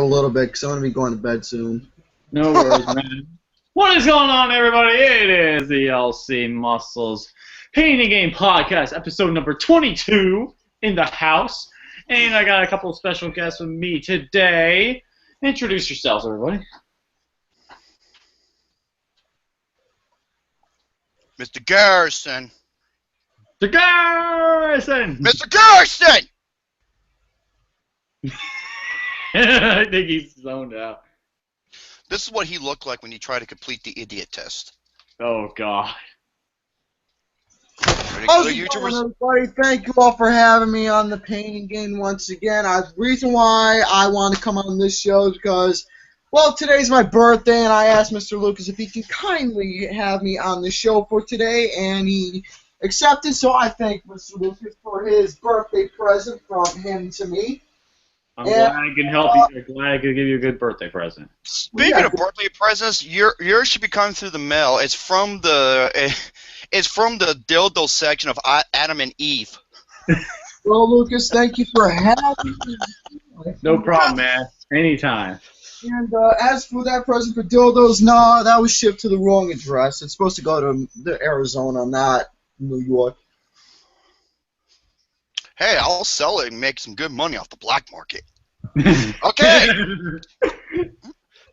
A little bit because I'm going to be going to bed soon. No worries, man. What is going on, everybody? It is the LC Muscles Painting Game Podcast, episode number 22 in the house. And I got a couple of special guests with me today. Introduce yourselves, everybody. Mr. Garrison. Mr. Garrison! Mr. Garrison! I think he's zoned out. This is what he looked like when he tried to complete the idiot test. Oh, God. How's it going, everybody? Thank you all for having me on the painting game once again. The reason why I want to come on this show is because, well, today's my birthday, and I asked Mr. Lucas if he can kindly have me on the show for today, and he accepted, so I thank Mr. Lucas for his birthday present from him to me. I'm glad I can help you. I'm glad I could give you a good birthday present. Speaking of birthday presents, yours should be coming through the mail. It's from the dildo section of Adam and Eve. Well, Lucas, thank you for having me. No problem, man. Anytime. And as for that present for dildos, no, that was shipped to the wrong address. It's supposed to go to Arizona, not New York. Hey, I'll sell it and make some good money off the black market. Okay.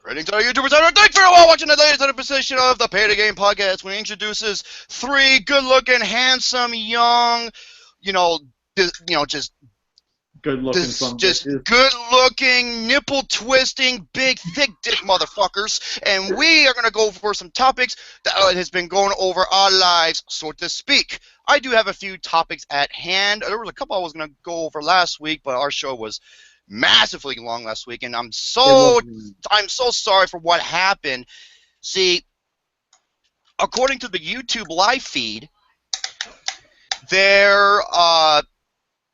Greetings to our YouTubers out there. Thanks for watching the latest episode of the Painting Game Podcast, when he introduces three good-looking, handsome, young, just good-looking, nipple-twisting, big, thick-dick motherfuckers, and we are going to go over some topics that has been going over our lives, so to speak. I do have a few topics at hand. There was a couple I was going to go over last week, but our show was massively long last week, and I'm so sorry for what happened. See, according to the YouTube live feed, there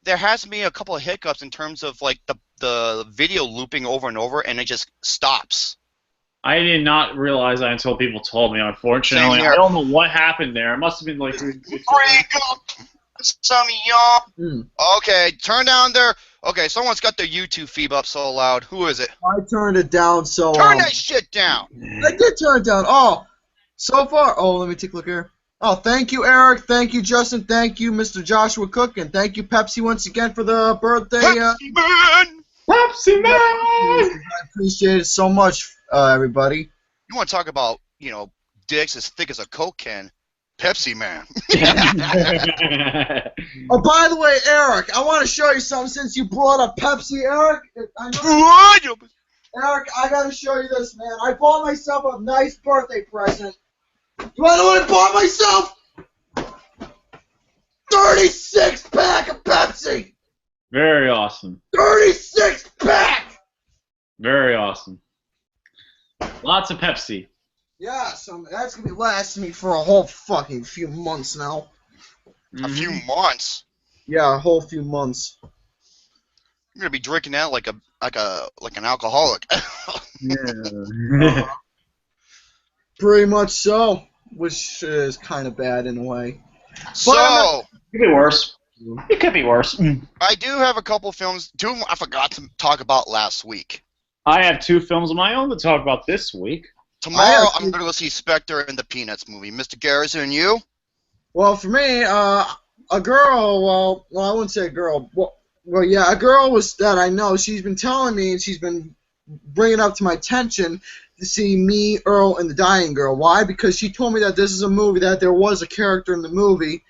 has to be a couple of hiccups in terms of like the video looping over and over, and it just stops. I did not realize that until people told me, unfortunately. I don't know what happened there. It must have been like... Some young... Okay, turn down their... Okay, someone's got their YouTube feed up so loud. Who is it? I turned it down, so... Turn that shit down! I did turn it down. Oh, so far... Oh, let me take a look here. Oh, thank you, Eric. Thank you, Justin. Thank you, Mr. Joshua Cook. And thank you, Pepsi, once again for the birthday. Pepsi Man! Pepsi Man! I appreciate it so much, everybody. You want to talk about, dicks as thick as a Coke can? Pepsi Man. Oh, by the way, Eric, I want to show you something since you brought up Pepsi, Eric. Eric, I got to show you this, man. I bought myself a nice birthday present. You want to know what I bought myself? 36-pack of Pepsi! Very awesome. 36-pack! Very awesome. Lots of Pepsi. Yeah, so that's going to be lasting me for a whole fucking few months now. A few months? Yeah, a whole few months. You're going to be drinking that like an alcoholic. Yeah. Pretty much so, which is kind of bad in a way. So, it could be worse. It could be worse. I do have a couple films. Two of them I forgot to talk about last week. I have two films of my own to talk about this week. Tomorrow I'm going to go see Spectre and the Peanuts movie. Mr. Garrison, and you? Well, for me, a girl. Well, I wouldn't say a girl. Well, yeah, a girl that I know. She's been telling me, and she's been bringing up to my attention to see Me, Earl, and the Dying Girl. Why? Because she told me that this is a movie, that there was a character in the movie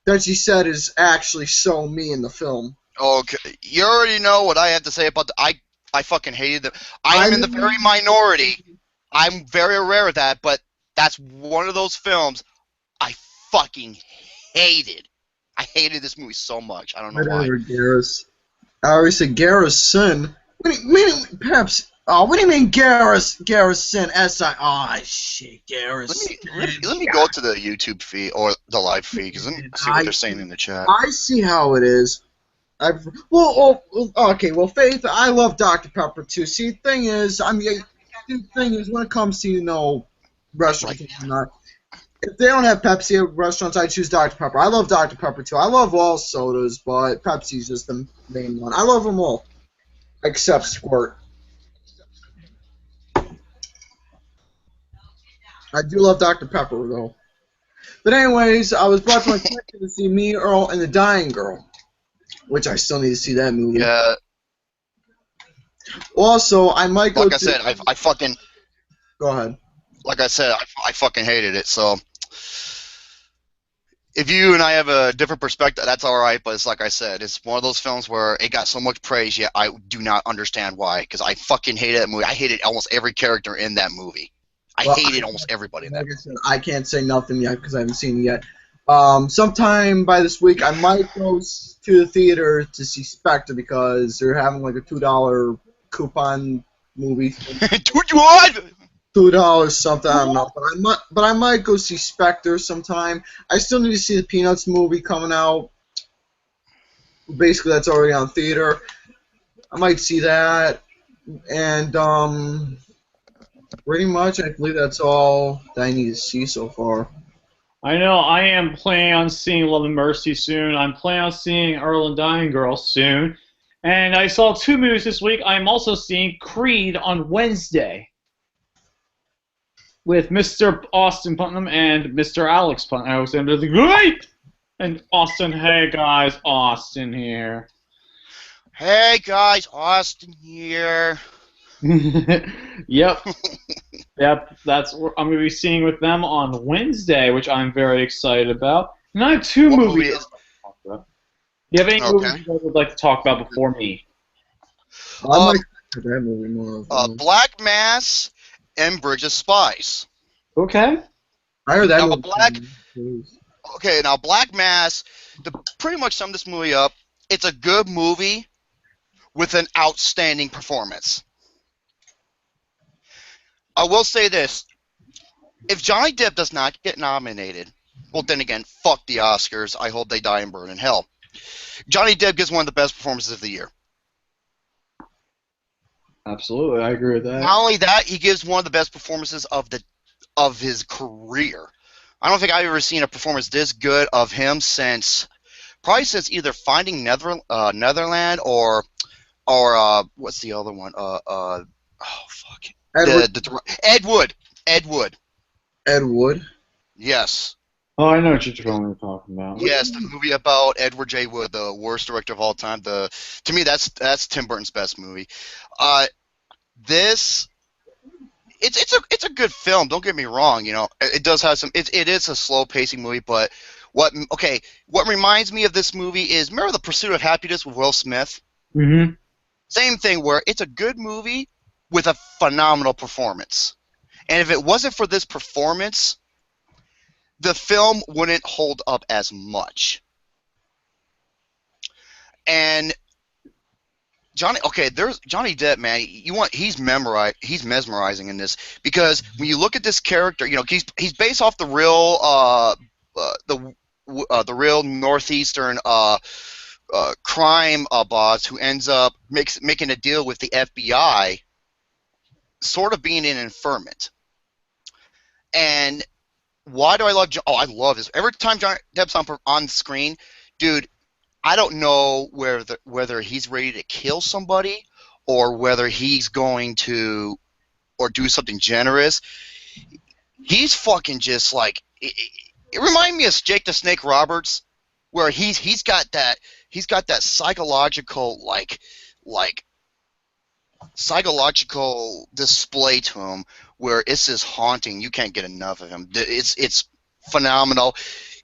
that she said is actually so me in the film. Okay, you already know what I have to say about I fucking hated them. I'm in the very minority. I'm very aware of that, but that's one of those films I fucking hated. I hated this movie so much. I don't know why. Garrus. I already said Garrison. What do you mean, perhaps? Oh, what do you mean Garrison? Oh, shit, Garrison. Let me go to the YouTube feed, or the live feed, because let me see what they're saying in the chat. I see how it is. Okay, Faith, I love Dr. Pepper, too. See, the thing is, when it comes to, restaurants and whatnot, if they don't have Pepsi at restaurants, I choose Dr. Pepper. I love Dr. Pepper, too. I love all sodas, but Pepsi's just the main one. I love them all, except Squirt. I do love Dr. Pepper, though. But anyways, I was brought to my attention to see Me, Earl, and the Dying Girl, which I still need to see that movie. Yeah, Also, I might go like I to... said, I fucking, Go ahead. like I said, I fucking hated it. So if you and I have a different perspective, that's all right. But it's like I said, it's one of those films where it got so much praise, yet I do not understand why. Because I fucking hated that movie. I hated almost every character in that movie. I hated almost everybody in that Like I movie. said, I can't say nothing yet because I haven't seen it yet. Sometime by this week, I might go to the theater to see Spectre because they're having like a $2 coupon movie. Dude, you on? $2 something, I don't know. But I might go see Spectre sometime. I still need to see the Peanuts movie coming out. Basically, that's already on theater. I might see that. And pretty much, I believe that's all that I need to see so far. I know I am planning on seeing Love and Mercy soon. I'm planning on seeing Earl and Dying Girl soon. And I saw 2 movies this week. I'm also seeing Creed on Wednesday with Mr. Austin Putnam and Mr. Alex Putnam. I was under the great! And Austin, hey guys, Austin here. Hey guys, Austin here. Yep. Yep, that's what I'm going to be seeing with them on Wednesday, which I'm very excited about. And I have 2 What movies. movie is- Do you have any Okay. movies you guys would like to talk about before me? I might see that movie more. Black Mass and Bridge of Spies. Okay. I heard that Now, movie. Okay, now Black Mass, to pretty much sum this movie up, it's a good movie with an outstanding performance. I will say this. If Johnny Depp does not get nominated, well, then again, fuck the Oscars. I hope they die and burn in hell. Johnny Depp gives one of the best performances of the year. Absolutely, I agree with that. Not only that, he gives one of the best performances of his career. I don't think I've ever seen a performance this good of him since either Finding Netherland or what's the other one? Oh fuck. Ed Wood. Ed Wood. Yes. Oh, I know what you're talking about. Yes, the movie about Edward J. Wood, the worst director of all time. To me, that's Tim Burton's best movie. It's a good film. Don't get me wrong. You know, it does have some. It is a slow pacing movie, but what reminds me of this movie is, remember The Pursuit of Happiness with Will Smith? Mm-hmm. Same thing, where it's a good movie with a phenomenal performance. And if it wasn't for this performance, the film wouldn't hold up as much. And there's Johnny Depp, man. He's mesmerizing in this, because when you look at this character, you know, he's based off the real northeastern crime boss who ends up making a deal with the FBI, sort of being an informant. And why do I love? I love this. Every time Johnny Depp's on screen, dude, I don't know whether he's ready to kill somebody or whether he's going to do something generous. He's fucking just like it reminded me of Jake the Snake Roberts, where he's got that psychological psychological display to him where it's just haunting. You can't get enough of him. It's phenomenal.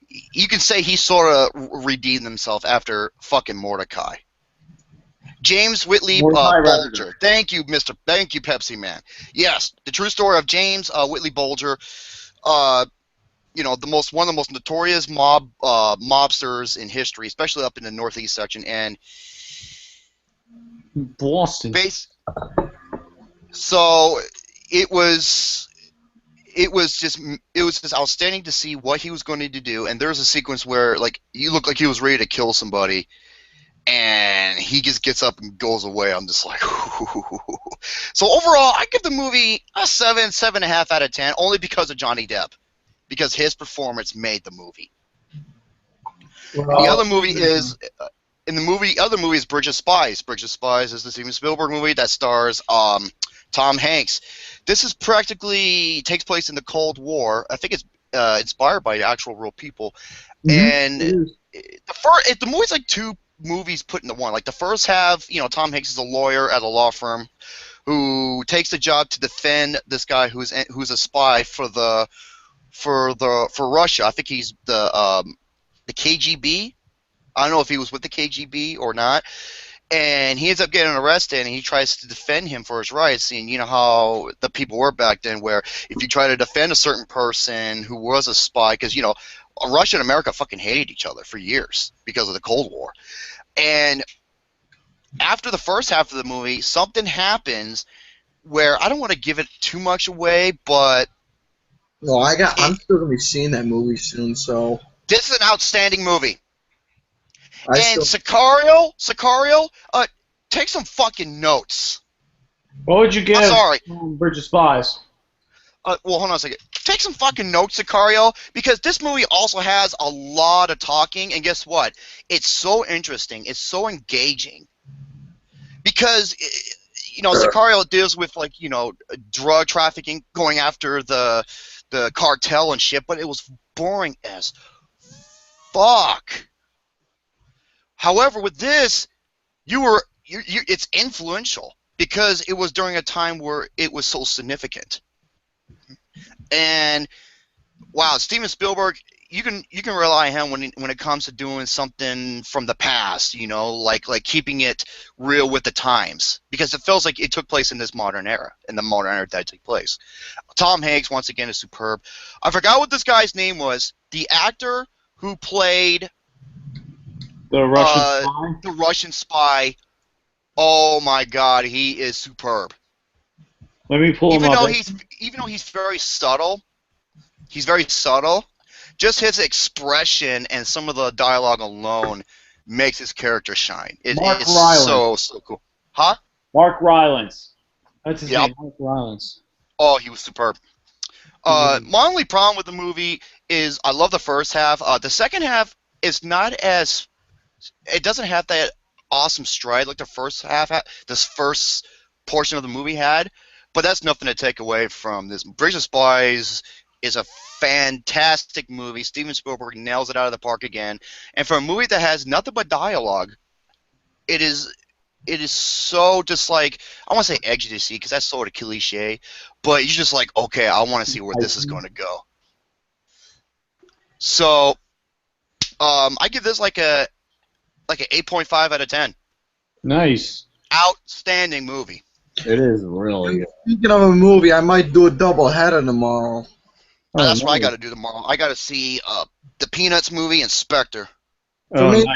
You can say he sort of redeemed himself after fucking Mordecai. James Whitley Bulger. Thank you, Pepsi Man. Yes, the true story of James Whitley Bulger. You know, one of the most notorious mobsters in history, especially up in the Northeast section, and Boston. So it was just outstanding to see what he was going to do. And there's a sequence where, like, he looked like he was ready to kill somebody, and he just gets up and goes away. I'm just like, so overall, I give the movie a 7.5 out of 10, only because of Johnny Depp, because his performance made the movie. The other movie is Bridge of Spies. Bridge of Spies is the Steven Spielberg movie that stars Tom Hanks. This is practically takes place in the Cold War. I think it's inspired by actual real people. And the movie's like two movies put into one. Like the first half, Tom Hanks is a lawyer at a law firm who takes the job to defend this guy who's a spy for Russia. I think he's the KGB. I don't know if he was with the KGB or not. And he ends up getting arrested, and he tries to defend him for his rights. And you know how the people were back then, where if you try to defend a certain person who was a spy, because Russia and America fucking hated each other for years because of the Cold War. And after the first half of the movie, something happens where I don't want to give it too much away, but no, I'm still gonna be seeing that movie soon. So this is an outstanding movie. Sicario, take some fucking notes. What would you give I'm sorry. Bridge of Spies? Well, hold on a second. Take some fucking notes, Sicario, because this movie also has a lot of talking, and guess what? It's so interesting. It's so engaging. Because, Sicario deals with, drug trafficking, going after the cartel and shit, but it was boring as fuck. However, with this, it's influential because it was during a time where it was so significant. And wow, Steven Spielberg, you can rely on him when it comes to doing something from the past, like keeping it real with the times, because it feels like it took place in this modern era, that took place. Tom Hanks once again is superb. I forgot what this guy's name was. The actor who played the Russian spy? The Russian spy. Oh my God, he is superb. Let me pull him up. Even though he's very subtle, just his expression and some of the dialogue alone makes his character shine. It's so cool. Huh? Mark Rylance. That's his name, Mark Rylance. Oh, he was superb. My only problem with the movie is I love the first half. The second half is not as... It doesn't have that awesome stride like the first half, this first portion of the movie had, but that's nothing to take away from this. Bridge of Spies is a fantastic movie. Steven Spielberg nails it out of the park again. And for a movie that has nothing but dialogue, it is so just like, I want to say edgy to see because that's sort of cliche, but you're just like, okay, I want to see where this is going to go. So, I give this like an 8.5 out of 10. Nice. Outstanding movie. It is really good. Speaking of a movie, I might do a double header tomorrow. That's what I got to do tomorrow. I got to see the Peanuts movie and Spectre. Nice.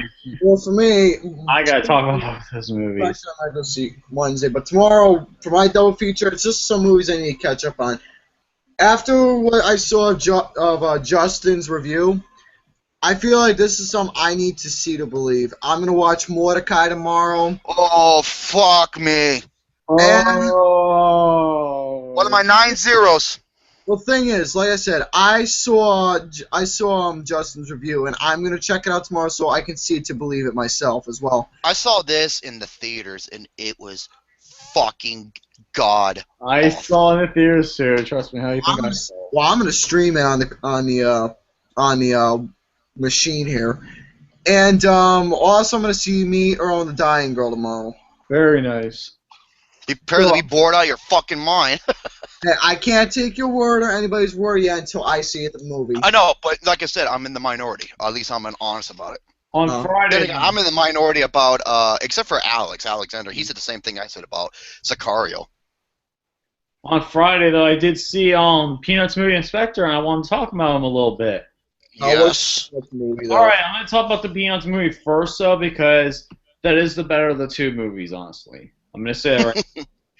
Well, for me, I got to talk about this movie. I might go see Wednesday, but tomorrow, for my double feature, it's just some movies I need to catch up on. After what I saw of Justin's review, I feel like this is something I need to see to believe. I'm going to watch Mordecai tomorrow. Oh, fuck me. Oh. What are my 9 zeros? Well, the thing is, like I said, I saw Justin's review, and I'm going to check it out tomorrow so I can see it to believe it myself as well. I saw this in the theaters, and it was fucking god. I saw it in the theaters too. Trust me. How you think I saw it? Well, I'm going to stream it on the machine here, and also I'm going to see Me, Earl, and the Dying Girl tomorrow. Very nice. You appear to be bored out of your fucking mind. I can't take your word or anybody's word yet until I see it in the movie. I know, but like I said, I'm in the minority. At least I'm honest about it. On Friday, I'm in the minority about, except for Alexander. He said the same thing I said about Sicario. On Friday, though, I did see Peanuts movie and Spectre, and I want to talk about them a little bit. Yes. All right, I'm going to talk about the Peanuts movie first, though, because that is the better of the two movies, honestly. I'm going to say that right.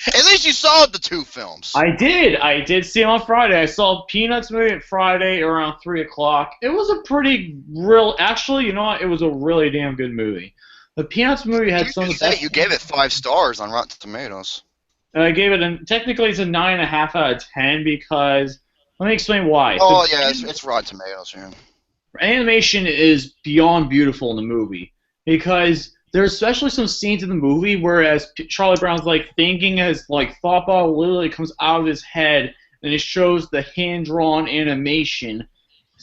At least you saw the two films. I did. I did see them on Friday. I saw Peanuts movie on Friday around 3 o'clock. It was a pretty real... Actually, you know what? It was a really damn good movie. The Peanuts movie had some of the best... You gave it 5 stars on Rotten Tomatoes. I gave it technically it's a 9.5 out of 10 because... Let me explain why. Oh, yeah, it's Rotten Tomatoes, yeah. Animation is beyond beautiful in the movie because there's especially some scenes in the movie where as Charlie Brown's like thinking as like thought bubble literally comes out of his head, and it shows the hand-drawn animation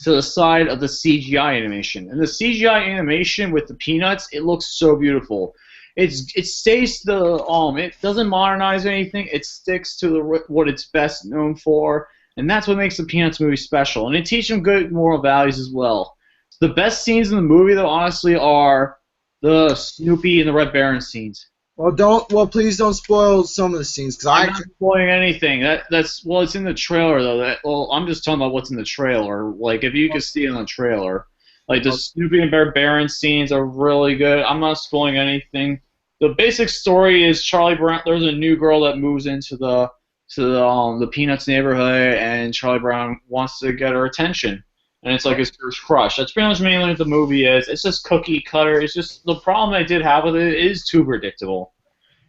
to the side of the CGI animation. And the CGI animation with the Peanuts, it looks so beautiful. It stays it doesn't modernize anything. It sticks to what it's best known for, and that's what makes the Peanuts movie special. And it teaches them good moral values as well. The best scenes in the movie, though, honestly, are the Snoopy and the Red Baron scenes. Well, please don't spoil some of the scenes, because I'm not spoiling anything. Well, it's in the trailer though. I'm just talking about what's in the trailer. Like if you could see it in the trailer, like the Snoopy and Red Baron scenes are really good. I'm not spoiling anything. The basic story is Charlie Brown. There's a new girl that moves into the Peanuts neighborhood, and Charlie Brown wants to get her attention. And it's like his first crush. That's pretty much mainly what the movie is. It's just cookie cutter. It's just the problem I did have with it is too predictable.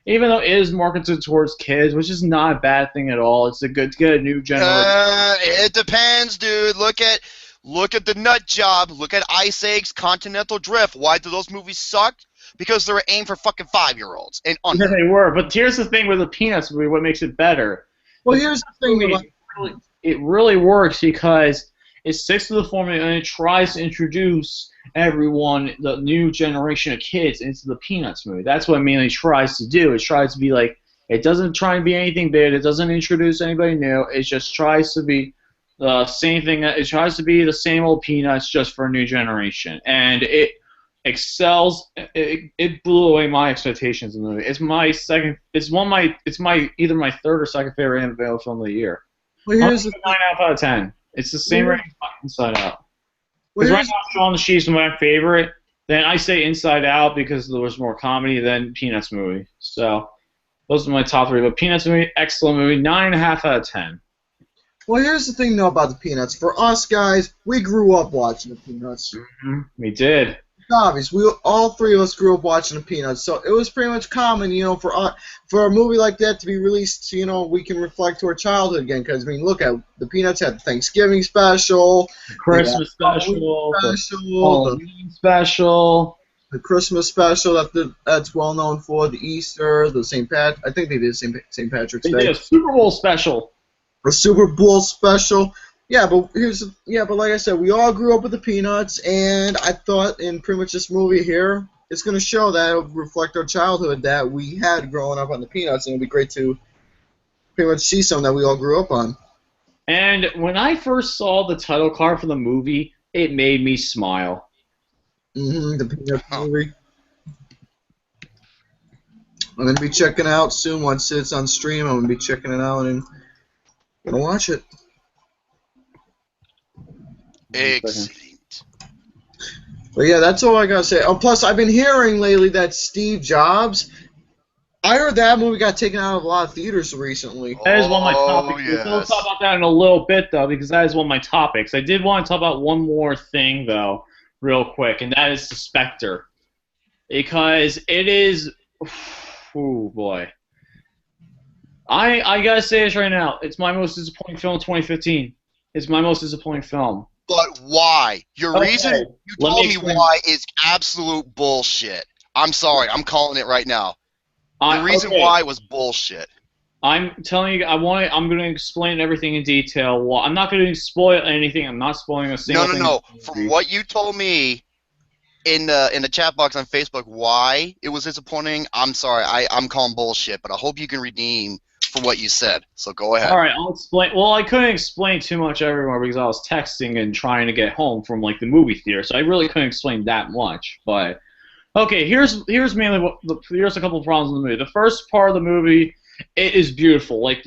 Even though it is marketed towards kids, which is not a bad thing at all. It's a good to get a new generation. It depends, dude. Look at the Nut Job. Look at Ice Age's Continental Drift. Why do those movies suck? Because they were aimed for fucking 5-year-olds and under. Yeah, they were. But here's the thing with the Peanuts movie. What makes it better? Well, here's the thing. It really works because it sticks to the formula and it tries to introduce everyone, the new generation of kids, into the Peanuts movie. That's what it mainly tries to do. It tries to be like, it doesn't try and be anything big. It doesn't introduce anybody new. It just tries to be the same thing. It tries to be the same old Peanuts just for a new generation. And it excels. It blew away my expectations in the movie. It's either my third or second favorite animated film of the year. Well, here's 9 out of 10. It's the same rating as Inside Out. Because right now, Shaun the Sheep's my favorite. Then I say Inside Out because there was more comedy than Peanuts movie. So those are my top 3. But Peanuts movie, excellent movie, 9.5 out of 10. Well, here's the thing, though, about the Peanuts. For us guys, we grew up watching the Peanuts. Mm-hmm. We did. Obvious. All 3 of us grew up watching the Peanuts, so it was pretty much common, for a movie like that to be released, we can reflect to our childhood again. Because look at the Peanuts had the Thanksgiving special, the Christmas special, the Halloween special, the Christmas special that's well known for, the Easter, the I think they did St. Patrick's Day. They did a Super Bowl special. A Super Bowl special. Yeah, but like I said, we all grew up with the Peanuts, and I thought in pretty much this movie here, it's going to show that it'll reflect our childhood that we had growing up on the Peanuts, and it'll be great to pretty much see something that we all grew up on. And when I first saw the title card for the movie, it made me smile. The Peanuts movie. I'm going to be checking it out soon once it's on stream. I'm going to be checking it out and going to watch it. Excellent. But yeah, that's all I gotta say. Oh, plus I've been hearing lately that Steve Jobs. I heard that movie got taken out of a lot of theaters recently. That is one of my topics. Yes. We'll talk about that in a little bit, though, because that is one of my topics. I did want to talk about one more thing, though, real quick, and that is the Spectre. Because it is... Oh, boy. I gotta say this right now. It's my most disappointing film of 2015. It's my most disappointing film. But why? Your Okay, reason you told me why is absolute bullshit. I'm sorry. I'm calling it right now. The reason why was bullshit. I'm telling you, I'm going to explain everything in detail. Well, I'm not going to spoil anything. I'm not spoiling a single thing. No. From what you told me in the chat box on Facebook, why it was disappointing, I'm sorry. I'm calling bullshit, but I hope you can redeem for what you said. So go ahead. All right, I'll explain. Well, I couldn't explain too much everywhere because I was texting and trying to get home from like the movie theater, so I really couldn't explain that much. But okay, here's mainly here's a couple of problems in the movie. The first part of the movie, it is beautiful. Like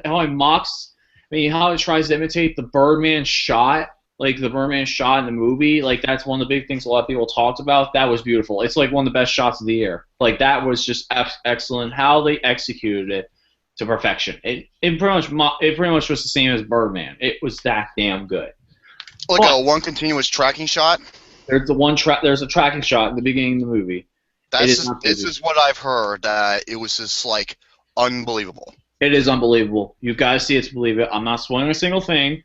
how it mocks, how it tries to imitate the Birdman shot, like the Birdman shot in the movie. Like that's one of the big things a lot of people talked about. That was beautiful. It's like one of the best shots of the year. Like that was just excellent. How they executed it to perfection. It pretty much was the same as Birdman. It was that damn good. Like a one continuous tracking shot. There's a tracking shot in the beginning of the movie. This is what I've heard. That it was just like unbelievable. It is unbelievable. You've got to see it to believe it. I'm not spoiling a single thing.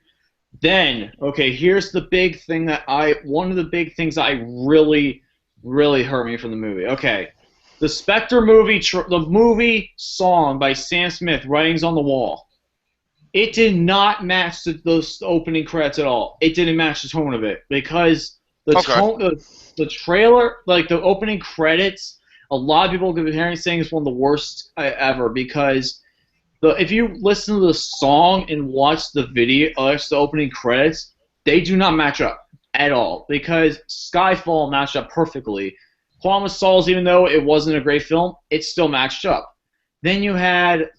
Then, okay, here's the big thing one of the big things I really really hurt me from the movie. Okay, the Spectre movie, the movie song by Sam Smith, "Writings on the Wall." It did not match those opening credits at all. It didn't match the tone of it because the Okay. tone, the trailer, like the opening credits, a lot of people have been hearing saying it's one of the worst ever because if you listen to the song and watch the video, watch the opening credits, they do not match up at all because Skyfall matched up perfectly. Quantum of Solace, even though it wasn't a great film, it still matched up. Then you had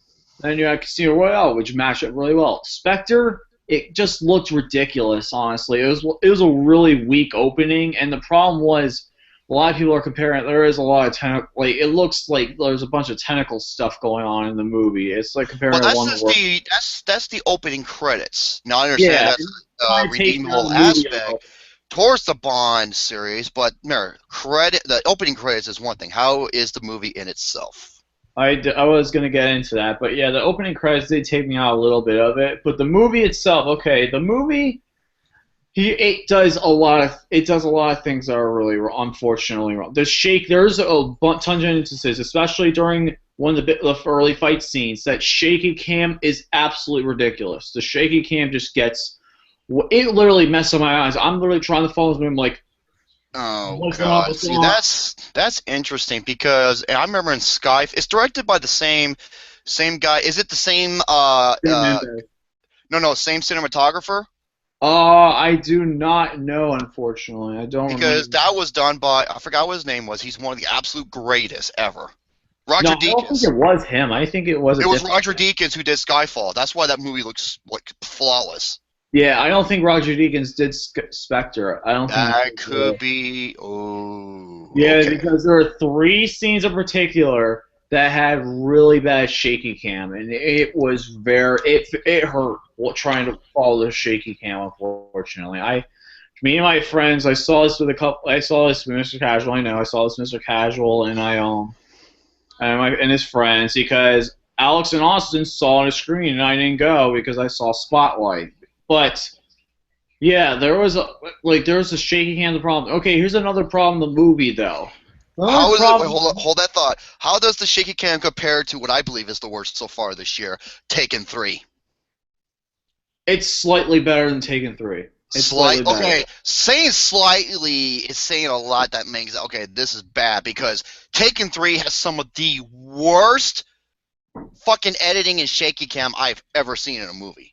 Casino Royale, which matched up really well. Spectre, it just looked ridiculous, honestly. It was a really weak opening, and the problem was a lot of people are comparing. There is a lot of it looks like there's a bunch of tentacle stuff going on in the movie. It's like comparing Well, one to that's the opening credits. Now I understand that's a redeemable the aspect towards the Bond series, but no, the opening credits is one thing. How is the movie in itself? I was going to get into that, but yeah, the opening credits did take me out a little bit of it. But the movie itself, okay, the movie, it does a lot of things that are really unfortunately wrong. There's a bunch of instances, especially during one of the early fight scenes, that shaky cam is absolutely ridiculous. The shaky cam just gets, it literally messes up my eyes. I'm literally trying to follow him like, oh god! See, that's interesting because I remember in Sky, it's directed by the same guy. Is it the same? No, same cinematographer. I do not know, unfortunately. I don't because remember. that was done by I forgot what his name was. He's one of the absolute greatest ever. Roger Deakins. I don't think it was him. I think it was. It was Roger Deakins who did Skyfall. That's why that movie looks like flawless. Yeah, I don't think Roger Deakins did Spectre. I don't think that could be. Oh. Yeah, okay. because there are 3 scenes in particular that had really bad shaky cam, and it was it hurt trying to follow the shaky cam. Unfortunately, me and my friends, I saw this with Mr. Casual. I know I saw this with Mr. Casual, and and his friends because Alex and Austin saw on the screen, and I didn't go because I saw Spotlight. But yeah, there was a shaky cam. The problem. Okay, here's another problem. The movie though. How is it? Wait, hold that thought. How does the shaky cam compare to what I believe is the worst so far this year, Taken 3? It's slightly better than Taken 3. Okay, saying slightly is saying a lot. That means okay, this is bad because Taken 3 has some of the worst fucking editing and shaky cam I've ever seen in a movie.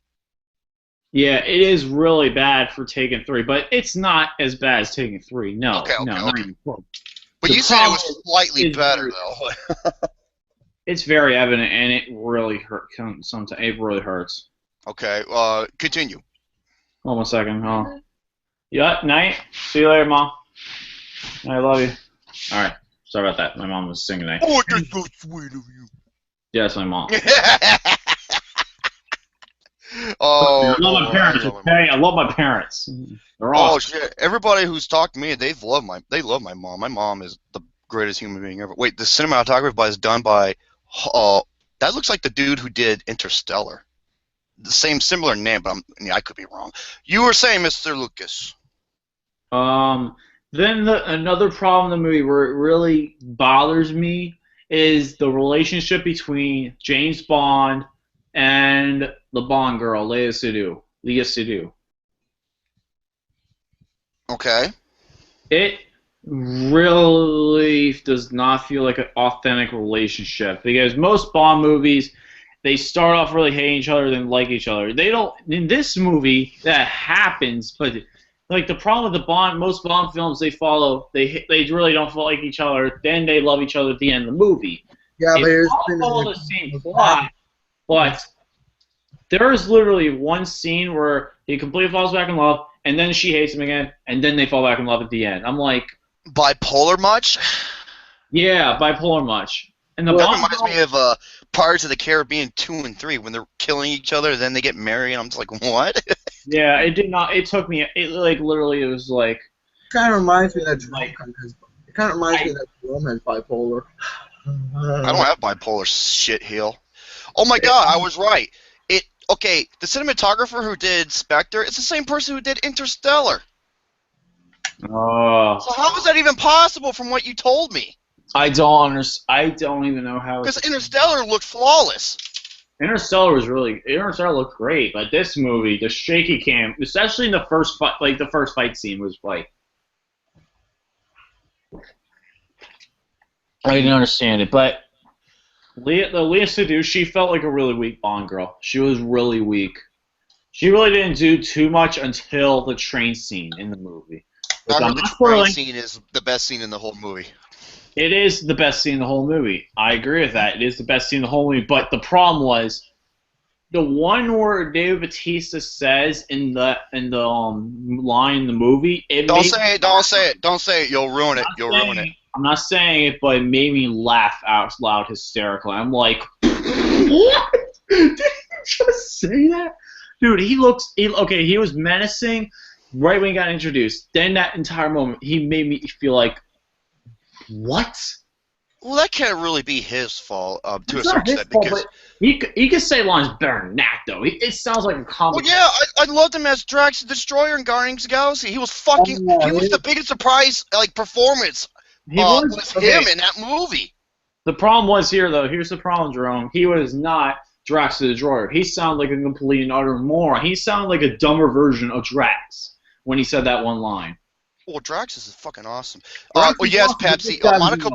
Yeah, it is really bad for Taken 3, but it's not as bad as Taken 3. No, okay. Not even close. But you said it was slightly better, though. It's very evident, and it really hurts. Sometimes it really hurts. Okay, continue. Hold on 1 second. Oh. Yeah, night. See you later, Mom. I love you. All right. Sorry about that. My mom was singing night. Oh, that's so sweet of you. Yeah, that's my mom. Oh, I love my parents. Okay, I love my parents. They're awesome. Oh shit! Everybody who's talked to me, they love my mom. My mom is the greatest human being ever. Wait, the cinematography is done by. That looks like the dude who did Interstellar. The similar name, but I could be wrong. You were saying, Mr. Lucas. Then another problem in the movie where it really bothers me is the relationship between James Bond and the Bond girl, Leia Seydoux. Okay. It really does not feel like an authentic relationship because most Bond movies, they start off really hating each other, then like each other. They don't. In this movie, that happens, but like the problem with most Bond films, they really don't like each other. Then they love each other at the end of the movie. Yeah, but they all follow the same plot. But there is literally one scene where he completely falls back in love, and then she hates him again, and then they fall back in love at the end. I'm like, bipolar much? Yeah, bipolar much. And that reminds me of Pirates of the Caribbean 2 and 3 when they're killing each other, then they get married, and I'm just like, what? Yeah, it did not. It took me. It literally. It was like. It kind of reminds me that Jerome has bipolar. I don't have bipolar, shitheel. Oh my god, I was right. The cinematographer who did Spectre, it's the same person who did Interstellar. Oh, So how is that even possible from what you told me? I don't understand. I don't even know how. Because Interstellar looked flawless. Interstellar looked great, but this movie, the shaky cam, especially in the first fight, like the first fight scene, was like I didn't understand it. But Leia Seydoux, she felt like a really weak Bond girl. She was really weak. She really didn't do too much until the train scene in the movie. I heard the train scene is the best scene in the whole movie. It is the best scene in the whole movie. I agree with that. It is the best scene in the whole movie. But the problem was the one word David Bautista says in the line in the movie. Don't say it. You'll ruin it. I'm not saying it, but it made me laugh out loud hysterically. I'm like, what? Did you just say that? Dude, he was menacing right when he got introduced. Then that entire moment, he made me feel like, what? Well, that can't really be his fault to a certain extent because he could say lines better than that though. It sounds like a comic. Well, yeah, I loved him as Drax the Destroyer in Guardians of the Galaxy. He was fucking. He was the biggest surprise performance. Was him in that movie. The problem was here though. Here's the problem, Jerome. He was not Drax the Destroyer. He sounded like a complete and utter moron. He sounded like a dumber version of Drax when he said that one line. Well, Drax is fucking awesome. Well, yes, Pepsi. Monica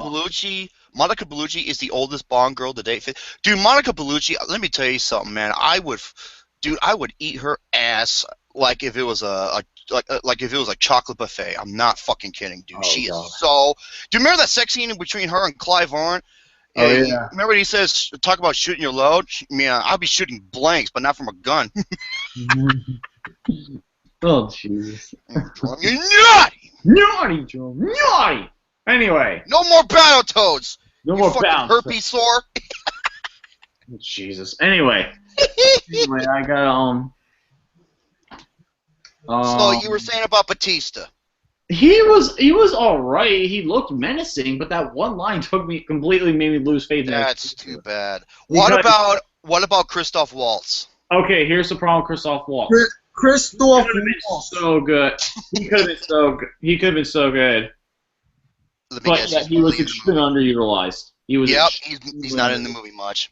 Bellucci is the oldest Bond girl to date. Dude, Monica Bellucci. Let me tell you something, man. I would eat her ass like if it was like if it was a chocolate buffet. I'm not fucking kidding, dude. She is so. Do you remember that sex scene between her and Clive Owen? Oh yeah. Remember what he says? Talk about shooting your load. Man, I'll be shooting blanks, but not from a gun. Oh Jesus. You're naughty, Joe. Naughty. Anyway. No more Battletoads. No more Battletoads. Herpes sore. Jesus. Anyway, I got So you were saying about Batista? He was all right. He looked menacing, but that one line completely made me lose faith in it. That's too bad. What about Christoph Waltz? Okay, here's the problem with Christoph Waltz. Christoph Waltz so good. He could have been so good. He could have been so good. But yeah, he was extremely underutilized. He's not in the movie much.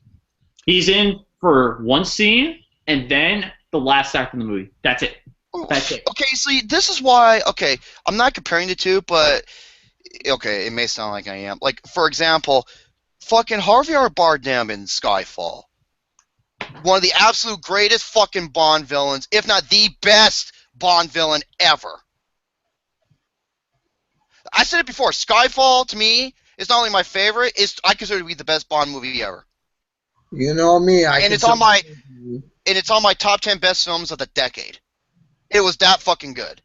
He's in for one scene and then the last act of the movie. That's it. That's it. Okay, see, this is why. Okay, I'm not comparing the two, but okay, it may sound like I am. Like, for example, fucking Javier Bardem in Skyfall. One of the absolute greatest fucking Bond villains, if not the best Bond villain ever. I said it before. Skyfall to me is not only my favorite; I consider it to be the best Bond movie ever. You know me, it's on my top 10 best films of the decade. It was that fucking good.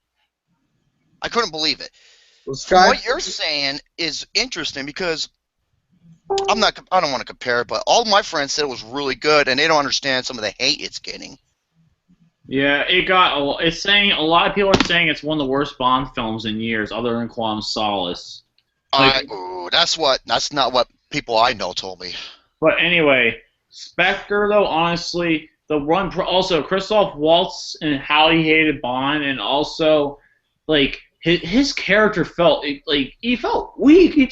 I couldn't believe it. Well, what you're saying is interesting because I don't want to compare it, but all my friends said it was really good, and they don't understand some of the hate it's getting. Yeah, it's saying a lot of people are saying it's one of the worst Bond films in years, other than Quantum of Solace. That's not what people I know told me. But anyway, Spectre though, honestly, also Christoph Waltz and how he hated Bond, and also like his character felt like he felt weak. It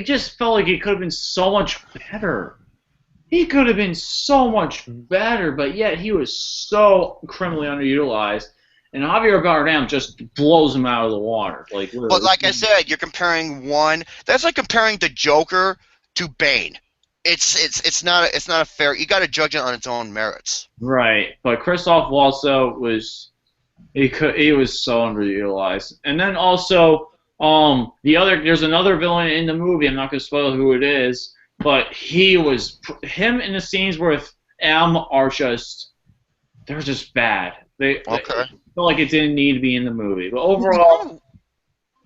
just felt like he could have been so much better. He could have been so much better, but yet he was so criminally underutilized. And Javier Bardem just blows him out of the water. But like I said, you're comparing one. That's like comparing the Joker to Bane. It's not a fair. You got to judge it on its own merits. Right, but Christoph Waltz was he was so underutilized. And then also there's another villain in the movie. I'm not going to spoil who it is. But him in the scenes with M are they're just bad. They feel like it didn't need to be in the movie. But overall,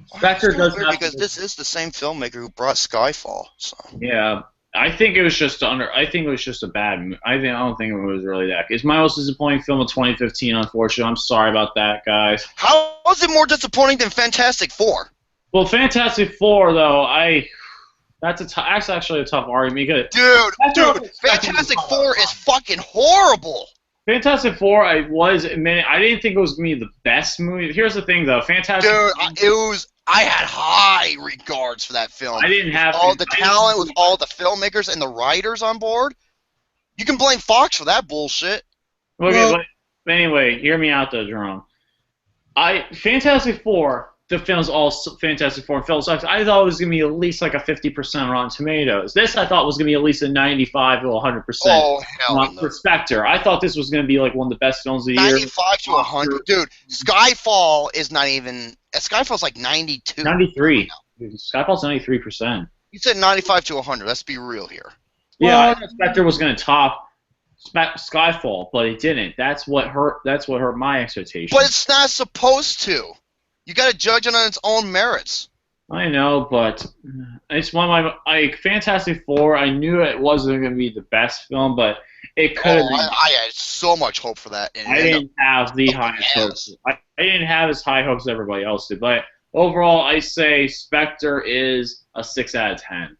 Spectre does not. Because this is the same filmmaker who brought Skyfall. So. Yeah, I think it was just a bad movie. I don't think it was really that. It's my most disappointing film of 2015. Unfortunately, I'm sorry about that, guys. How is it more disappointing than Fantastic Four? Well, Fantastic Four though, that's actually a tough argument. Dude, Fantastic Four is fucking horrible. Fantastic Four, I didn't think it was going to be the best movie. Here's the thing, though. Fantastic Dude, I had high regards for that film. I didn't have... All the talent, with all the filmmakers and the writers on board. You can blame Fox for that bullshit. Okay, but anyway, hear me out, though, Jerome. Fantastic Four... The film's all Fantastic Four and Phil sucks. I thought it was going to be at least like a 50% Rotten Tomatoes. This I thought was going to be at least a 95 to 100%. Oh, hell no. For Spectre. I thought this was going to be like one of the best films of the year. 95 to 100. Dude, Skyfall is not even... Skyfall's like 92. 93. Dude, Skyfall's 93%. You said 95 to 100. Let's be real here. Yeah, I thought Spectre was going to top Skyfall, but it didn't. That's what hurt my expectations. But it's not supposed to. You got to judge it on its own merits. I know, but it's one of my Fantastic Four. I knew it wasn't going to be the best film, but it could. I had so much hope for that. I didn't have the highest hopes. I didn't have as high hopes as everybody else did, but overall, I say Spectre is a 6 out of 10.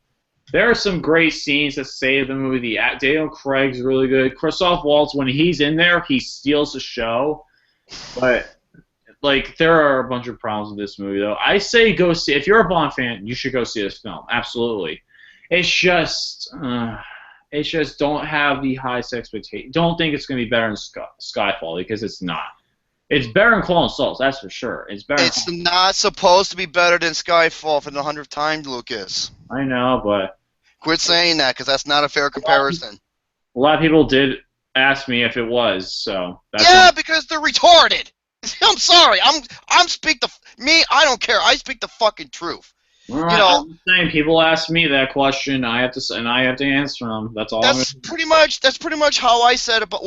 There are some great scenes that save the movie. Daniel Craig's really good. Christoph Waltz, when he's in there, he steals the show, but. Like, there are a bunch of problems with this movie, though. I say go see... If you're a Bond fan, you should go see this film. Absolutely. It's just don't have the highest expectation. Don't think it's going to be better than Skyfall, because it's not. It's better than Clone Souls, that's for sure. It's not supposed to be better than Skyfall for the 100th time, Lucas. I know, but... Quit saying that, because that's not a fair comparison. A lot of people did ask me if it was, so... Because they're retarded! I'm sorry. I don't care. I speak the fucking truth. Right, I'm saying people ask me that question. I have to answer them. That's all. That's pretty much how I said it. But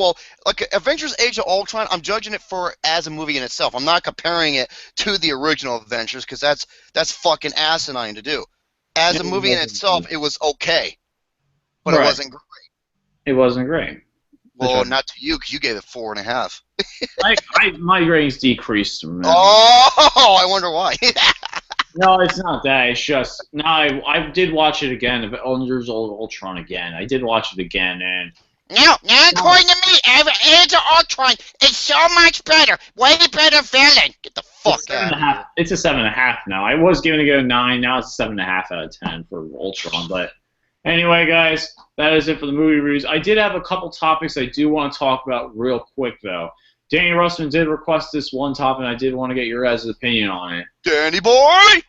like Avengers: Age of Ultron, I'm judging it as a movie in itself. I'm not comparing it to the original Avengers because that's fucking asinine to do. As a movie in itself, it was okay, but it wasn't great. It wasn't great. Well, not to you, because you gave it 4.5. My ratings decreased. Man. Oh, I wonder why. No, it's not that. It's just I did watch it again. Avengers: Ultron again. I did watch it again, and no, not according to me. Age of Ultron is so much better. Way better villain. Get the fuck out. It's a 7.5 now. I was giving it a 9. Now it's a 7.5 out of 10 for Ultron, but. Anyway, guys, that is it for the movie reviews. I did have a couple topics I do want to talk about real quick, though. Danny Russman did request this one topic, and I did want to get your guys' opinion on it. Danny boy!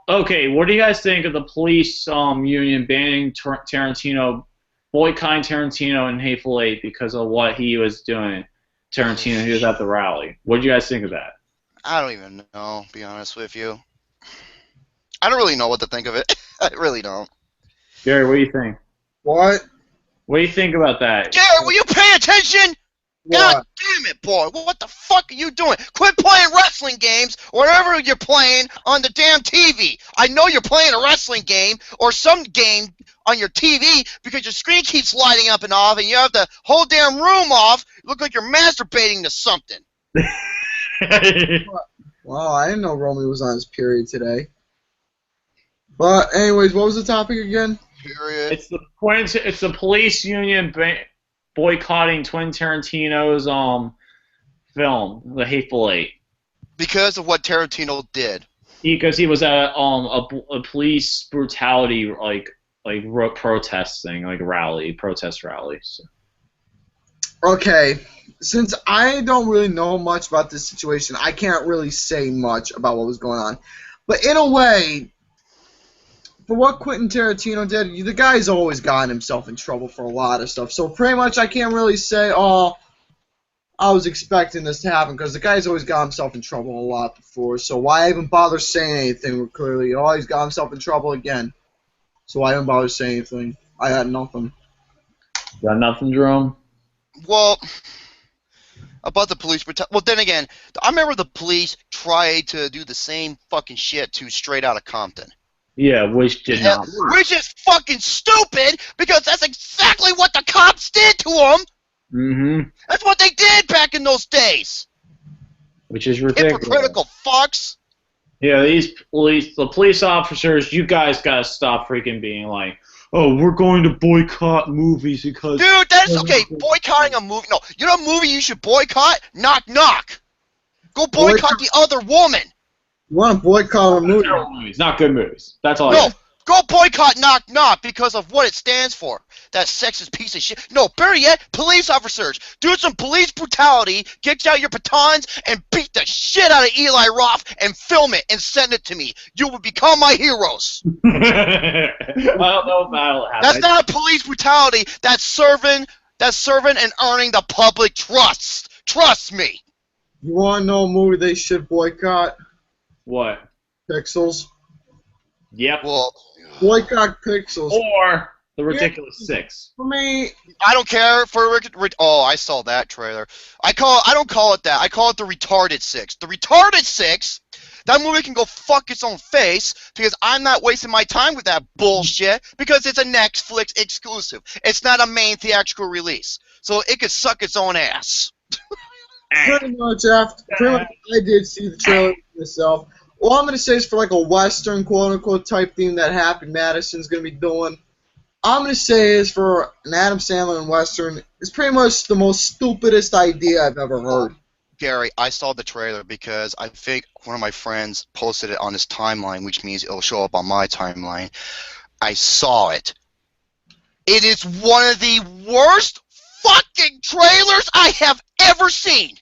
Okay, what do you guys think of the police union banning Tarantino, boycotting Tarantino and Hateful Eight because of what he was doing? Tarantino, he was at the rally. What do you guys think of that? I don't even know, to be honest with you. I don't really know what to think of it. I really don't. Gary, what do you think? What? What do you think about that? Gary, will you pay attention? What? God damn it, boy. What the fuck are you doing? Quit playing wrestling games or whatever you're playing on the damn TV. I know you're playing a wrestling game or some game on your TV because your screen keeps lighting up and off and you have the whole damn room off. You look like you're masturbating to something. Wow, I didn't know Romy was on his period today. But anyways, what was the topic again? Period. It's the police union boycotting Twin Tarantino's film, The Hateful Eight. Because of what Tarantino did. Because he was at a police brutality protest thing, like protest rally. So. Okay, since I don't really know much about this situation, I can't really say much about what was going on. But in a way, for what Quentin Tarantino did, the guy's always gotten himself in trouble for a lot of stuff. So pretty much I can't really say, oh, I was expecting this to happen, because the guy's always got himself in trouble a lot before. So why even bother saying anything clearly? Oh, he's got himself in trouble again. So why even bother saying anything? I had nothing. Got nothing, Jerome? Well, about the police brutality. Well, then again, I remember the police tried to do the same fucking shit to Straight Outta Compton. Yeah, which did not work. Which is fucking stupid, because that's exactly what the cops did to him. Mm-hmm. That's what they did back in those days. Which is ridiculous. Hypocritical fucks. Yeah, the police officers, you guys gotta stop freaking being like, oh, we're going to boycott movies because... Dude, that's okay. Boycotting a movie. No, you know a movie you should boycott? Knock Knock. Go boycott the other woman. You want to boycott a movie? Terrible movies, not good movies. That's all I No, got. go boycott Knock Knock because of what it stands for. That sexist piece of shit. No, better yet, police officers. Do some police brutality, get out your batons, and beat the shit out of Eli Roth and film it and send it to me. You will become my heroes. I don't know if that'll happen. That's not a police brutality. That's serving and earning the public trust. Trust me. You want to know a movie they should boycott? What? Pixels. Yep. Well, Boycott Pixels. Or The Ridiculous Six. For me, I don't care for oh, I saw that trailer. I don't call it that. I call it the retarded six. The retarded six. That movie can go fuck its own face because I'm not wasting my time with that bullshit because it's a Netflix exclusive. It's not a main theatrical release, so it could suck its own ass. pretty much I did see the trailer myself. All I'm gonna say is for like a Western quote unquote type theme that Happy Madison's gonna be doing. I'm gonna say is for an Adam Sandler and Western. It's pretty much the most stupidest idea I've ever heard. Gary, I saw the trailer because I think one of my friends posted it on his timeline, which means it'll show up on my timeline. I saw it. It is one of the worst fucking trailers I have ever seen.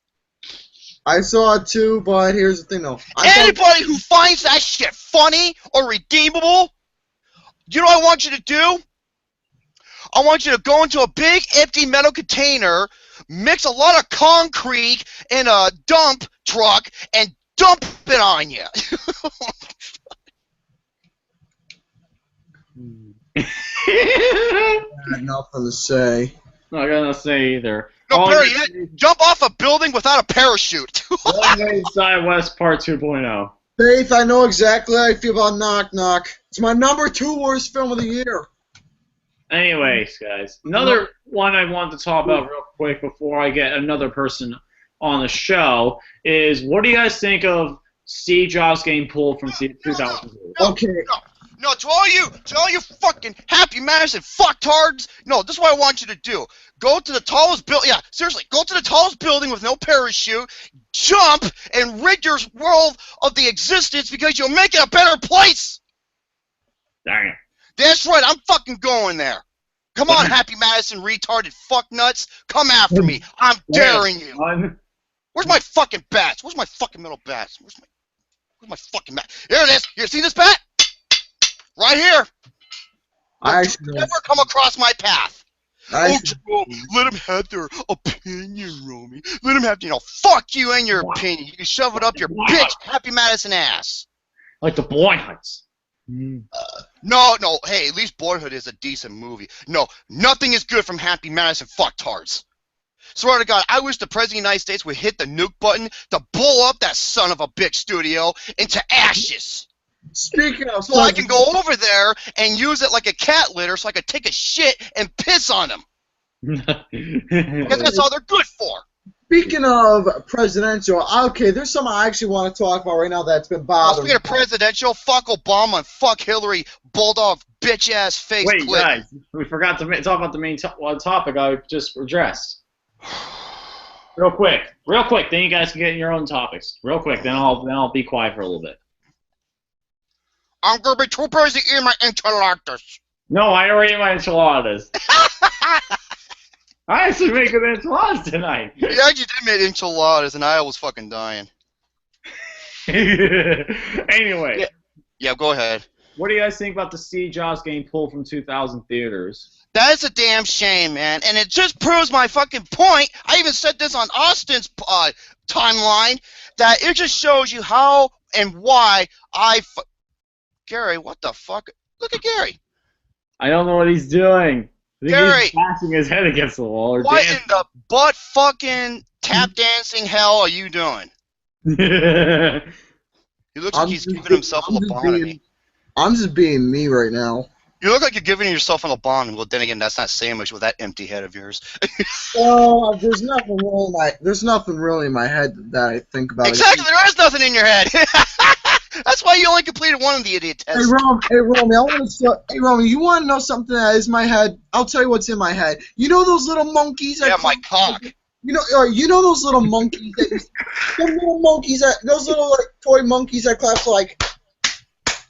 I saw it too, but here's the thing though. Anybody who finds that shit funny or redeemable, you know what I want you to do? I want you to go into a big empty metal container, mix a lot of concrete in a dump truck, and dump it on you. I had nothing to say. No, I got nothing to say either. No, Perry, jump off a building without a parachute. Side West Part 2.0. Faith, I know exactly how I feel about Knock Knock. It's my #2 worst film of the year. Anyways, guys, another one I want to talk about real quick before I get another person on the show is what do you guys think of Steve Jobs getting pulled from 2000? Okay. No, to all you fucking Happy Madison fucktards. No, this is what I want you to do. Go to the tallest building. Yeah, seriously, go to the tallest building with no parachute, jump, and rid your world of the existence because you'll make it a better place. Dang it. That's right, I'm fucking going there. Come on, Happy Madison retarded fucknuts. Come after me. I'm daring you. Where's my fucking bats? Where's my fucking metal bats? Where's my fucking bat? Here it is. You see this bat? Right here. Never come across my path. Oh, Joe, let them have their opinion, Romy. Let them have, fuck you and your opinion. You can shove it up your bitch Happy Madison ass. Like the Boycotts. No, hey, at least Boyhood is a decent movie. No, nothing is good from Happy Madison fucktards. Swear to God, I wish the President of the United States would hit the nuke button to blow up that son of a bitch studio into ashes. Speaking of, so I can go over there and use it like a cat litter so I could take a shit and piss on them. Because that's all they're good for. Speaking of presidential, okay, there's something I actually want to talk about right now that's been bothering me. Speaking of presidential, fuck Obama and fuck Hillary, bulldog bitch-ass face. Wait, guys, we forgot to talk about the main topic I just addressed. Real quick, then you guys can get your own topics. Real quick, then I'll be quiet for a little bit. I'm gonna be too busy eating my enchiladas. No, I already ate my enchiladas. I actually made good enchiladas tonight. You actually did make enchiladas, and I was fucking dying. Anyway. Yeah, go ahead. What do you guys think about the Steve Jobs getting pulled from 2000 theaters? That is a damn shame, man. And it just proves my fucking point. I even said this on Austin's timeline, that it just shows you how and why Gary, what the fuck? Look at Gary. I don't know what he's doing. I think Gary, he's bashing his head against the wall or what dancing. in the butt fucking tap dancing hell are you doing? He looks like he's giving himself a lobotomy. I'm just being me right now. You look like you're giving yourself a lobotomy. Well, then again, that's not saying much with that empty head of yours. Well, there's nothing really in my head that I think about. Exactly, there is nothing in your head. That's why you only completed one of the idiot Hey, tests. Romy, you want to know something that is in my head? I'll tell you what's in my head. You know those little monkeys? Yeah, my cock. You know those little monkeys those little like toy monkeys that clap like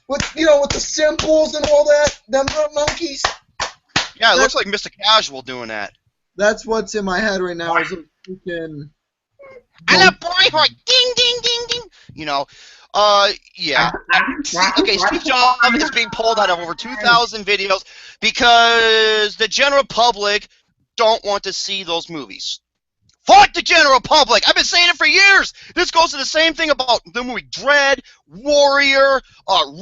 with the symbols and all that. Them little monkeys. Yeah, it looks like Mr. Casual doing that. That's what's in my head right now. Is a freaking. And a boyhood. Ding, ding, ding, ding. You know, yeah. Okay, Steve Jobs is being pulled out of over 2,000 videos because the general public don't want to see those movies. Fuck the general public! I've been saying it for years! This goes to the same thing about the movie Dread, Warrior,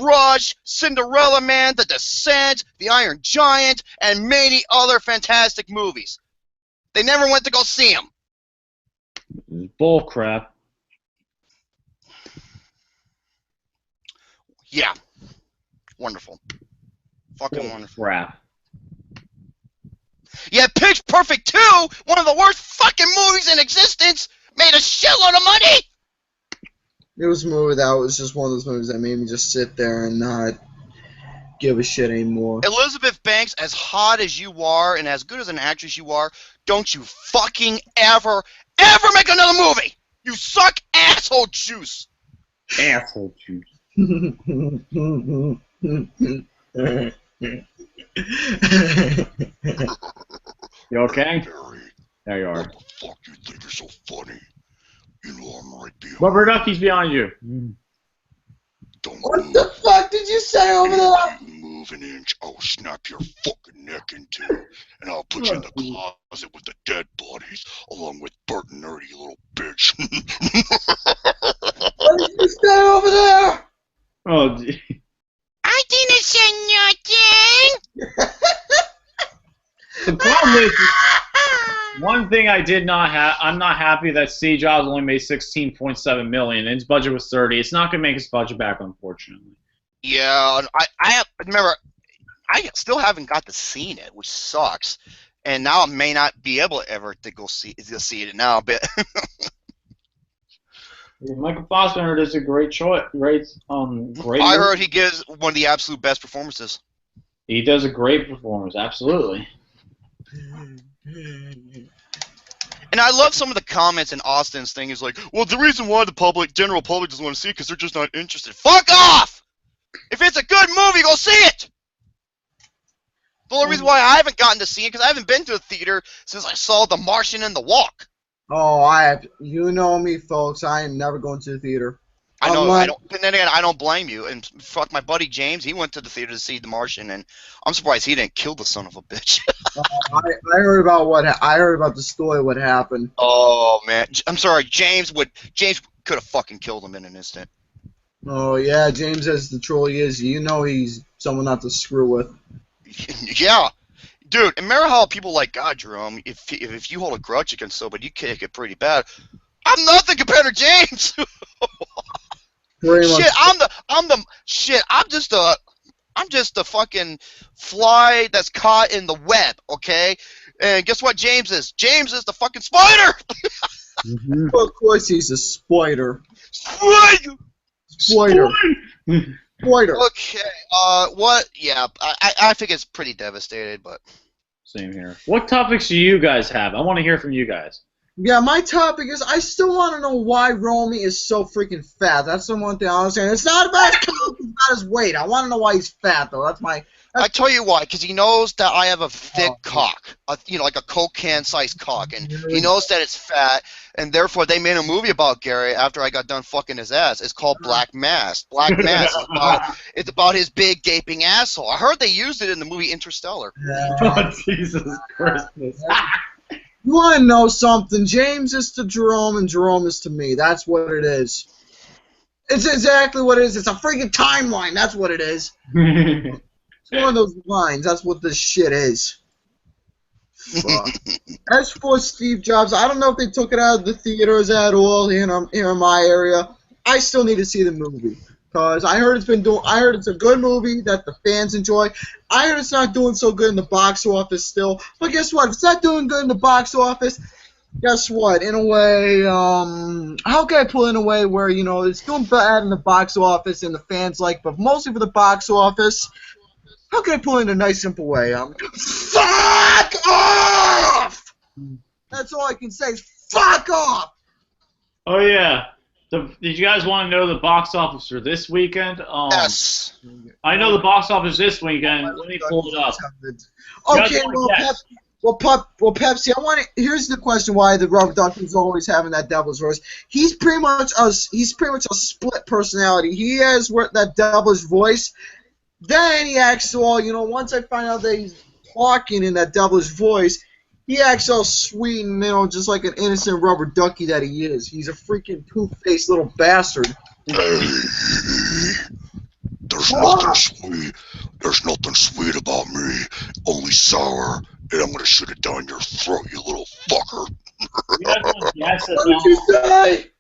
Rush, Cinderella Man, The Descent, The Iron Giant, and many other fantastic movies. They never went to go see them. Bull crap. Yeah. Wonderful. Fucking Bull wonderful. crap. Yeah, Pitch Perfect 2, one of the worst fucking movies in existence, made a shitload of money! It was a movie that was just one of those movies that made me just sit there and not give a shit anymore. Elizabeth Banks, as hot as you are and as good as an actress you are, don't you fucking ever make another movie! You suck asshole juice! Asshole juice. You okay? Barry, There you are. what the fuck you think is so funny? You know I'm right behind Rubber ducky's behind you. Don't What move. the fuck did you say over there? If you move an inch, I'll snap your fucking neck in two, and I'll put you in the closet with the dead bodies, along with Bert and Nerdy, you little bitch. What did you say over there? Oh, gee. I didn't say nothing. The problem is, one thing I did not have, I'm not happy that Steve Jobs only made $16.7 million, and his budget was 30. It's not going to make his budget back, unfortunately. Yeah, I remember, I still haven't got to see it, which sucks. And now I may not be able ever to go see it now, but Michael Fassbender does a great choice. Great. I heard he gives one of the absolute best performances. He does a great performance. Absolutely. And I love some of the comments in Austin's thing is like, well, the reason why the general public doesn't want to see it because they're just not interested. Fuck off! If it's a good movie, go see it! The only reason why I haven't gotten to see it because I haven't been to a theater since I saw The Martian and The Walk. Oh, you know me, folks. I am never going to the theater. I know, but then again, I don't blame you. And fuck my buddy James, he went to the theater to see The Martian, and I'm surprised he didn't kill the son of a bitch. I heard about the story. What happened? Oh man, I'm sorry, James could have fucking killed him in an instant. Oh yeah, James, as the troll he is, you know he's someone not to screw with. Yeah, dude. And remember how people like God, Jerome? If you hold a grudge against somebody, you kick it pretty bad. I'm nothing compared to James. Shit, I'm just a fucking fly that's caught in the web, okay? And guess what James is? James is the fucking spider! Mm-hmm. Well, of course he's a spider. Spider! Spider. Okay, what? Yeah, I think it's pretty devastated, but... Same here. What topics do you guys have? I want to hear from you guys. Yeah, my topic is I still want to know why Romy is so freaking fat. That's the one thing I understand. It's not about his cock, it's about his weight. I want to know why he's fat, though. I tell you why, because he knows that I have a thick cock, like a Coke can-sized cock, and he knows that it's fat, and therefore they made a movie about Gary after I got done fucking his ass. It's called Black Mass. Black Mass is about his big gaping asshole. I heard they used it in the movie Interstellar. Oh, Jesus Christmas. You want to know something? James is to Jerome, and Jerome is to me. That's what it is. It's exactly what it is. It's a freaking timeline. That's what it is. It's one of those lines. That's what this shit is. Fuck. As for Steve Jobs, I don't know if they took it out of the theaters at all here in my area. I still need to see the movie. Because I heard it's a good movie that the fans enjoy. I heard it's not doing so good in the box office still. But guess what? If it's not doing good in the box office, guess what? In a way, how can I pull it in a way where, you know, it's doing bad in the box office and the fans like, but mostly for the box office, how can I pull it in a nice, simple way? Fuck off! That's all I can say is fuck off! Oh yeah. Did you guys want to know the box office for this weekend? Yes. I know the box office this weekend. Let me pull it up. Okay, You well, Pepsi. Here's the question: why the Rubber Ducky's always having that devil's voice? He's pretty much a split personality. He has that devil's voice. Then he acts all, you know. Once I find out that he's talking in that devil's voice, he acts all sweet and, you know, just like an innocent rubber ducky that he is. He's a freaking two-faced little bastard. There's nothing sweet. There's nothing sweet about me. Only sour. And I'm gonna shoot it down your throat, you little fucker. What did you say?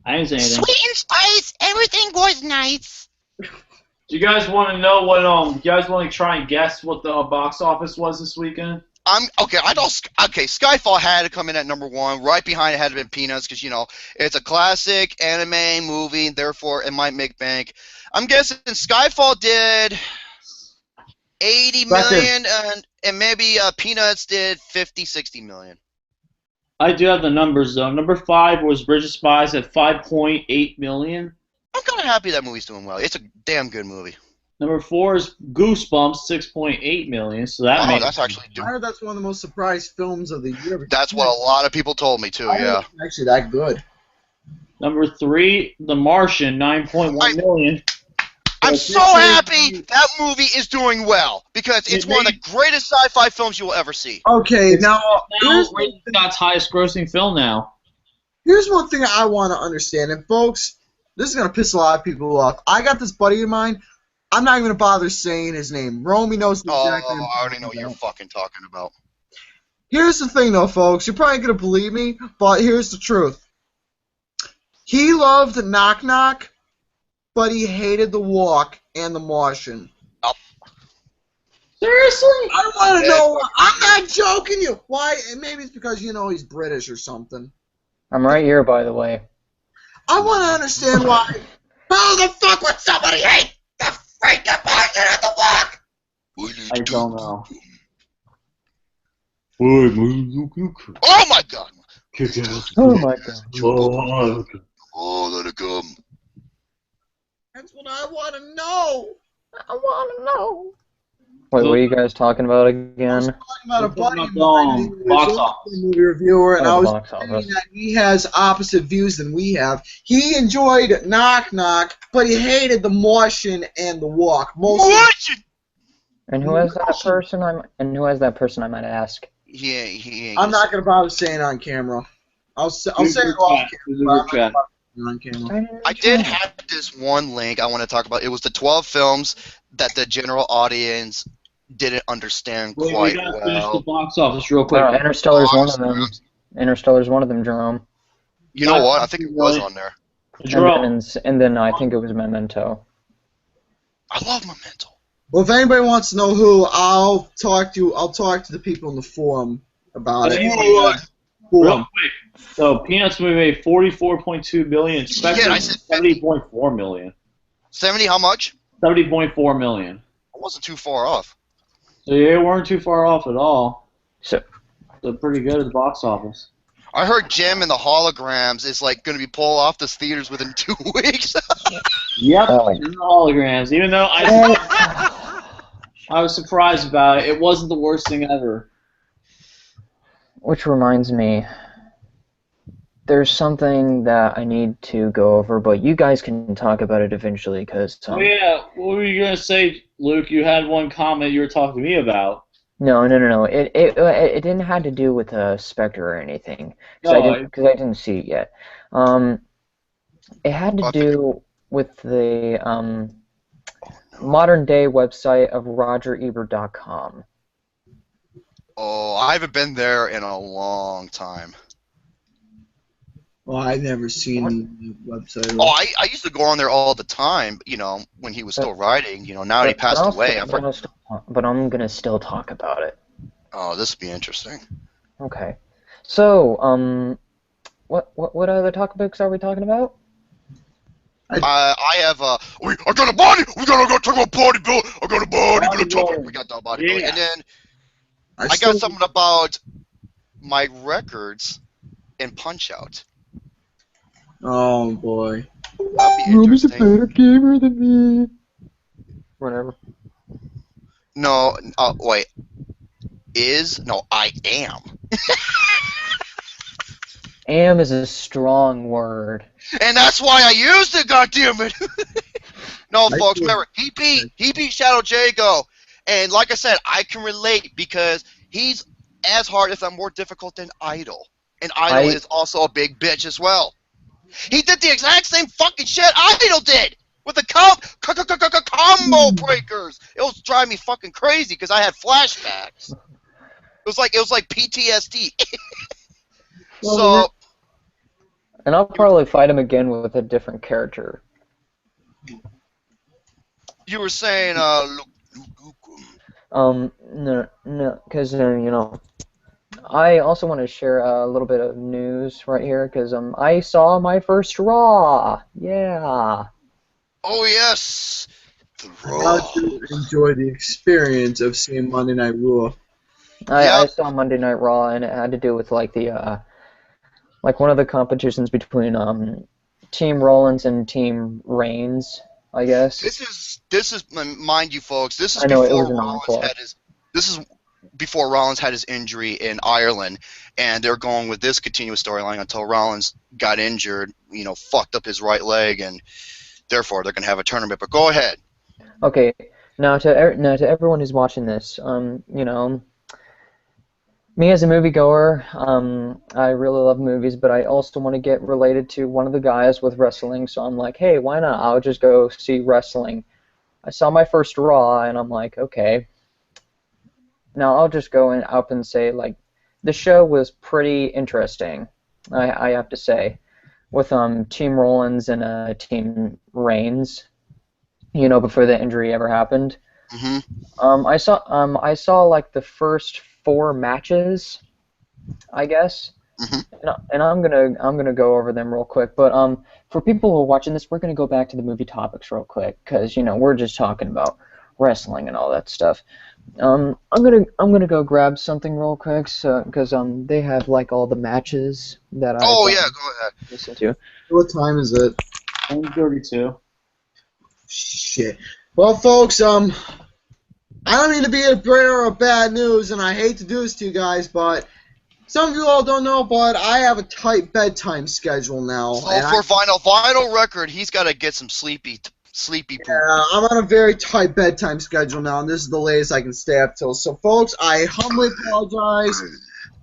I didn't say anything. Sweet and spice, everything was nice. Do you guys want to know what? You guys want to try and guess what the box office was this weekend? Okay. Skyfall had to come in at number 1. Right behind it had to been Peanuts because, you know, it's a classic anime movie. Therefore, it might make bank. I'm guessing Skyfall did 80 million, and maybe Peanuts did 50, 60 million. I do have the numbers though. Number 5 was Bridge of Spies at 5.8 million. I'm kind of happy that movie's doing well. It's a damn good movie. Number 4 is Goosebumps, 6.8 million. So that that's actually I heard that's one of the most surprised films of the year. That's what a lot of people told me too. Yeah. It's actually that good. Number 3, The Martian, 9.1 million. I'm so happy that movie is doing well because it's one of the greatest sci-fi films you will ever see. Okay, now Scott's highest grossing film now. here's one thing I want to understand, and folks, this is gonna piss a lot of people off. I got this buddy of mine. I'm not even gonna bother saying his name. Romy knows the exact name. I already know what you're fucking talking about. Here's the thing, though, folks. You're probably gonna believe me, but here's the truth. He loved Knock Knock, but he hated The Walk and The Martian. Oh. Seriously? I want to know. I'm not joking you. Why? Maybe it's because, you know, he's British or something. I'm right here, by the way. I want to understand why. How the fuck would somebody hate the freaking Martian and The Walk? I don't know. Oh my god! Oh my god. Oh, let it come. That's what I want to know. I want to know. Wait, what are you guys talking about I was again? talking about a buddy of about, mine who box is office. a movie reviewer, and Oh, I was box saying office. that he has opposite views than we have. He enjoyed Knock Knock, but he hated The Martian and The Walk. Martian! And who has that person? I might ask. He I'm not gonna bother saying it on camera. I'll say it off camera. but I'm not gonna bother saying it on camera. I did have this one link I want to talk about. It was the 12 films that the general audience didn't understand Wait, quite we gotta finish the well. box office real quick. Interstellar's one of them. Interstellar's one of them, Jerome. You know what? I think it was on there. Jerome, And then I think it was Memento. I love Memento. Well, if anybody wants to know who, I'll talk to the people in the forum about it. real quick. So Peanuts movie made 44.2 million. Spectre I said 70.4 million. 70 how much? 70.4 million. I wasn't too far off. So they weren't too far off at all. So So pretty good at the box office. I heard Jim and the Holograms is like going to be pulled off the theaters within 2 weeks. Yep, Oh. in the holograms. Even though I was surprised about it, it wasn't the worst thing ever. which reminds me, there's something that I need to go over, but you guys can talk about it eventually, because Oh yeah, what were you gonna say, Luke? You had one comment you were talking to me about. No. It didn't have to do with Spectre or anything, No, because I didn't see it yet. It had to do with the modern day website of RogerEbert.com. Oh, I haven't been there in a long time. Well, I've never seen the website. Oh, I used to go on there all the time, you know, when he was still writing. You know, now he passed away. But I'm gonna still talk about it. Oh, this will be interesting. Okay. So, what other topics are we talking about? I have a. I got a body. We gotta go talk about bodybuilding. I got a bodybuilding topic. We got the bodybuilding, Yeah. and then I I still- got something about my records in Punch Out. Oh boy. That'd be interesting. gamer than me. Whatever. No, wait. No, I am. Am is a strong word. And that's why I used it, goddammit! No, I folks, feel- remember, he beat Shadow Jago. And like I said, I can relate because he's as hard, if not more difficult than Idol. And Idol is also a big bitch as well. He did the exact same fucking shit Idol did! With the combo breakers! It was driving me fucking crazy because I had flashbacks. It was like PTSD. So, And I'll probably fight him again with a different character. you were saying, No, because I also want to share a little bit of news right here, because I saw my first Raw. Yeah. oh yes! How did you enjoy the experience of seeing Monday Night Raw? I saw Monday Night Raw, and it had to do with like the like one of the competitions between Team Rollins and Team Reigns, I guess. This is mind you, folks. This is I know, it before was an encore. This is before Rollins had his injury in Ireland, and they're going with this continuous storyline until Rollins got injured. Fucked up his right leg, and therefore they're gonna have a tournament. But go ahead. Okay, now to everyone who's watching this, me as a moviegoer, I really love movies, but I also want to get related to one of the guys with wrestling, so I'm like, hey, why not? I'll just go see wrestling. I saw my first Raw, and I'm like, okay. Now I'll just go up and say, like, the show was pretty interesting, I have to say, with Team Rollins and Team Reigns, before the injury ever happened. Mm-hmm. I saw like the first 4 matches, I guess, and I'm gonna go over them real quick. But for people who are watching this, we're gonna go back to the movie topics real quick, because we're just talking about wrestling and all that stuff. I'm gonna go grab something real quick, because they have like all the matches that I Oh yeah, go ahead. listen to. What time is it? 1:32. Shit. Well, folks, I don't mean to be a bearer of bad news, and I hate to do this to you guys, but some of you all don't know, but I have a tight bedtime schedule now. So for vinyl record, he's got to get some sleepy poop. Yeah, I'm on a very tight bedtime schedule now, and this is the latest I can stay up till. So, folks, I humbly apologize.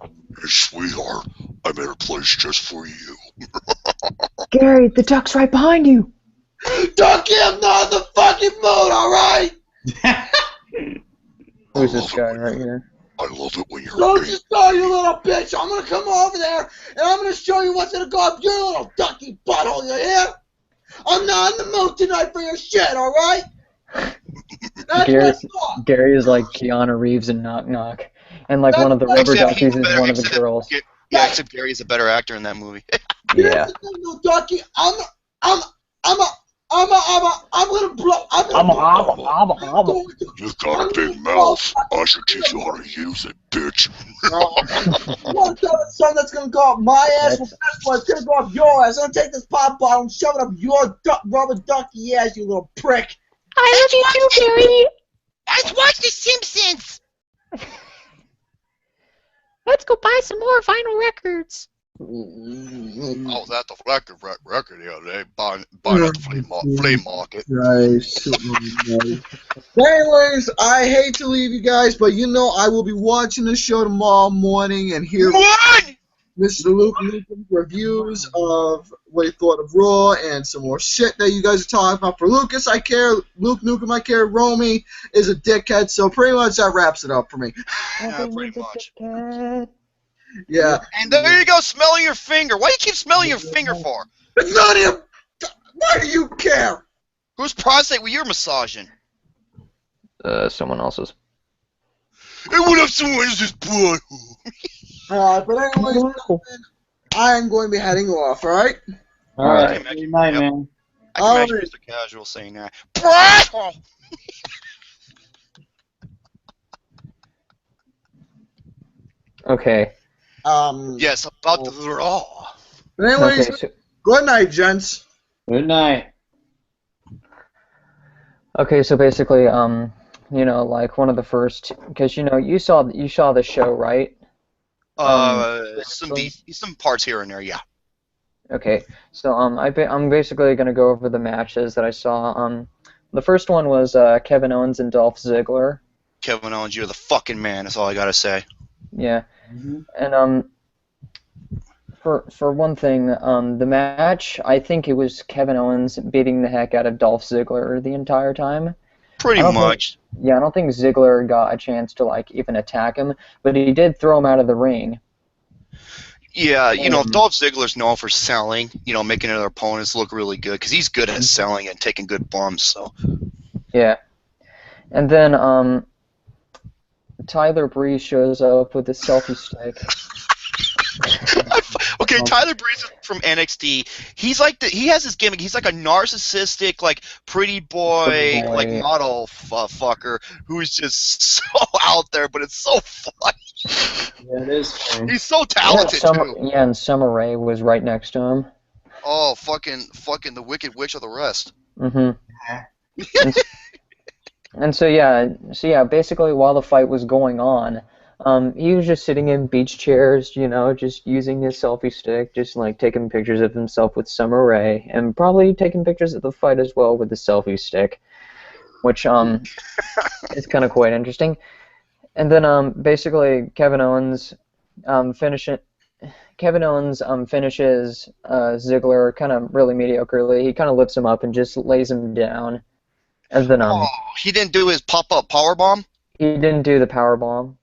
Hey, sweetheart, I made a place just for you. Gary, the duck's right behind you. Ducky, I'm not in the fucking mood, alright? Who's this guy right here? I love it when you're Don't angry. you start, you little bitch. I'm gonna come over there, and I'm gonna show you what's gonna go up your little ducky butthole, you hear? I'm not in the mood tonight for your shit, alright? Gary is like Keanu Reeves in Knock Knock, and like one of the rubber duckies is one of the girls. Yeah, except Gary's a better actor in that movie. Yeah. No, Ducky, I'm gonna blow. You got a big mouth. I should teach you how to use it, bitch. One son that's gonna go up my ass, well, that's why it's gonna go up your ass. I'm gonna take this pop bottle and shove it up your rubber ducky ass, you little prick. I love you too, Gary. Let's watch The Simpsons. Let's go buy some more vinyl records. Oh, that's the record the other day. Buying at the flea market. Nice. Anyways, I hate to leave you guys, but I will be watching the show tomorrow morning and hear Mr. Luke Nukem reviews of what he thought of Raw and some more shit that you guys are talking about. For Lucas, I care. Luke Nukem, I care. Romy is a dickhead, so pretty much that wraps it up for me. Yeah, pretty much. Yeah. And there you go, smelling your finger. Why do you keep smelling your finger for? It's not him. Why do you care? Whose prostate were you massaging? Someone else's. And what if someone is his blood? Alright, but anyways, I am going to be heading off, alright? Alright, Okay, good night, yep. man. I can imagine Alright. Mr. Casual saying that. Butthole! Okay. Yes, about the raw. But anyways, Okay. So, good night, gents. Good night. okay. So basically, you know, like one of the first, because you saw the show, right? Some parts here and there, yeah. Okay. So I'm basically gonna go over the matches that I saw. The first one was Kevin Owens and Dolph Ziggler. Kevin Owens, you're the fucking man. That's all I gotta say. Yeah. And for one thing, the match, I think it was Kevin Owens beating the heck out of Dolph Ziggler the entire time. Pretty much. Yeah, I don't think Ziggler got a chance to like even attack him, but he did throw him out of the ring. Yeah, Dolph Ziggler's known for selling, making other opponents look really good, because he's good at selling and taking good bumps, so. Yeah. And then Tyler Breeze shows up with a selfie stick. Okay, Tyler Breeze is from NXT. He's like he has this gimmick. He's like a narcissistic, like pretty boy, like model fucker who's just so out there, but it's so funny. Yeah, it is funny. He's so talented too. Yeah, and Summer Rae was right next to him. Oh, fucking the Wicked Witch of the rest. Mm-hmm. And so yeah, basically while the fight was going on, he was just sitting in beach chairs, just using his selfie stick, just like taking pictures of himself with Summer Rae, and probably taking pictures of the fight as well with the selfie stick, which is kind of quite interesting. And then basically Kevin Owens finishes Ziggler kind of really mediocrely. He kind of lifts him up and just lays him down. And then he didn't do his pop-up powerbomb? He didn't do the powerbomb.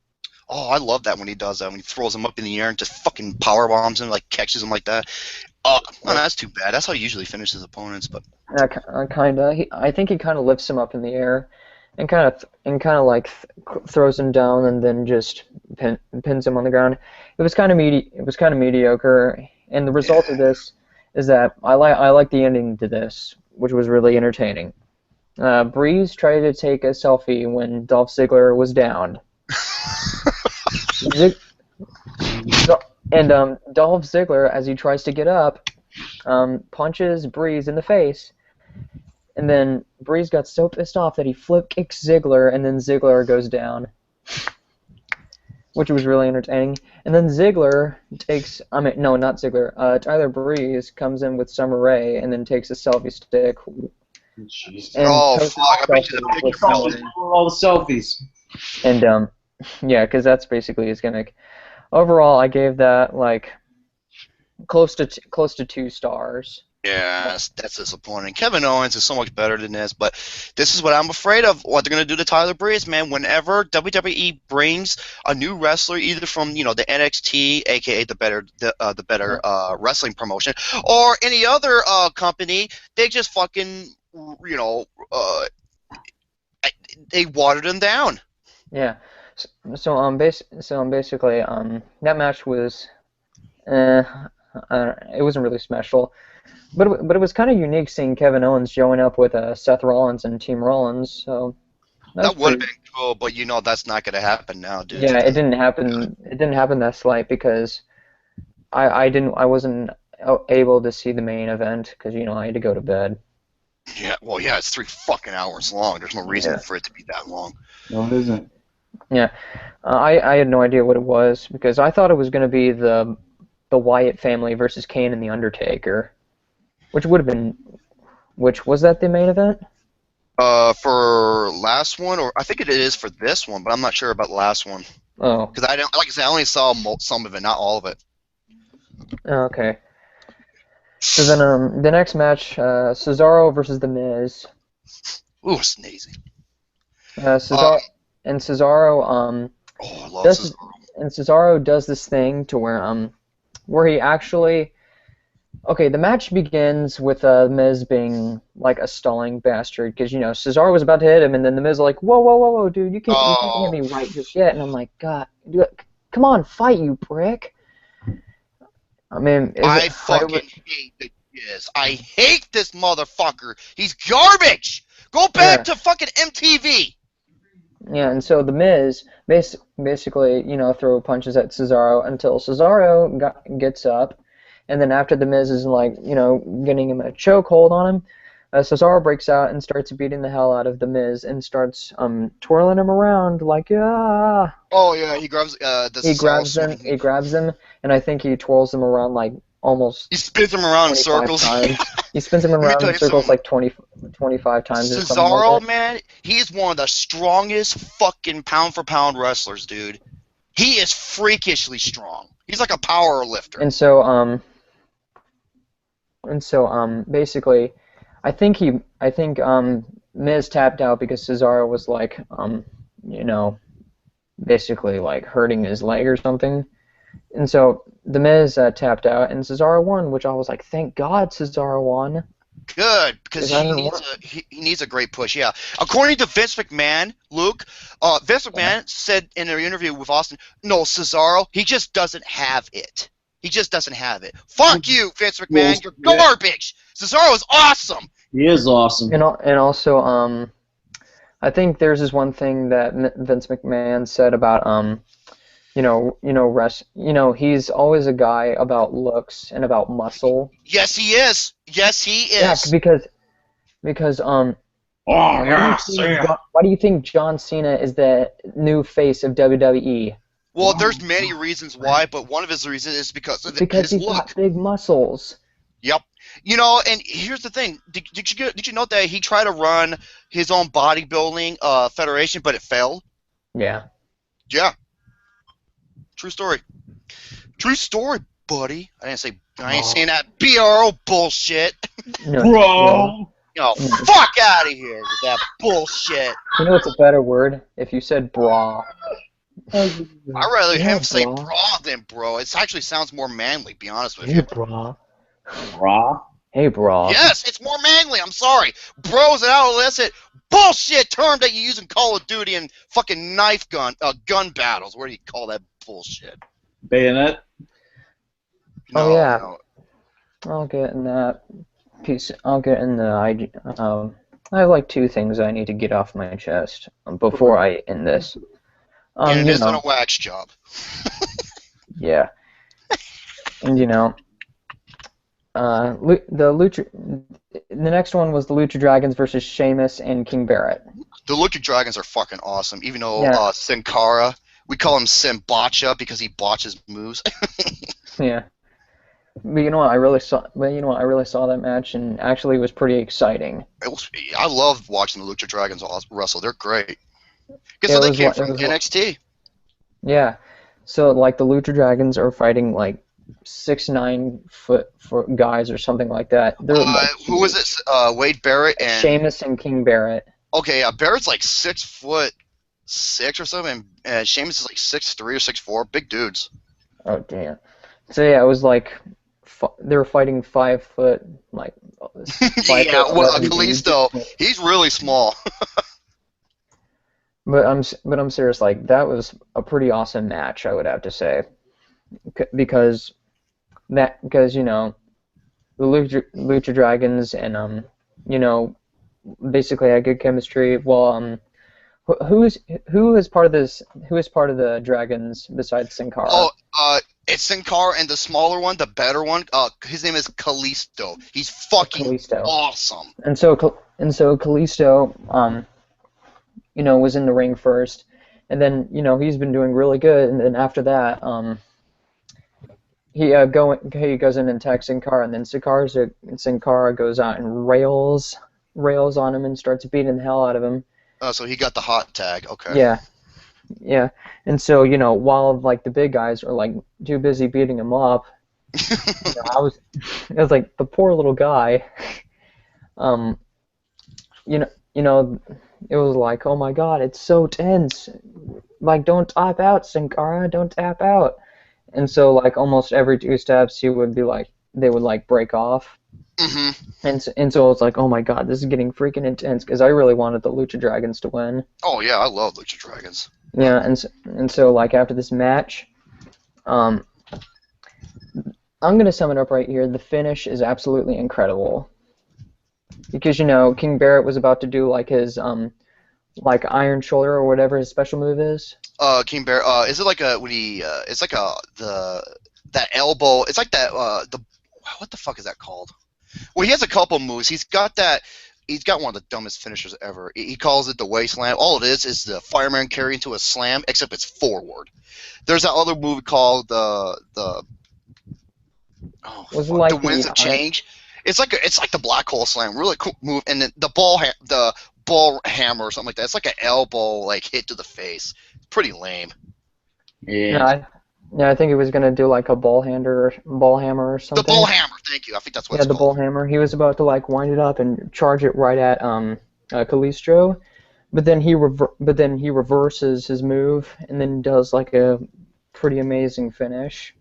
Oh, I love that when he does that, when he throws him up in the air and just fucking powerbombs him, like catches him like that. Oh, no, that's too bad. That's how he usually finishes his opponents, but. I think he kind of lifts him up in the air, and kind of like throws him down, and then just pins him on the ground. It was kind of mediocre, and the result of this is that I like the ending to this, which was really entertaining. Breeze tried to take a selfie when Dolph Ziggler was downed. And Dolph Ziggler, as he tries to get up, punches Breeze in the face, and then Breeze got so pissed off that he flip kicks Ziggler, and then Ziggler goes down, which was really entertaining. And then Ziggler Tyler Breeze comes in with Summer Rae, and then takes a selfie stick. Jeez. Oh, fuck, I bet you the picture all the selfies. And yeah, because that's basically his gimmick. Overall, I gave that like close to 2 stars. Yeah, that's disappointing. Kevin Owens is so much better than this, but this is what I'm afraid of. What they're gonna do to Tyler Breeze, man. Whenever WWE brings a new wrestler, either from the NXT, aka the better wrestling promotion, or any other company, they just fucking they watered them down. Yeah. So basically that match was it wasn't really special, but it was kind of unique seeing Kevin Owens showing up with Seth Rollins and Team Rollins. So that would have been cool, but that's not gonna happen now, dude. Yeah, it didn't happen. It didn't happen that slight because I wasn't able to see the main event because I had to go to bed. Yeah, well, yeah, it's 3 fucking hours long. There's no reason for it to be that long. No, it isn't. Yeah, I had no idea what it was because I thought it was going to be the Wyatt family versus Kane and the Undertaker, which would have been, was that the main event? For last one, or I think it is for this one, but I'm not sure about the last one. Oh. Because I only saw some of it, not all of it. Okay. So then, the next match, Cesaro versus The Miz. Ooh, sneezing. Cesaro, oh, I love Cesaro. And Cesaro does this thing to where he actually Okay, the match begins with Miz being like a stalling bastard because Cesaro was about to hit him, and then the Miz like, whoa, dude, you can't hit me right just yet, and I'm like, God, dude, come on, fight, you prick. I mean, I fucking hate the Miz. I hate this motherfucker. He's garbage. Go back to fucking MTV. Yeah, and so the Miz basically, throw punches at Cesaro until Cesaro gets up, and then after the Miz is like, getting him a chokehold on him, Cesaro breaks out and starts beating the hell out of the Miz and starts twirling him around like, yeah. Oh yeah, he grabs He grabs him, and I think he twirls him around like almost. He spins him around in circles. He spins him around in circles like 25 times. Cesaro, like man, he's one of the strongest fucking pound for pound wrestlers, dude. He is freakishly strong. He's like a power lifter. And so basically, I think Miz tapped out because Cesaro was like, basically like hurting his leg or something. And so the Miz tapped out, and Cesaro won, which I was like, thank God Cesaro won. Good, because he needs a great push, yeah. According to Vince McMahon, Luke, Vince McMahon said in an interview with Austin, no, Cesaro, he just doesn't have it. He just doesn't have it. Fuck you, Vince McMahon, you're garbage. Cesaro is awesome. He is awesome. And also, I think there's this one thing that Vince McMahon said about he's always a guy about looks and about muscle. Yes, he is. Yes, he is. Yeah, because why do you think John Cena is the new face of WWE? Well, there's many reasons why, but one of his reasons is because of his he's look. got big muscles. Yep. And here's the thing. Did you know that he tried to run his own bodybuilding federation, but it failed? Yeah. Yeah. True story. True story, buddy. I ain't saying that BRO bullshit. No, Bro. Fuck out of here with that bullshit. You know what's a better word? If you said bra. I'd rather him say bra than bro. It actually sounds more manly, be honest with you. Hey, bra. Bra. Hey, bra. Yes, it's more manly. I'm sorry. Bro's an adolescent bullshit term that you use in Call of Duty and fucking knife gun battles. What do you call that bullshit? Bayonet. No, yeah. No. I'll get in that piece. I'll get in the I have like two things I need to get off my chest before I end this. And it isn't a wax job. Yeah. And the next one was the Lucha Dragons versus Sheamus and King Barrett. The Lucha Dragons are fucking awesome, even though Sin Cara, we call him Sin Botcha because he botches moves. Yeah. But I really saw that match, and actually it was pretty exciting. I love watching the Lucha Dragons wrestle. They're great. Because they came from NXT. Yeah. So like the Lucha Dragons are fighting like 6'9" foot guys or something like that. Who was it? Wade Barrett and Sheamus and King Barrett. Okay, Barrett's like 6'6" or something, and Sheamus is like 6'3" or 6'4". Big dudes. Oh damn. So yeah, it was like they were fighting 5 foot like. 5 yeah, well, Kalisto, he's really small. But I'm serious. Like that was a pretty awesome match, I would have to say, because the Lucha Dragons and basically had good chemistry. Well, who is part of the Dragons besides Sin Cara? Oh, it's Sin Cara and the smaller one, the better one. His name is Kalisto. He's fucking awesome. And so Kalisto, was in the ring first, and then he's been doing really good, and then after that, he goes in and attacks Sin Cara, and then Sin Cara goes out and rails on him and starts beating the hell out of him. Oh, so he got the hot tag. Okay. Yeah, and so while like the big guys are like too busy beating him up, I was like the poor little guy. It was like, oh my god, it's so tense. Like, don't tap out, Sin Cara, don't tap out. And so like almost every 2 steps he would be like they would like break off. Mm-hmm. And so I was like, oh my god, this is getting freaking intense because I really wanted the Lucha Dragons to win. Oh yeah, I love Lucha Dragons. Yeah, and so like after this match, I'm gonna sum it up right here. The finish is absolutely incredible because King Barrett was about to do like his like Iron Shoulder or whatever his special move is. King Bear. Is it like a when he? It's like that elbow. It's like that. What the fuck is that called? Well, he has a couple moves. He's got that. He's got one of the dumbest finishers ever. He calls it the waist slam. All it is the fireman carry into a slam, except it's forward. There's that other move called the winds of change. It's like the black hole slam. Really cool move. And then the ball hammer or something like that. It's like an elbow like hit to the face. Pretty lame. Yeah. I think he was gonna do like a ball hammer or something. The ball hammer. Thank you. I think that's what it's called. Yeah, the ball hammer. He was about to like wind it up and charge it right at Kalisto, but then he reverses his move and then does like a pretty amazing finish.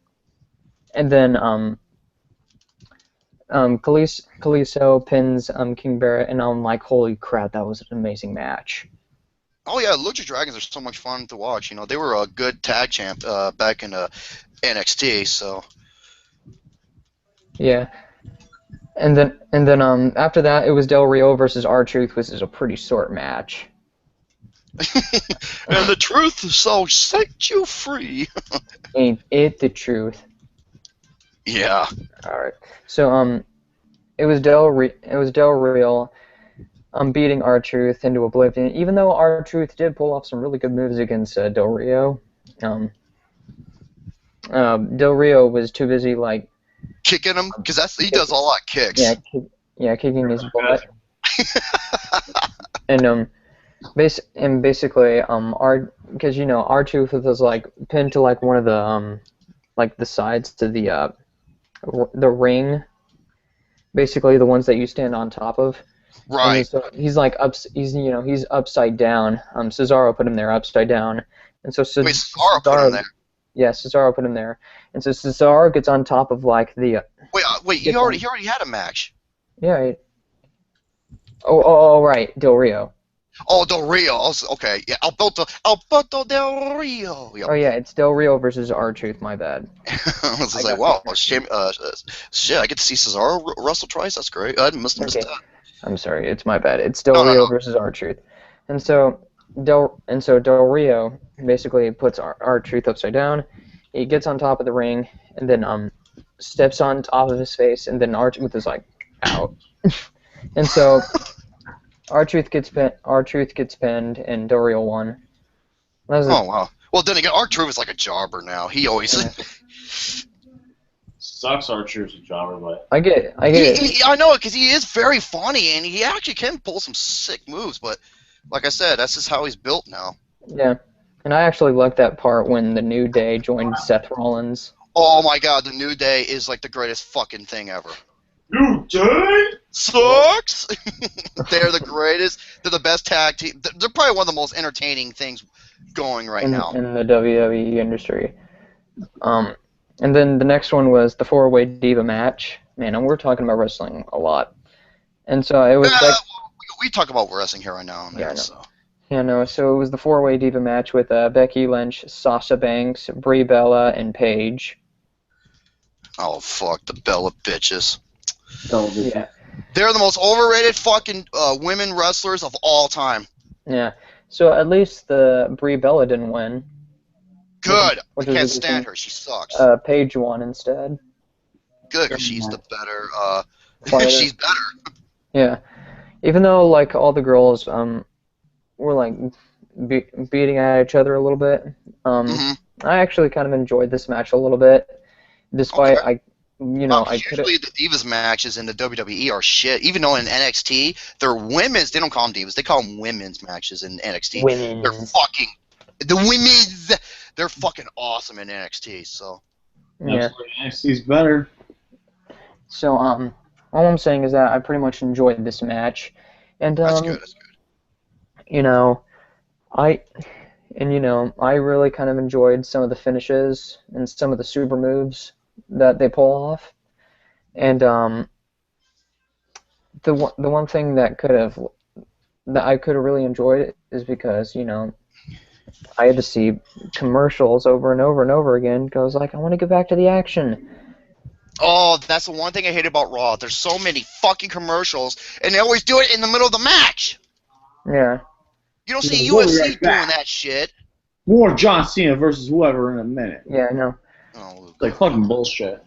And then Kalisto pins King Barrett, and I'm like, holy crap, that was an amazing match. Oh yeah, Lucha Dragons are so much fun to watch. They were a good tag champ back in NXT. So. Yeah. And then after that, it was Del Rio versus R-Truth, which is a pretty short match. And the truth shall set you free. Ain't it the truth? Yeah. All right. So it was Del Rio beating R-Truth into oblivion, even though R-Truth did pull off some really good moves against Del Rio. Del Rio was too busy like kicking him because he does a lot of kicks. Yeah, kicking his butt. And basically because R-Truth was like pinned to like one of the like the sides to the ring, basically the ones that you stand on top of. Right. So he's like he's upside down. Cesaro put him there upside down, and so Cesaro put him there. Yeah, Cesaro put him there, and so Cesaro gets on top of like the. Wait! He already had a match. Yeah. Oh, right, Del Rio. Oh, Del Rio. Okay, yeah, Alberto Del Rio. Yep. Oh yeah, it's Del Rio versus R-Truth. My bad. I was like, wow, shit! I get to see Cesaro wrestle twice. That's great. I didn't miss that. I'm sorry, it's my bad. It's Del Rio versus R-Truth, and so Del Rio basically puts R-Truth upside down. He gets on top of the ring and then steps on top of his face, and then R-Truth is like out, and so R-Truth gets pinned, and Del Rio won. Wow. Well, then again, R-Truth is like a jobber now. He always. Sucks R-Truth's a jobber, but I get it. I know it because he is very funny and he actually can pull some sick moves. But like I said, that's just how he's built now. Yeah, and I actually like that part when the New Day joined Seth Rollins. Oh my God, the New Day is like the greatest fucking thing ever. New Day sucks. They're the greatest. They're the best tag team. They're probably one of the most entertaining things going right now in the WWE industry. And then the next one was the 4-way Diva match. Man, and we're talking about wrestling a lot. And so it was we talk about wrestling here right now. Yeah, so it was the 4-way Diva match with Becky Lynch, Sasha Banks, Brie Bella, and Paige. Oh, fuck, the Bella bitches. Yeah. They're the most overrated fucking women wrestlers of all time. Yeah. So at least the Brie Bella didn't win. Good. I can't stand her. She sucks. Paige won instead. Good, because she's the better. She's better. Yeah. Even though like all the girls were like beating at each other a little bit, I actually kind of enjoyed this match a little bit, despite usually the Divas matches in the WWE are shit. Even though in NXT they're women's, they don't call them Divas. They call them women's matches in NXT. They're fucking the women's. They're fucking awesome in NXT. So yeah, NXT's better. So all I'm saying is that I pretty much enjoyed this match, and that's good. I really kind of enjoyed some of the finishes and some of the super moves that they pull off. And the one thing that I could have really enjoyed it is because, you know, I had to see commercials over and over and over again because I was like, I want to get back to the action. Oh, that's the one thing I hate about Raw. There's so many fucking commercials, and they always do it in the middle of the match. Yeah. You don't see We'll be UFC right back. doing that shit. More John Cena versus whoever in a minute. Yeah, I know. Oh, It's like fucking bullshit.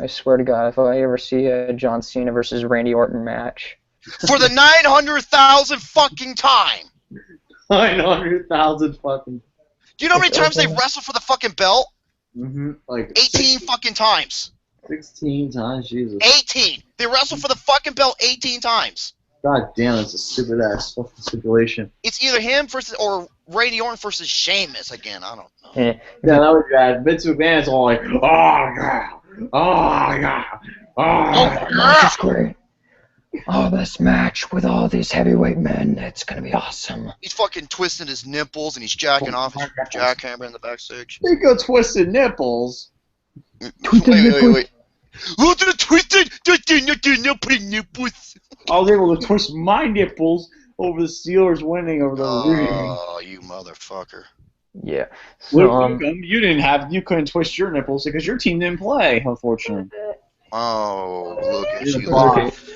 I swear to God, if I ever see a John Cena versus Randy Orton match, for the 900,000 fucking time. 900,000 fucking. Do you know how many It's times they open. wrestled for the fucking belt? Like 18 fucking times. 16 times, Jesus. 18. They wrestled for the fucking belt 18 times. God damn, that's a stupid ass fucking stipulation. It's either him versus or Randy Orton versus Sheamus again. I don't know. eh, Yeah, that was bad. Vince McMahon's all like, oh yeah, oh yeah, oh that match is great. Oh, this match with all these heavyweight men, it's gonna be awesome. He's fucking twisting his nipples and he's jacking off his jackhammer in the backstage. They go twisted nipples. Wait. Oh, the twisted nipples. I was able to twist my nipples over the Steelers winning over the Oh, you motherfucker. Yeah. Luke, So you couldn't twist your nipples because your team didn't play, unfortunately. Oh, look at You're the you. boss.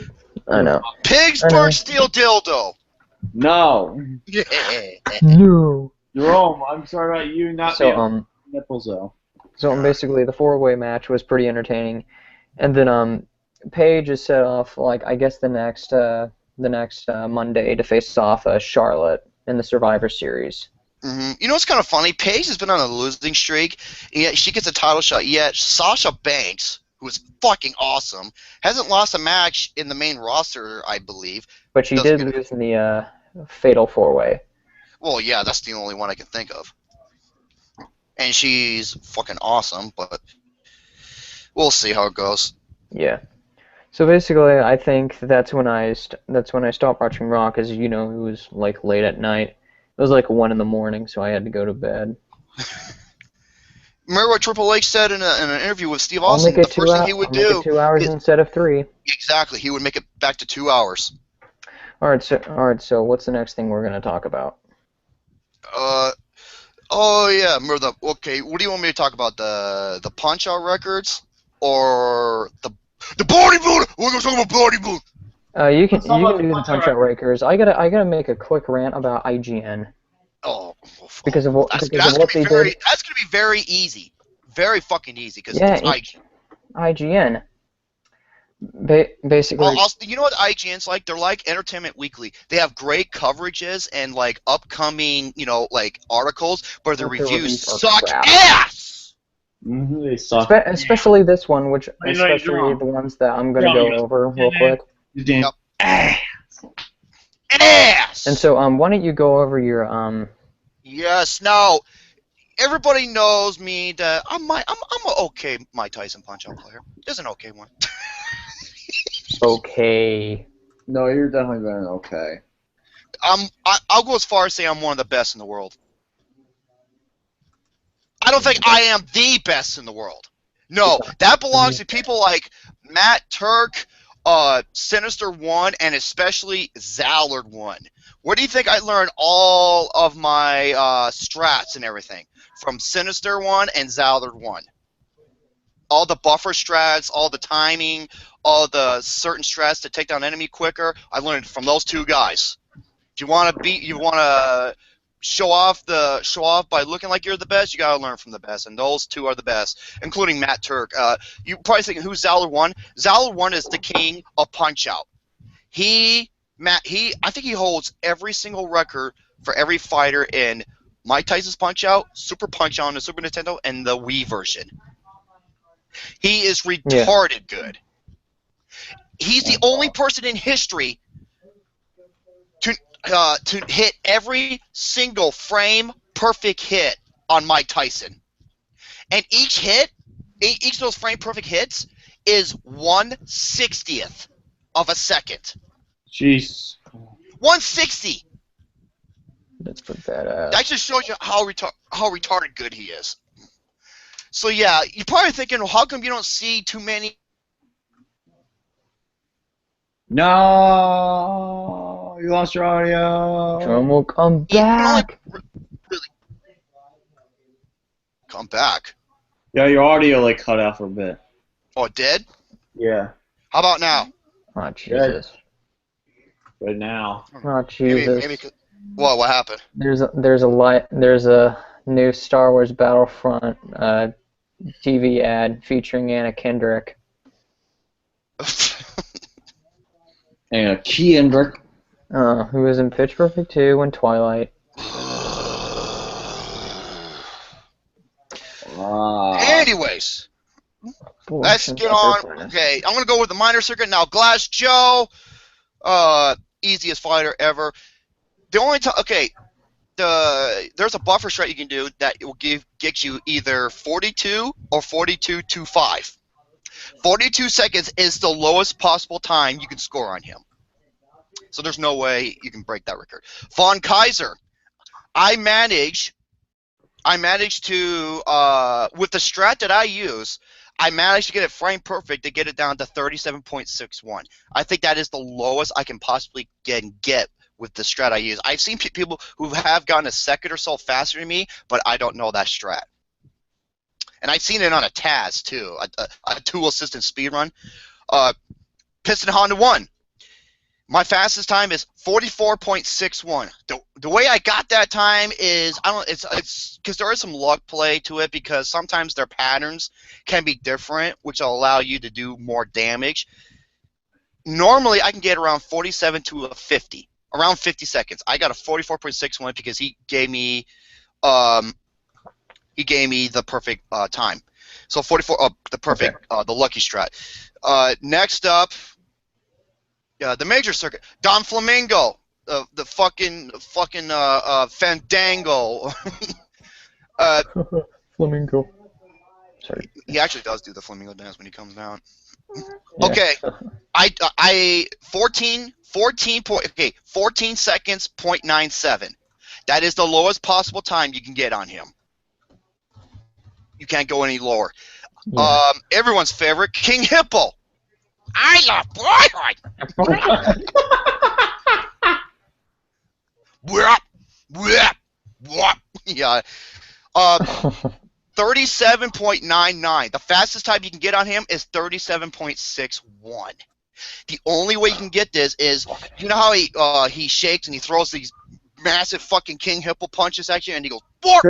I know. Pittsburgh Steel Dildo. No. Yeah. No. Jerome, I'm sorry about you not So being nipples though. So basically, the four-way match was pretty entertaining, and then Paige is set off like I guess the next Monday to face off Charlotte in the Survivor Series. Mm-hmm. You know what's kind of funny? Paige has been on a losing streak, and yet she gets a title shot. Yet Sasha Banks, who is fucking awesome, hasn't lost a match in the main roster, I believe. But she did lose in the Fatal Four-Way. Well, yeah, that's the only one I can think of. And she's fucking awesome, but we'll see how it goes. Yeah. So basically, I think that's when I stopped watching Raw because you know it was like late at night. It was like 1 a.m, so I had to go to bed. Remember what Triple H said in an interview with Steve I'll Austin? make it The first thing he would I'll make do it 2 hours is- instead of 3. exactly, he would make it back to 2 hours. All right. So what's the next thing we're gonna talk about? Oh yeah, remember the okay? What do you want me to talk about? The Punch Out records or the bodybuilder? We're gonna talk about bodybuilding. You can do the Punch-Out Rakers. I gotta make a quick rant about IGN Oh, because of what that's because of gonna what be they very. did. That's gonna be very easy, very fucking easy because Yeah, it's IGN. IGN. Basically, You know what IGN's like? They're like Entertainment Weekly. They have great coverages and like upcoming, like articles, but their But the reviews reviews are suck crap. ass. They suck. especially this one, which I know you're especially wrong. the ones that I'm gonna Wrong. go over real quick. You didn't. Yep. Ass. And so, why don't you go over your Yes. Now, everybody knows me that I'm an okay Mike Tyson Punch-Out player. There's an okay one. okay. No, you're definitely better than okay. I'll go as far as say I'm one of the best in the world. I don't think I am the best in the world. No, that belongs to people like Matt Turk, Sinister One, and especially Zallard One. Where do you think I learned all of my strats and everything? From Sinister One and Zallard One. All the buffer strats, all the timing, all the certain strats to take down enemy quicker. I learned from those two guys. If you want to show off by looking like you're the best, you gotta learn from the best, and those two are the best, including Matt Turk. You probably thinking who's Zallard One? Zallard One is the king of Punch Out. I think he holds every single record for every fighter in Mike Tyson's Punch Out, Super Punch Out on the Super Nintendo, and the Wii version. He is retarded good. He's the only person in history to hit every single frame perfect hit on Mike Tyson. And each of those frame perfect hits is 1/60th of a second. Jeez. 1/60. That's pretty badass. That just shows you how retarded good he is. So yeah, you're probably thinking, well, how come you don't see too many No, you lost your audio. Drum will come You can only back. really come back. Yeah, your audio like cut out for a bit. Oh, it did? Yeah. How about now? Oh, Jesus. Right now. Oh, Jesus. Maybe. What happened? There's a new Star Wars Battlefront TV ad featuring Anna Kendrick. And Kendrick. Who was in Pitch Perfect 2 and Twilight. Anyways, let's get on. Okay, I'm gonna go with the minor circuit now. Glass Joe, easiest fighter ever. The only time, okay, there's a buffer strat you can do that will get you either 42 or 42.25. 42 seconds is the lowest possible time you can score on him. So there's no way you can break that record. Von Kaiser, I managed to, with the strat that I use, I managed to get it frame perfect to get it down to 37.61. I think that is the lowest I can possibly get with the strat I use. I've seen people who have gotten a second or so faster than me, but I don't know that strat. And I've seen it on a Taz, too, a tool-assisted speedrun. Piston Honda 1. My fastest time is 44.61. The way I got that time is it's because there is some luck play to it because sometimes their patterns can be different, which will allow you to do more damage. Normally, I can get around 47 to a 50, around 50 seconds. I got a 44.61 because he gave me the perfect time. So 44, the perfect, the lucky strat. Next up. The major circuit, Don Flamingo, the fucking Fandango. Flamingo. Sorry. He actually does do the flamingo dance when he comes down. Okay, I 14 seconds, 0.97. That is the lowest possible time you can get on him. You can't go any lower. Yeah. Everyone's favorite, King Hippo. I love boyhood. Yeah. 37.99. The fastest time you can get on him is 37.61. The only way you can get this is, you know how he shakes and he throws these massive fucking King Hippo punches at you, and he goes, "Bork!"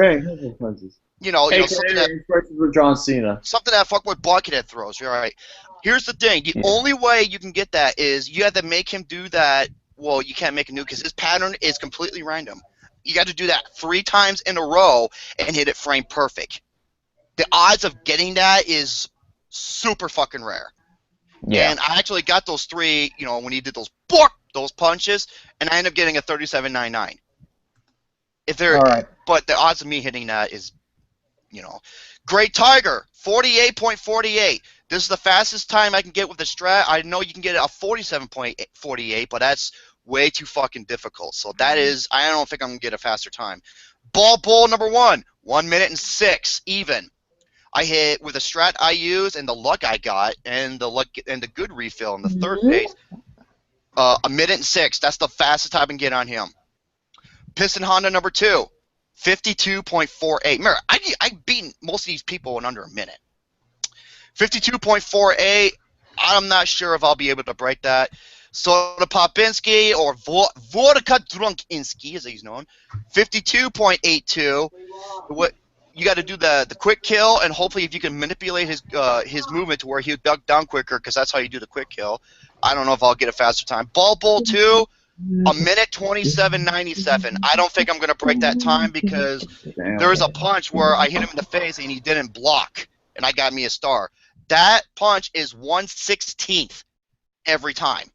You know, something that for John Cena. Something that fuckwit Buckethead throws. You're right. Here's the thing. The only way you can get that is you have to make him do that. Well, you can't make him do because his pattern is completely random. You got to do that 3 times in a row and hit it frame perfect. The odds of getting that is super fucking rare. Yeah. And I actually got those 3, when he did those punches, and I ended up getting a 37.99. All right. But the odds of me hitting that is, Great Tiger, 48.48. This is the fastest time I can get with the strat. I know you can get a 47.48, but that's way too fucking difficult. So that is, I don't think I'm going to get a faster time. Ball Bull number 1, 1 minute and 6, even. I hit with the strat I use and the luck I got and the good refill in the third phase. 1 minute and 6. That's the fastest time I can get on him. Piston Honda number 2, 52.48. Remember, I've beaten most of these people in under a minute. 52.48. I'm not sure if I'll be able to break that. Soda Popinski or Vodka Drunkinski, as he's known, 52.82. What you got to do the quick kill, and hopefully if you can manipulate his movement to where he'll duck down quicker, because that's how you do the quick kill. I don't know if I'll get a faster time. Ball Bull 2, 1 minute 27.97. I don't think I'm going to break that time because there was a punch where I hit him in the face and he didn't block, and I got me a star. That punch is 1/16th every time,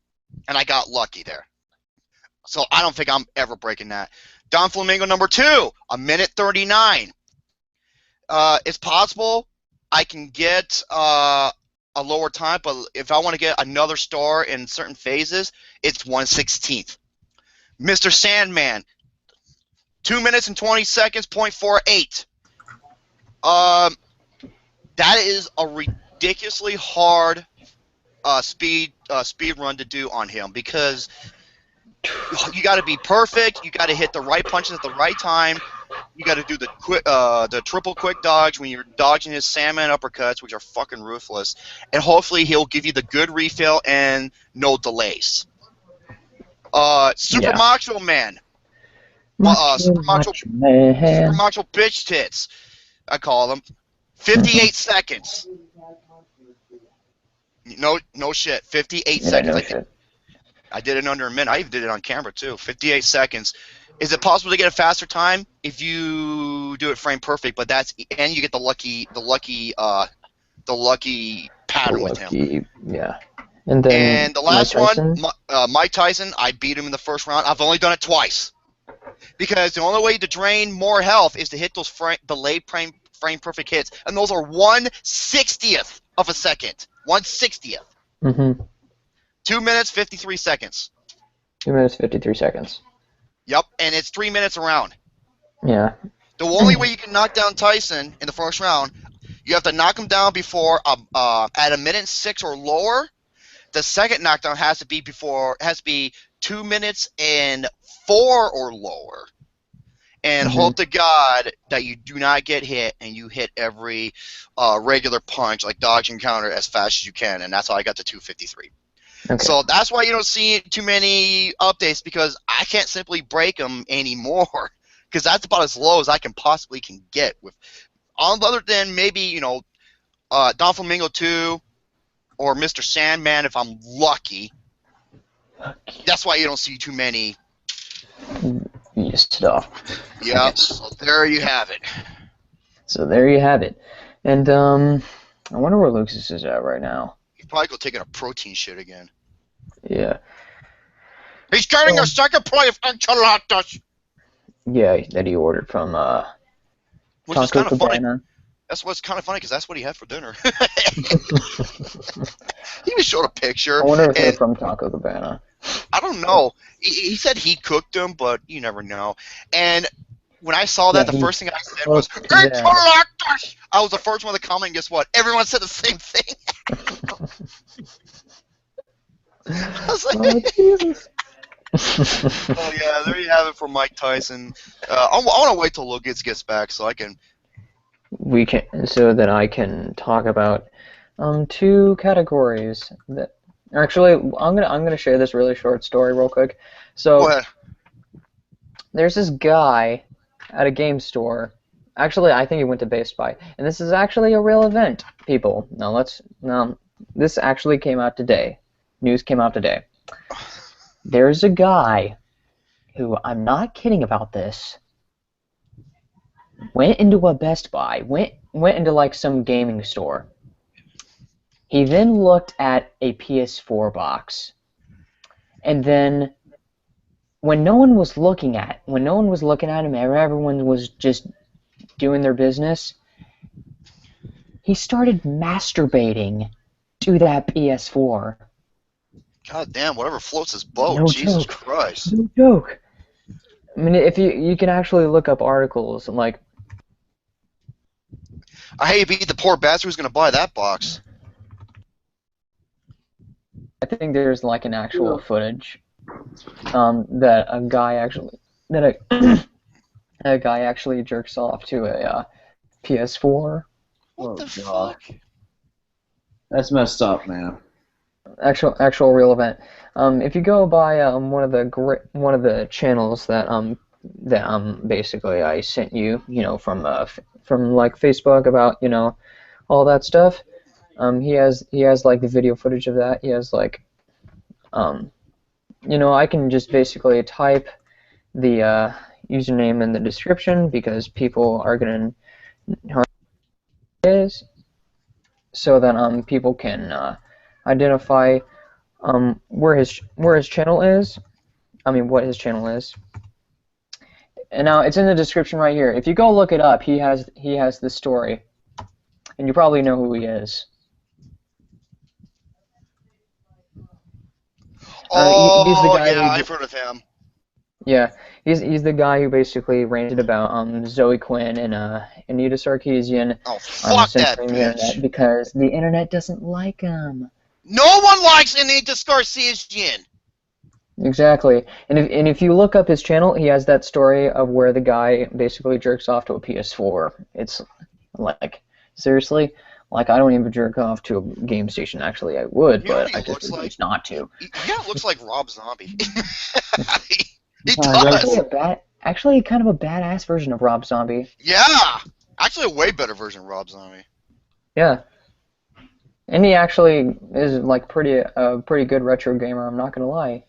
and I got lucky there. So I don't think I'm ever breaking that. Don Flamingo number 2, 1 minute 39. It's possible I can get a lower time, but if I want to get another star in certain phases, it's 1/16th. Mr. Sandman, 2 minutes and 20 seconds, 0.48. That is a ridiculously hard speed run to do on him because you got to be perfect. You got to hit the right punches at the right time. You got to do the triple quick dodge when you're dodging his salmon uppercuts, which are fucking ruthless. And hopefully he'll give you the good refill and no delays. Super Macho Man. Super Macho Bitch Tits, I call them. 58 seconds. No shit. 58 seconds. No shit. I did it under a minute. I even did it on camera too. 58 seconds. Is it possible to get a faster time if you do it frame perfect? But and you get the lucky pattern with him. Yeah. And then the last one, Mike Tyson. I beat him in the first round. I've only done it twice because the only way to drain more health is to hit those delayed frame perfect hits, and those are 1/60th of a second. 1/60th. Mm-hmm. 2 minutes 53 seconds. 2 minutes 53 seconds. Yep, and it's 3 minutes a round. Yeah. The only way you can knock down Tyson in the first round, you have to knock him down before at 1:06 or lower. The second knockdown has to be 2 minutes and 4 or lower. And hope to God that you do not get hit and you hit every regular punch, like dodge and counter, as fast as you can. And that's how I got to 253. Okay. So that's why you don't see too many updates, because I can't simply break them anymore, because that's about as low as I can possibly get with, other than maybe Don Flamingo 2 or Mr. Sandman if I'm lucky. That's why you don't see too many stuff. Yep. So there you have it. And I wonder where Lucas is at right now. He's probably go taking a protein shit again. Yeah. He's getting a second plate of enchiladas. Yeah, that he ordered from which is kind of funny. Cabana. That's what's kind of funny, because that's what he had for dinner. He even showed a picture. I wonder if they're from Taco Cabana. I don't know. He said he cooked them, but you never know. And when I saw that, the first thing I said was, enchiladas! I was the first one to comment, and guess what? Everyone said the same thing. I was like, Jesus. Oh yeah, there you have it for Mike Tyson. I want to wait till Lucas gets back so I can. So that I can talk about two categories that. Actually, I'm gonna share this really short story real quick. So there's this guy at a game store. Actually, I think he went to Best Buy, and this is actually a real event, people. This actually came out today. News came out today. There's a guy who, I'm not kidding about this, went into a Best Buy, went into like some gaming store. He then looked at a PS4 box, and then when no one was looking at him, everyone was just doing their business, he started masturbating to that PS4. God damn, whatever floats his boat. No Jesus joke. Christ. No joke. I mean, if you can actually look up articles and like. I hate to be the poor bastard who's gonna buy that box. I think there's like an actual footage that a guy actually jerks off to a PS4. What the fuck? That's messed up, man. Actual real event. If you go by one of the channels that basically I sent you, from like Facebook about all that stuff. He has like the video footage of that. He has like, I can just basically type the username in the description because people are gonna know it is, so that people can identify where his channel is. I mean, what his channel is. And now it's in the description right here. If you go look it up, he has the story, and you probably know who he is. He's the guy I've heard of him. Yeah, he's the guy who basically ranted about Zoe Quinn and Anita Sarkeesian fuck that censoring the internet because the internet doesn't like him. No one likes Anita Garcia's gin. Exactly. And if you look up his channel, he has that story of where the guy basically jerks off to a PS4. It's like, seriously? Like, I don't even jerk off to a game station. Actually, I would, You know but what I he just looks choose like? not to. He kind of looks like Rob Zombie. he Actually, does. actually, kind of a badass version of Rob Zombie. Yeah. Actually, a way better version of Rob Zombie. Yeah. And he actually is like pretty good retro gamer. I'm not gonna lie.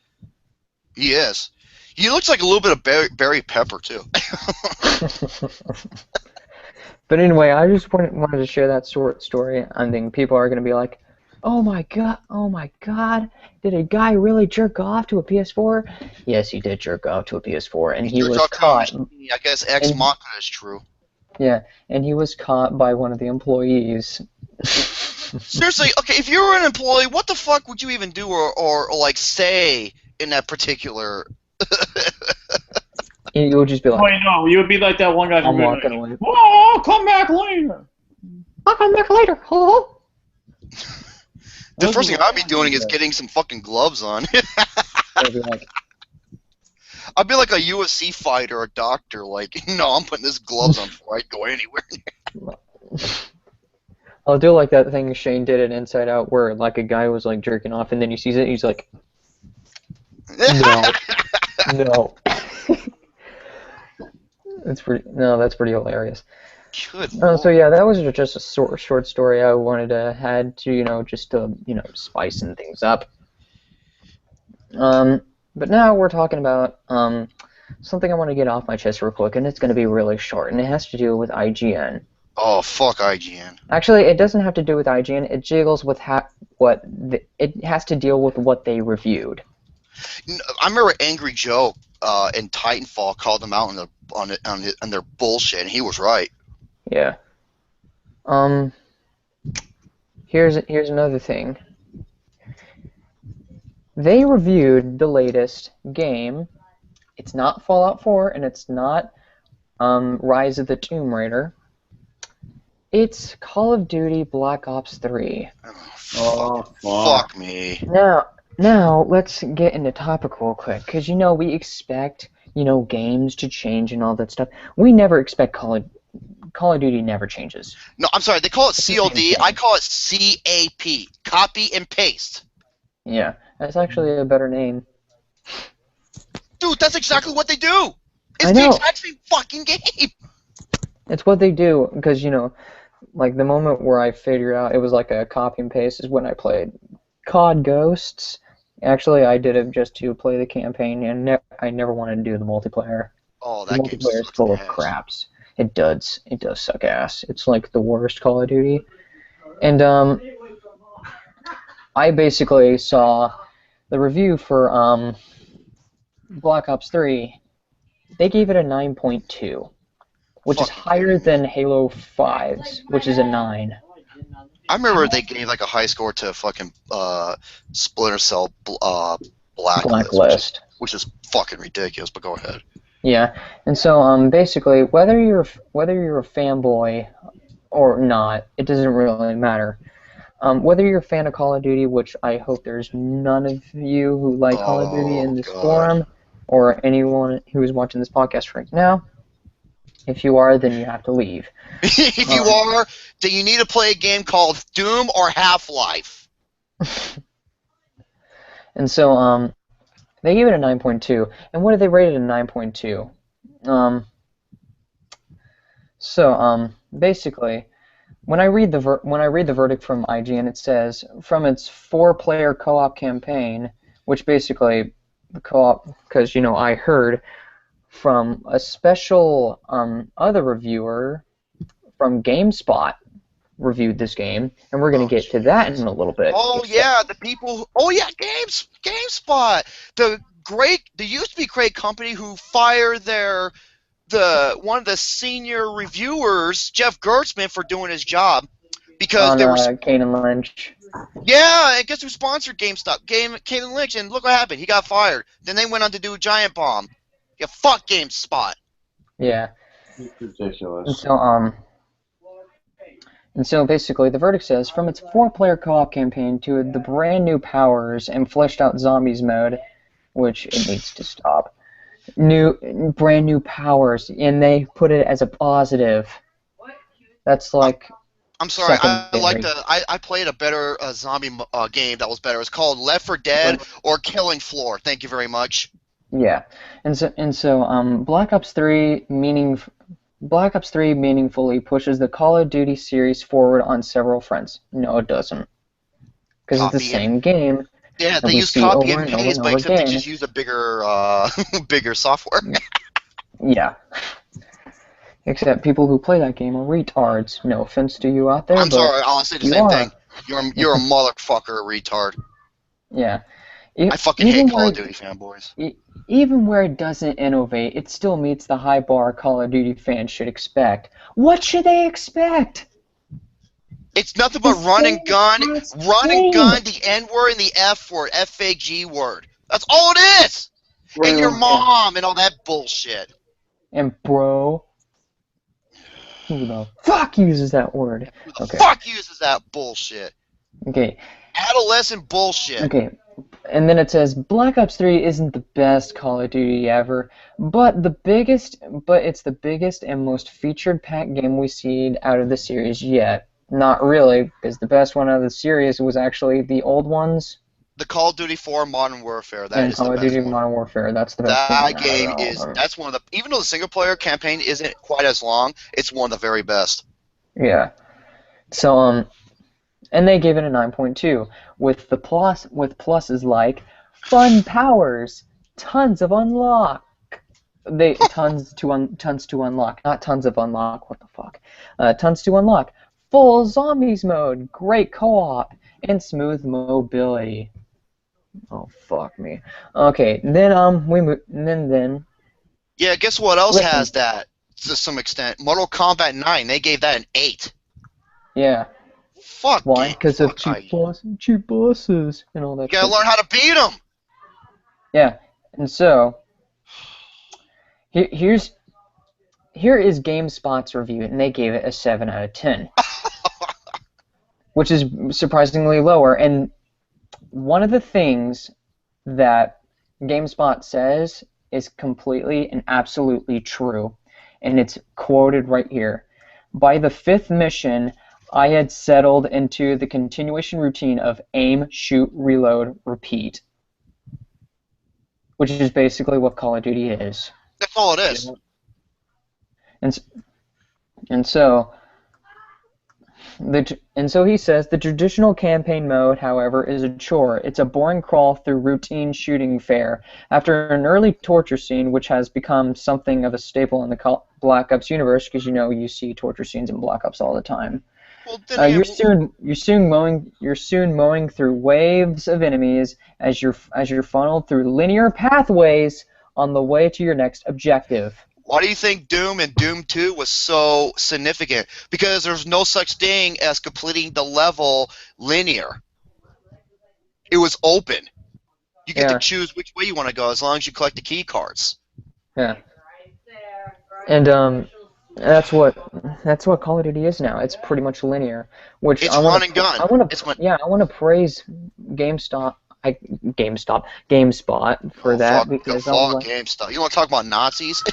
He is. He looks like a little bit of Barry Pepper too. But anyway, I just wanted to share that short story. I think people are gonna be like, oh my god, did a guy really jerk off to a PS4? Yes, he did jerk off to a PS4, and he was caught. I guess Ex Machina is true. Yeah, and he was caught by one of the employees. Seriously, okay, if you were an employee, what the fuck would you even do or like say in that particular? You would just be like, Wait, no, you would be like that one guy I'm from walking away. Whoa, I'll come back later. I'll come back later. Oh. The first thing I'd be doing is getting some fucking gloves on. I'd be like, I'd be like a UFC fighter or a doctor, like, no, I'm putting this gloves on before I go anywhere. I'll do like that thing Shane did at Inside Out where like a guy was like jerking off and then he sees it and he's like, no. That's pretty hilarious. Good So yeah, that was just a short story I wanted to add to, just to, spicing things up. But now we're talking about something I want to get off my chest real quick, and it's going to be really short, and it has to do with IGN. Oh, fuck IGN. Actually, it doesn't have to do with IGN. It deals with it has to deal with what they reviewed. I remember Angry Joe in Titanfall called them out on their bullshit, and he was right. Yeah. Here's another thing. They reviewed the latest game. It's not Fallout 4, and it's not Rise of the Tomb Raider. It's Call of Duty Black Ops 3. Oh, fuck me. Now let's get into topic real quick, because we expect games to change and all that stuff. We never expect Call of Duty never changes. No, I'm sorry. They call it COD. I call it CAP. Copy and paste. Yeah, that's actually a better name. Dude, that's exactly what they do. It's the exact same fucking game. It's what they do, because like the moment where I figured out it was like a copy and paste is when I played COD Ghosts. Actually, I did it just to play the campaign, and I never wanted to do the multiplayer. Oh, that game multiplayer is full of craps. It does suck ass. It's like the worst Call of Duty. And I basically saw the review for Black Ops 3. They gave it a 9.2, which is higher than Halo 5's, which is a 9. I remember they gave like a high score to fucking Splinter Cell Blacklist, which is fucking ridiculous. But go ahead. Yeah, and so basically, whether you're a fanboy or not, it doesn't really matter. Whether you're a fan of Call of Duty, which I hope there's none of you who like Call of Duty in this forum, or anyone who is watching this podcast right now. If you are, then you have to leave. If you are, then you need to play a game called Doom or Half-Life. And so, they gave it a 9.2. And what did they rate it a 9.2? Basically, when I read the verdict from IGN, it says from its 4-player co-op campaign, which basically the co-op, because I heard from a special other reviewer from GameSpot reviewed this game, and we're going to get to that in a little bit. Oh yeah, the people. Oh yeah, GameSpot. The used to be great company who fired one of the senior reviewers, Jeff Gertzman, for doing his job because they were Kane and Lynch. Yeah, and guess who sponsored GameStop? Kane and Lynch, and look what happened. He got fired. Then they went on to do Giant Bomb. Yeah, fuck GameSpot. Yeah. It's ridiculous. And so And so basically, the verdict says, from its 4-player co-op campaign to the brand new powers and fleshed out zombies mode, which it needs to stop. Brand new powers, and they put it as a positive. That's like I'm sorry, secondary. I played a better zombie game that was better. It's called Left 4 Dead or Killing Floor. Thank you very much. Yeah, and so Black Ops 3 meaningfully pushes the Call of Duty series forward on several fronts. No, it doesn't, because it's the same game. Yeah, that they we use see copy over and and over paste, and but over except they again. just use a bigger, bigger software. Yeah. Except people who play that game are retards. No offense to you out there, I'm but sorry, I'll say the you same are. thing. You're a motherfucker, retard. Yeah. I fucking hate Call of Duty fanboys. Even where it doesn't innovate, it still meets the high bar Call of Duty fans should expect. What should they expect? It's nothing but run and gun, the N word and the F word, F-A-G word. That's all it is. And your mom and all that bullshit. And bro, who the fuck uses that word? Who the fuck uses that bullshit? Okay. Adolescent bullshit. Okay. And then it says Black Ops 3 isn't the best Call of Duty ever, but it's the biggest and most featured packed game we've seen out of the series yet. Not really, because the best one out of the series was actually the old ones. The Call of Duty 4 Modern Warfare. That is Call the of best Duty one. Modern Warfare. That's the best one. That game is. That's one of the. Even though the single player campaign isn't quite as long, it's one of the very best. Yeah. So and they gave it a 9.2 with pluses like fun powers, tons of unlock. Tons to unlock, not tons of unlock. What the fuck? Tons to unlock. Full zombies mode, great co-op, and smooth mobility. Oh fuck me. Okay, then Yeah, guess what else has that to some extent? Mortal Kombat 9. They gave that an 8. Yeah. Fuck. Why? Because of cheap bosses and all that. You gotta learn how to beat them. Yeah, and so here is GameSpot's review, and they gave it a 7 out of 10, which is surprisingly lower. And one of the things that GameSpot says is completely and absolutely true, and it's quoted right here. By the 5th mission, I had settled into the continuation routine of aim, shoot, reload, repeat, which is basically what Call of Duty is. That's all it is. And so he says the traditional campaign mode, however, is a chore. It's a boring crawl through routine shooting fare. After an early torture scene, which has become something of a staple in the Black Ops universe, because you see torture scenes in Black Ops all the time. Well, you're soon mowing through waves of enemies as you're funneled through linear pathways on the way to your next objective. Why do you think Doom and Doom 2 was so significant? Because there's no such thing as completing the level linear. It was open. You get to choose which way you want to go as long as you collect the key cards. Yeah. And that's what Call of Duty is now. It's pretty much linear. Which it's run and gun. I want to praise GameSpot for that because fuck GameStop. You want to talk about Nazis?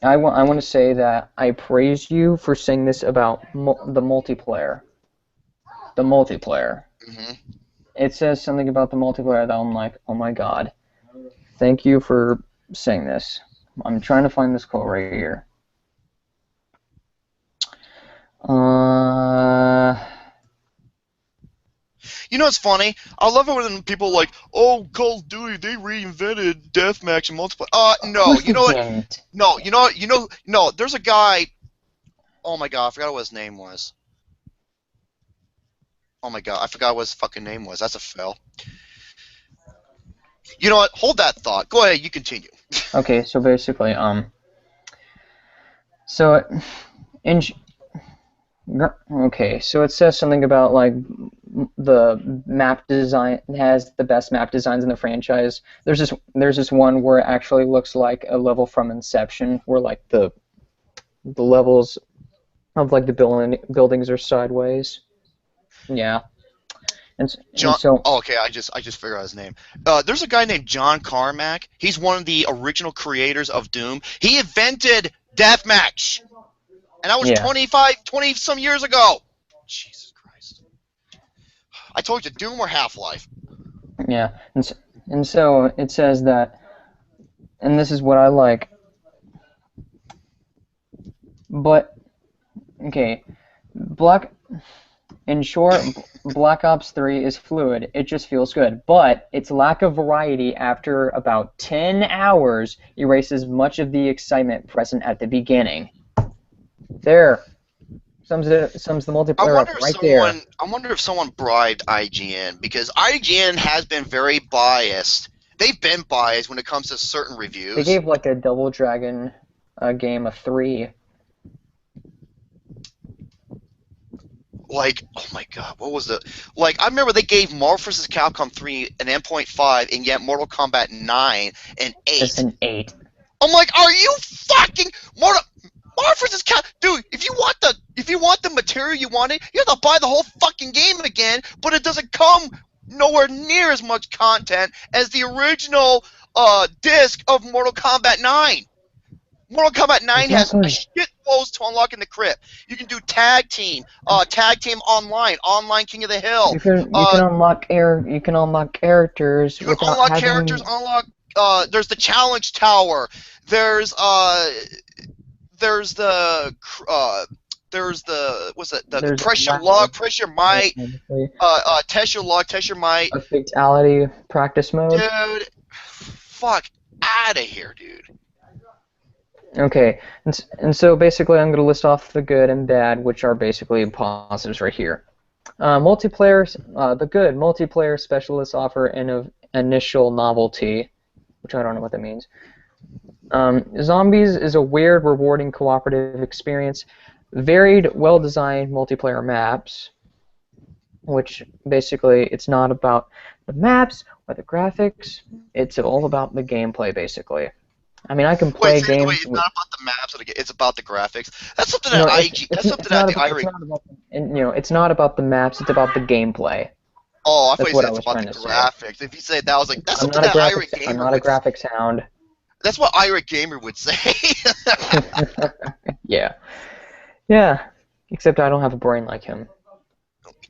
I want to say that I praise you for saying this about the multiplayer. The multiplayer. Mm-hmm. It says something about the multiplayer that I'm like, oh my god. Thank you for saying this. I'm trying to find this quote right here. You know what's funny? I love it when people are like, oh, Call of Duty, they reinvented deathmatch and multiplayer. No, you know what? No, there's a guy. Oh my god, I forgot what his name was. Oh my god, I forgot what his fucking name was. That's a fail. You know what? Hold that thought. Go ahead, you continue. Okay, so basically, so it says something about like the map design has the best map designs in the franchise. There's this one where it actually looks like a level from Inception, where like the levels of like the buildings are sideways. Yeah. John. So Oh, okay, I just figured out his name. There's a guy named John Carmack. He's one of the original creators of Doom. He invented deathmatch, and that was 20 some years ago. Jesus Christ! I told you, Doom or Half-Life. Yeah, and so it says that, and this is what I like. But okay, in short, Black Ops 3 is fluid. It just feels good. But its lack of variety after about 10 hours erases much of the excitement present at the beginning. There. Sums the multiplayer up right there. I wonder if someone bribed IGN, because IGN has been very biased. They've been biased when it comes to certain reviews. They gave like a Double Dragon game a 3. Like, oh my god, what was the... Like, I remember they gave Marvel vs. Capcom 3 an M.5, and yet Mortal Kombat 9 an 8. It's an 8. I'm like, are you fucking... Marvel vs. Capcom... Dude, if you want the material you wanted, you have to buy the whole fucking game again, but it doesn't come nowhere near as much content as the original disc of Mortal Kombat 9. Mortal Kombat 9 has a shit loads to unlock in the crypt. You can do tag team online, online King of the Hill. You can unlock characters. You can unlock characters. There's the challenge tower. There's the press your luck, press your might. Test your luck, test your might. A fatality practice mode. Dude, fuck out of here, dude. Okay, and so basically I'm going to list off the good and bad, which are basically positives right here. Multiplayer, the good multiplayer specialists offer an initial novelty, which I don't know what that means. Zombies is a weird, rewarding, cooperative experience. Varied, well-designed multiplayer maps, which basically it's not about the maps or the graphics, it's all about the gameplay, basically. I mean, I can play games. Wait, it's not about the maps. It's about the graphics. That's something that it's not about the maps. It's about the gameplay. Oh, I thought you said it's about the graphics. If you said that, I was like, that's something that Irate Gamer. I'm not a graphics hound. That's what Irate Gamer would say. Yeah. Yeah. Except I don't have a brain like him.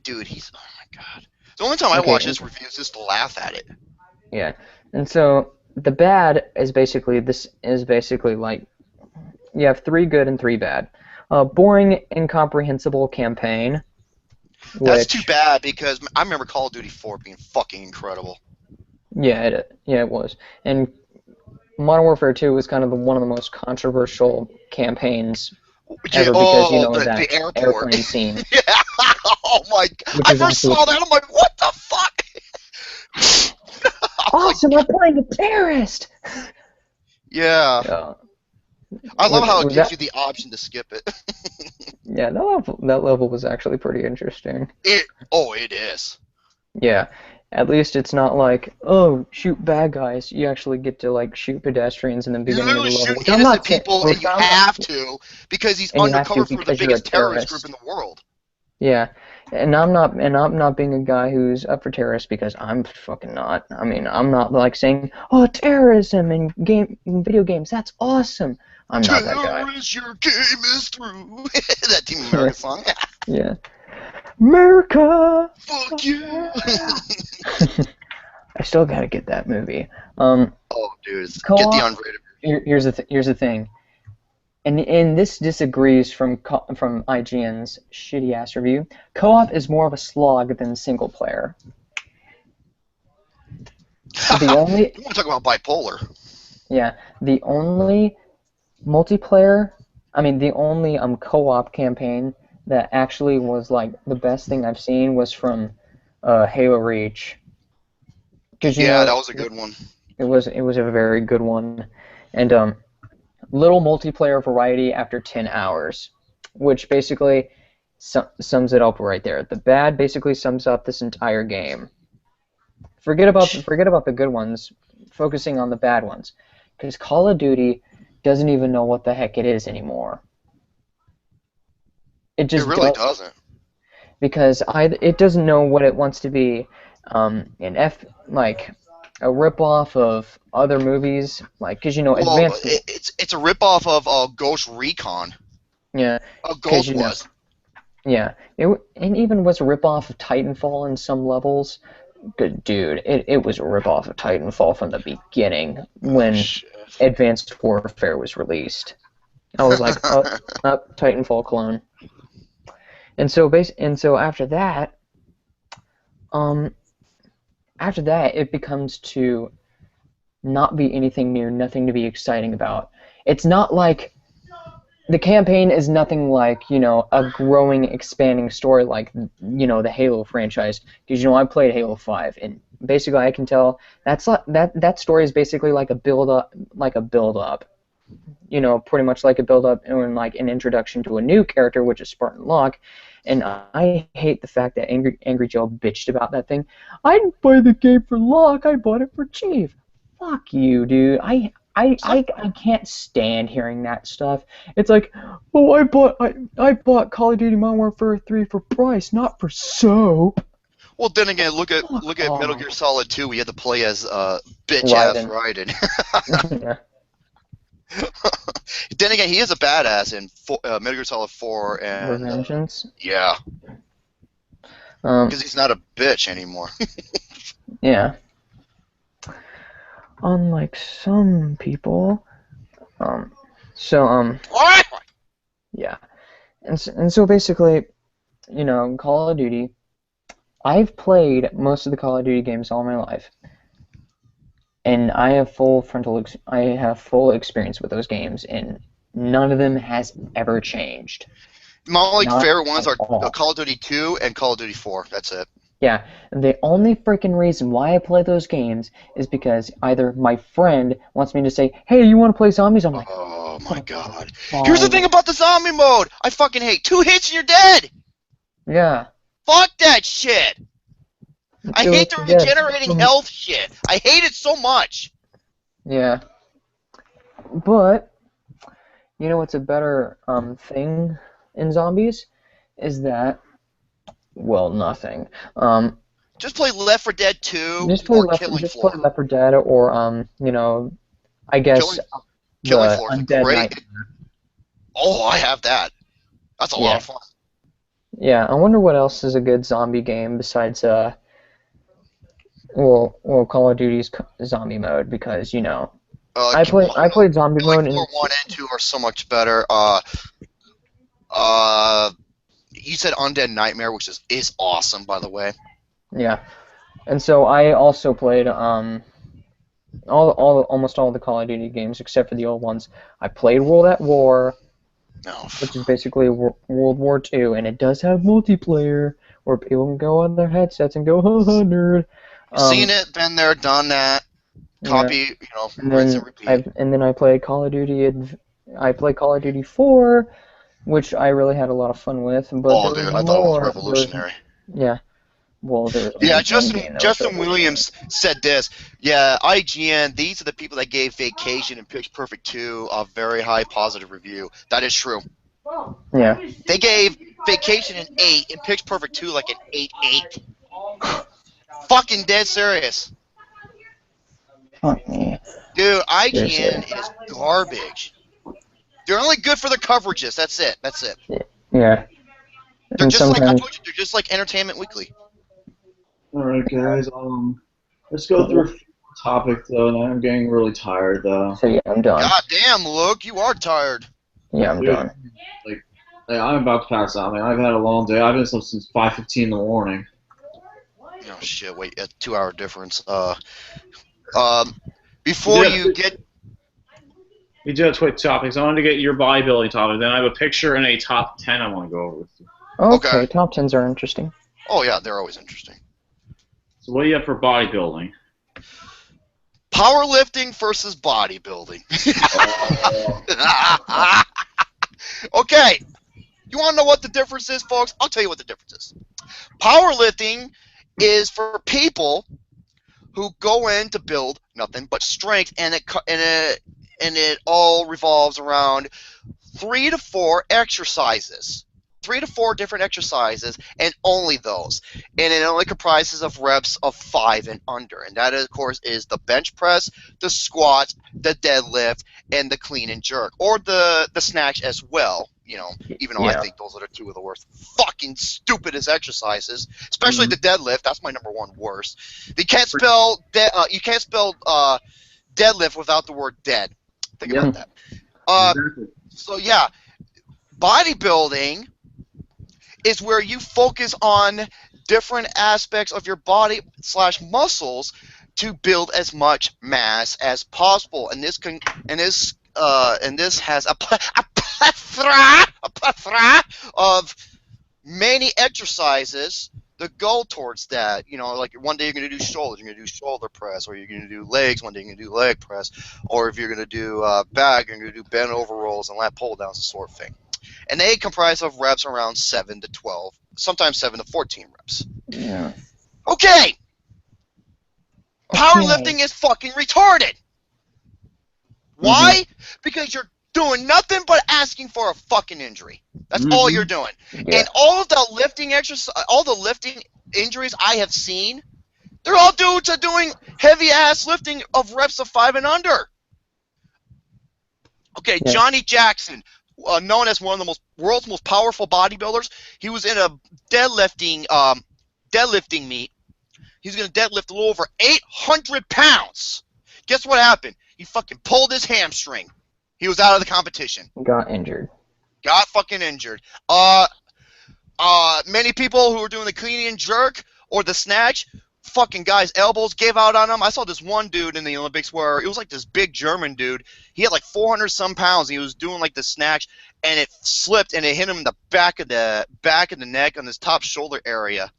Dude, oh my god. The only time I watch his reviews is to laugh at it. Yeah, and so. The bad is basically like you have 3 good and 3 bad. Boring, incomprehensible campaign. That's too bad because I remember Call of Duty 4 being fucking incredible. Yeah, it was. And Modern Warfare 2 was kind of one of the most controversial campaigns ever because the airplane scene. Yeah. Oh my god! I first saw that. I'm like, what the fuck? Awesome! I'm playing a terrorist. Yeah. I love how it gives you the option to skip it. Yeah, that level was actually pretty interesting. It is. Yeah. At least it's not like, oh, shoot bad guys. You actually get to like shoot pedestrians in the beginning of the level. You shoot innocent people, and you have to because he's undercover for the biggest terrorist group in the world. Yeah. And I'm not being a guy who's up for terrorists because I'm fucking not. I mean, I'm not like saying, "Oh, terrorism in video games, that's awesome." I'm not that guy. Your game is through. That Team America song. Yeah. America. Fuck yeah. I still gotta get that movie. Oh, dude, get the unrated. Here's the thing. And this disagrees from IGN's shitty-ass review. Co-op is more of a slog than single player. You want to talk about bipolar. Yeah, the only co-op campaign that actually was like the best thing I've seen was from Halo Reach. Yeah, that was a good one. It was a very good one. And little multiplayer variety after 10 hours, which basically sums it up right there. The bad basically sums up this entire game. Forget about the good ones, focusing on the bad ones, because Call of Duty doesn't even know what the heck it is anymore. It just really doesn't. Because it doesn't know what it wants to be. Like a ripoff of other movies, like because advanced. It's a ripoff of Ghost Recon. Yeah. Ghost was. Yeah. It even was a ripoff of Titanfall in some levels. Good dude. It was a ripoff of Titanfall from the beginning when Advanced Warfare was released. I was like, Titanfall clone. And so after that, it becomes to not be anything new, nothing to be exciting about. It's not like the campaign is nothing like, a growing, expanding story like, the Halo franchise. Because, I played Halo 5, and basically I can tell that story is basically like a build-up. Pretty much like a build-up and like an introduction to a new character, which is Spartan Locke. And I hate the fact that Angry Joe bitched about that thing. I didn't buy the game for Locke, I bought it for Chief. Fuck you, dude. I can't stand hearing that stuff. It's like, I bought Call of Duty Modern Warfare 3 for price, not for soap. Well, then again, look at Metal Gear Solid 2. We had to play as bitch-ass Raiden. Yeah. Then again, he is a badass in Metal Gear Solid 4 and Revengeance. Yeah. Because he's not a bitch anymore. Yeah. Unlike some people. Yeah. And so basically, Call of Duty. I've played most of the Call of Duty games all my life. And I have full experience with those games, and none of them has ever changed. My favorite ones are Call of Duty 2 and Call of Duty 4. That's it. Yeah, the only freaking reason why I play those games is because either my friend wants me to say, "Hey, you want to play zombies?" I'm like, "Oh my god!" Here's the thing about the zombie mode. I fucking hate 2 hits and you're dead. Yeah. Fuck that shit. I hate the regenerating health shit. I hate it so much. Yeah. But, what's a better thing in zombies? Is that, well, nothing. Just play Left 4 Dead 2 Killing Floor. Play Left 4 Dead or, I guess Killing Floor is Undead great. Nightmare. Oh, I have that. That's a lot of fun. Yeah, I wonder what else is a good zombie game besides, Call of Duty's zombie mode, because, I played zombie mode. Killing Floor 1 and 2 are so much better. You said Undead Nightmare, which is awesome, by the way. Yeah. And so I also played almost all the Call of Duty games except for the old ones. I played World at War, which is basically World War II, and it does have multiplayer where people can go on their headsets and go, "Ha nerd." Seen it, been there, done that. Copy, rinse and repeat. And then I played Call of Duty. I played Call of Duty 4, which I really had a lot of fun with. But dude, I thought it was revolutionary. Yeah. Well, Justin Williams said this. Yeah, IGN, these are the people that gave Vacation and Pitch Perfect 2 a very high positive review. That is true. Yeah. They gave Vacation an 8 and Pitch Perfect 2 like an 8.8. Fucking dead serious. Fuck me. Dude, IGN is garbage. They're only good for the coverages. That's it. Yeah. They're just like, I told you, they're just like Entertainment Weekly. Alright, guys. Let's go through a few topics, though, and I'm getting really tired, though. So, yeah, I'm done. God damn, Luke, you are tired. Yeah, I'm done. I'm about to pass out, man. I've had a long day. I've been up since 5:15 in the morning. Oh, shit, wait, a 2-hour difference. Before you get... We do have quick topics. I wanted to get your bodybuilding topic. Then I have a picture and a top 10 I want to go over with you. Okay, top 10s are interesting. Oh, yeah, they're always interesting. So what do you have for bodybuilding? Powerlifting versus bodybuilding. Okay. You want to know what the difference is, folks? I'll tell you what the difference is. Powerlifting is for people who go in to build nothing but strength, and it all revolves around 3 to 4 exercises. 3 to 4 different exercises, and only those. And it only comprises of reps of 5 and under. And that, of course, is the bench press, the squat, the deadlift, and the clean and jerk. Or the snatch as well. You know, even though I think those are the 2 of the worst fucking stupidest exercises. Especially the deadlift. That's my number 1 worst. You can't spell deadlift without the word dead. Think about that. Exactly. So yeah, bodybuilding is where you focus on different aspects of your body / muscles to build as much mass as possible, and this has a plethora of many exercises that go towards that. You know, like one day you're going to do shoulders, you're going to do shoulder press, or you're going to do legs, one day you're going to do leg press, or if you're going to do back, you're going to do bent over rolls and lat pull downs, the sort of thing. And they comprise of reps around 7 to 12, sometimes 7 to 14 reps. Yeah. Okay. Powerlifting is fucking retarded. Why? Because you're doing nothing but asking for a fucking injury. That's all you're doing. Yeah. And all of the lifting injuries I have seen, they're all due to doing heavy ass lifting of reps of 5 and under. Okay, Yeah. Johnny Jackson, known as one of the world's most powerful bodybuilders, he was in a deadlifting meet. He's going to deadlift a little over 800 pounds. Guess what happened? He fucking pulled his hamstring. He was out of the competition. Got injured. Got fucking injured. Many people who were doing the clean and jerk or the snatch, fucking guys' elbows gave out on them. I saw this one dude in the Olympics where it was like this big German dude. He had like 400 some pounds. He was doing like the snatch, and it slipped and it hit him in the back of the neck on this top shoulder area.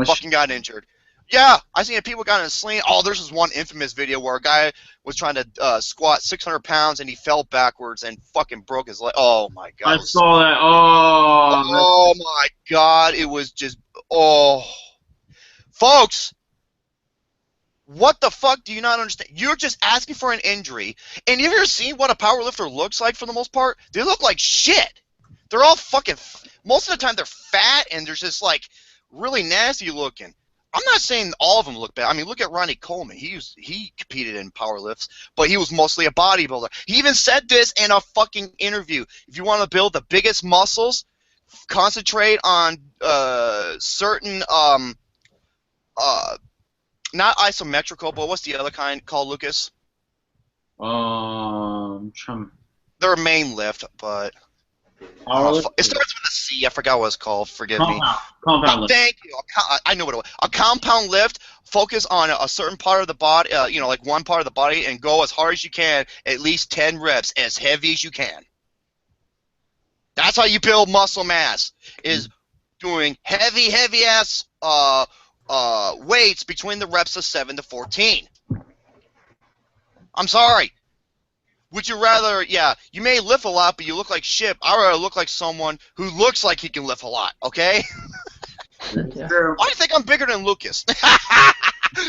Fucking got injured. Yeah, I seen people got in a sling. Oh, there's this one infamous video where a guy was trying to squat 600 pounds and he fell backwards and fucking broke his leg. Oh my god! I saw that. Oh my god! It was just folks. What the fuck do you not understand? You're just asking for an injury, and have you ever seen what a powerlifter looks like for the most part? They look like shit. They're all fucking. Most of the time, they're fat and they're just like really nasty looking. I'm not saying all of them look bad. I mean, look at Ronnie Coleman. He competed in power lifts, but he was mostly a bodybuilder. He even said this in a fucking interview. If you want to build the biggest muscles, concentrate on certain not isometrical, but what's the other kind called, Lucas? They're a main lift, but it starts with a C. I forgot what it's called. Forgive me. Compound lift. Thank you. I know what it was. A compound lift. Focus on a certain part of the body, like one part of the body, and go as hard as you can, at least 10 reps, as heavy as you can. That's how you build muscle mass, is doing heavy ass weights between the reps of 7 to 14. I'm sorry. Would you rather, you may lift a lot, but you look like shit. I'd rather look like someone who looks like he can lift a lot, okay? True. Why do you think I'm bigger than Lucas?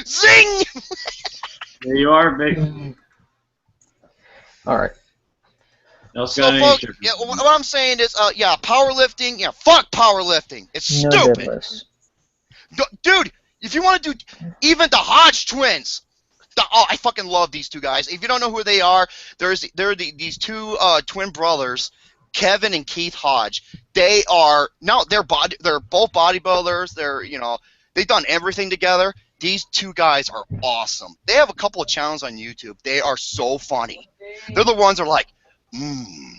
Zing! There you are, big. All right. So, folks, what I'm saying is, powerlifting, fuck powerlifting. It's No stupid. deadlifts. Dude, if you want to do even the Hodge twins, I fucking love these two guys. If you don't know who they are, they're these two twin brothers, Kevin and Keith Hodge. They're both bodybuilders. They've done everything together. These two guys are awesome. They have a couple of channels on YouTube. They are so funny. They're the ones that are like,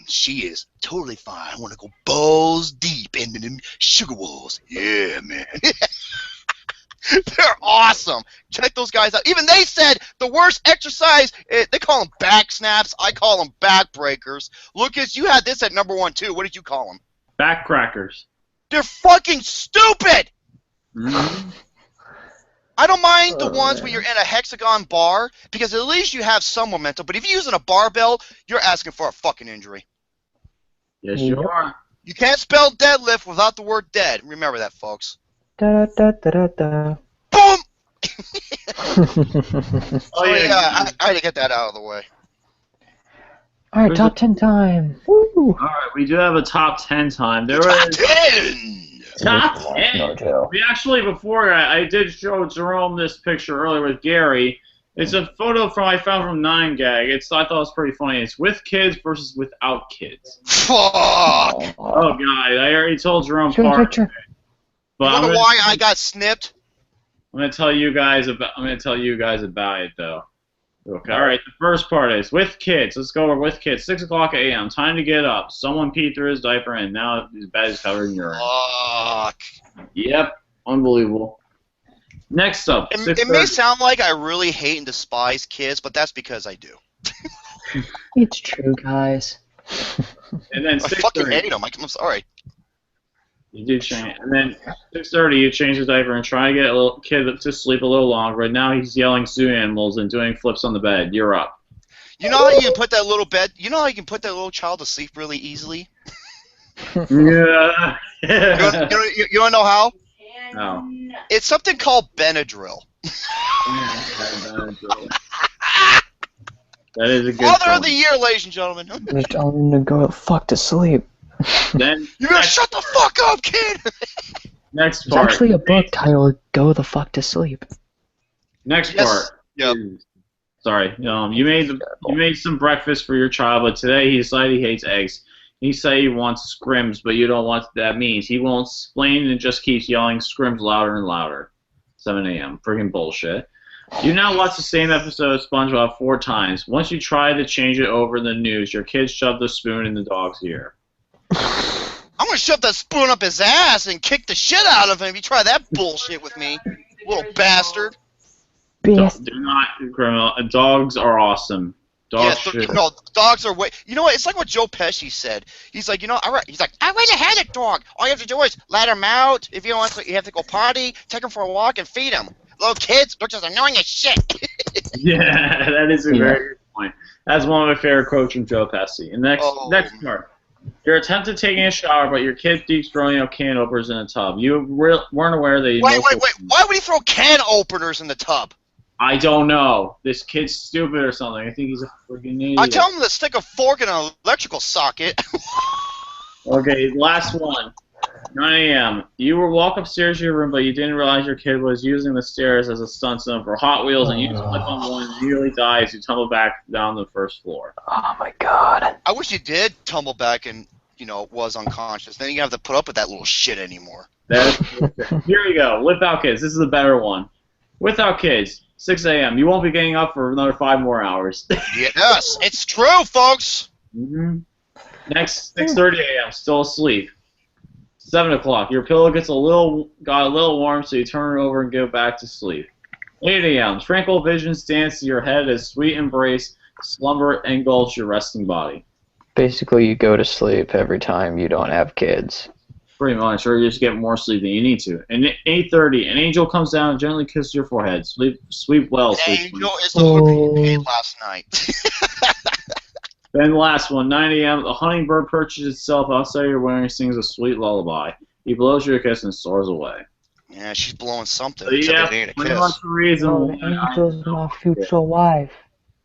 she is totally fine. I want to go balls deep into them sugar walls. Yeah, man. They're awesome. Check those guys out. Even they said the worst exercise, they call them back snaps. I call them back breakers. Lucas, you had this at number 1 too. What did you call them? Back crackers. They're fucking stupid. Mm-hmm. I don't mind the ones when you're in a hexagon bar, because at least you have some momentum. But if you're using a barbell, you're asking for a fucking injury. Yes, you are. You can't spell deadlift without the word dead. Remember that, folks. Da da da da da. Boom! Oh, I had to get that out of the way. All right, top 10 time. Woo! All right, we do have a top 10 time. There Top was 10! top 10. We actually, before I did show Jerome this picture earlier with Gary. It's a photo I found from 9gag. I thought it was pretty funny. It's with kids versus without kids. Fuck! Oh God, I already told Jerome Show a part. picture. You wonder why I got snipped? I'm gonna tell you guys about it though. Okay. All right. The first part is with kids. Let's go over with kids. 6 o'clock a.m. Time to get up. Someone peed through his diaper and now his bed is covered in urine. Fuck. Yep. Unbelievable. Next up. It may sound like I really hate and despise kids, but that's because I do. It's true, guys. And then I fucking 6:30. hate them. I'm sorry. You do change. And then 6:30, you change his diaper and try to get a little kid to sleep a little longer. But now he's yelling zoo animals and doing flips on the bed. You're up. You know how you can put that little bed? You know how you can put that little child to sleep really easily? Yeah. You wanna know how? No. It's something called Benadryl. That is a good Father point. of the year, ladies and gentlemen. Just tell him to go fuck to sleep. Then You better shut the fuck up, kid! next There's part. actually a book titled "Go the Fuck to Sleep." Next Yes. part. Yep. Sorry. You made some breakfast for your child, but today he decided he hates eggs. He say he wants scrims, but you don't want what that means. He won't explain and just keeps yelling scrims louder and louder. 7 a.m. Friggin' bullshit. You now watch the same episode of SpongeBob 4 times. Once you try to change it over in the news, your kid shoved the spoon in the dog's ear. I'm gonna shove that spoon up his ass and kick the shit out of him if you try that bullshit with me, little bastard. Do not criminal. Dogs are awesome. Dogs should. No, dogs are way. You know what? It's like what Joe Pesci said. He's like, he's like, I already had a dog. All you have to do is let him out. If you don't want to, you have to go potty, take him for a walk, and feed him. Little kids, they're just annoying as shit. Yeah, that is a very good point. That's one of my favorite quotes from Joe Pesci. And next part. You're attempting taking a shower, but your kid keeps throwing out can openers in a tub. You weren't aware that. Wait. Why would he throw can openers in the tub? I don't know. This kid's stupid or something. I think he's a freaking idiot. I tell him to stick a fork in an electrical socket. Okay, last one. 9 a.m. You were walk upstairs to your room, but you didn't realize your kid was using the stairs as a stunt zone for Hot Wheels, and you slip on one and nearly die as you tumble back down the first floor. Oh my god. I wish you did tumble back and, was unconscious. Then you don't have to put up with that little shit anymore. Here we go. Without kids. This is the better one. Without kids. 6 a.m. You won't be getting up for another 5 more hours. Yes, it's true, folks. Mm-hmm. Next, 6:30 a.m. Still asleep. 7 o'clock. Your pillow got a little warm, so you turn it over and go back to sleep. 8 a.m. Tranquil vision stands to your head as sweet embrace, slumber engulfs your resting body. Basically, you go to sleep every time you don't have kids. Pretty much, or you just get more sleep than you need to. And 8:30, an angel comes down and gently kisses your forehead. Sleep well. The angel is the hooker you paid last night. Then the last one, 9 a.m. The hummingbird perches itself outside your window and sings a sweet lullaby. He blows you a kiss and soars away. Yeah, she's blowing something. So, yeah, pretty much the reason Oh, the angel's my future wife.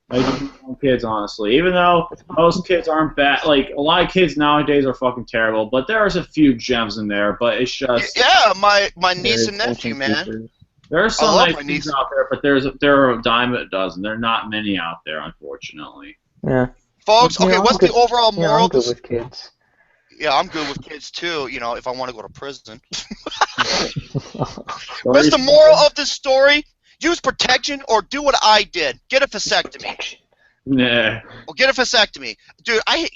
I do want kids, honestly. Even though most kids aren't bad, like a lot of kids nowadays are fucking terrible. But there's a few gems in there. But it's just my niece and nephew, man. There are some I love nice my kids niece. out there, but there are a dime a dozen. There are not many out there, unfortunately. Yeah. Folks, okay, Yeah, what's the overall Yeah, moral? I'm good with kids. Yeah, I'm good with kids too. If I want to go to prison. What's the moral of this story? Use protection or do what I did. Get a vasectomy. Nah. Or get a vasectomy. Dude, I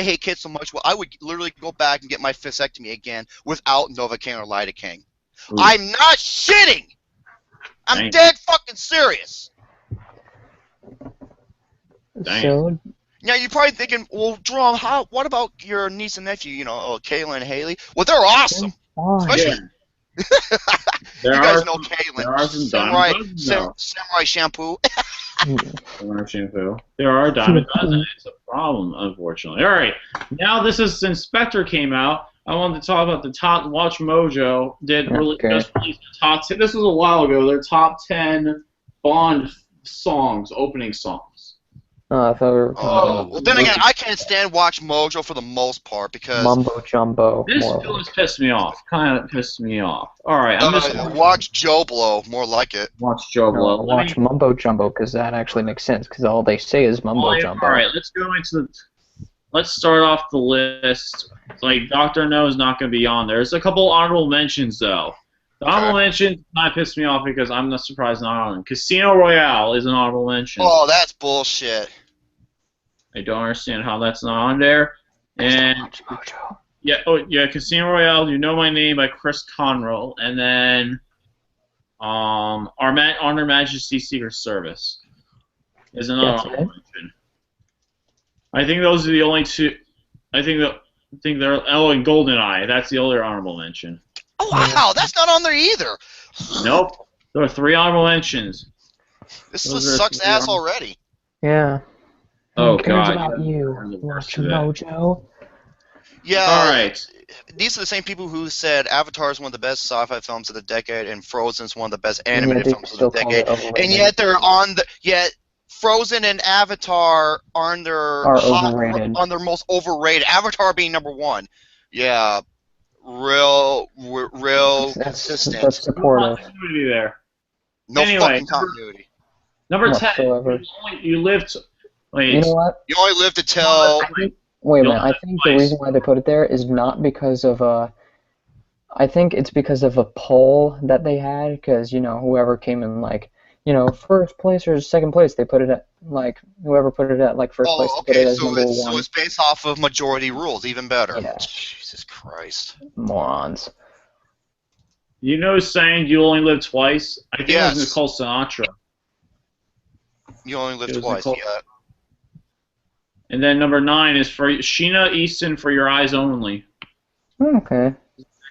hate kids so much. Well, I would literally go back and get my vasectomy again without Novocaine or Lidocaine. Ooh. I'm not shitting. I'm Dang. dead fucking serious. Dang. So, Now you're probably thinking, well, Jerome, what about your niece and nephew? Kayla and Haley. Well, they're awesome. fine. Especially, There you are guys know some- Caitlin. there are some Samurai, diamond dozens, Samurai shampoo. Samurai shampoo. There are a dime a dozen. It's a problem, unfortunately. All right. Now this is since Spectre came out. I wanted to talk about the top. Watch Mojo did really Okay. just release the top 10. This was a while ago. Their top 10 Bond songs, opening songs. I thought we were talking Oh, well, then again, I can't stand Watch Mojo for the most part because mumbo jumbo. This More feels like. pissed me off. Kind of pissed me off. All right, I'm just gonna Watch Joe Blow, more like it. watch Joe No, Blow. watch mumbo jumbo because that actually makes sense because all they say is mumbo jumbo. All right, let's go into the. Let's start off the list. Like Dr. No is not going to be on there. There's a couple honorable mentions though. The honorable mention might piss me off because I'm not surprised not on them. Casino Royale is an honorable mention. Oh, that's bullshit. I don't understand how that's not on there. And Watch Mojo. yeah, Casino Royale, You Know My Name by Chris Conroe, and then Honor Majesty Secret Service is another That's honorable it? mention. I think those are the only two. I think they're and GoldenEye. That's the other honorable mention. Oh, wow, that's not on there either. Nope, there are 3 honorable mentions. This Those list are sucks three ass honorable- already. Yeah. Oh Who cares God. about you? I'm the Watch worst of it. Mojo. Yeah. All right. These are the same people who said Avatar is one of the best sci-fi films of the decade and Frozen is one of the best animated they films of still the call decade. it overrated. And yet they're on the Frozen and Avatar are Overrated. on their most overrated. Avatar being number 1. Yeah, real consistent. That's supportive. Continuity there. No Anyway, fucking continuity. Number 10. Whatsoever. You lived. Wait. You know what? You only live to tell. Wait a You'll minute. I have think the twice. reason why they put it there is not because of I think it's because of a poll that they had, because whoever came in first place or second place, they put it at whoever put it at first place, Oh, they put it okay. as number So one. it's based off of majority rules. Even better. Yeah. Jesus Christ. Morons. You know, saying you only live twice. I think it Yes. was Nicole Sinatra. You only live It was twice. Nicole- Yeah. And then number 9 is for Sheena Easton for Your Eyes Only. Okay.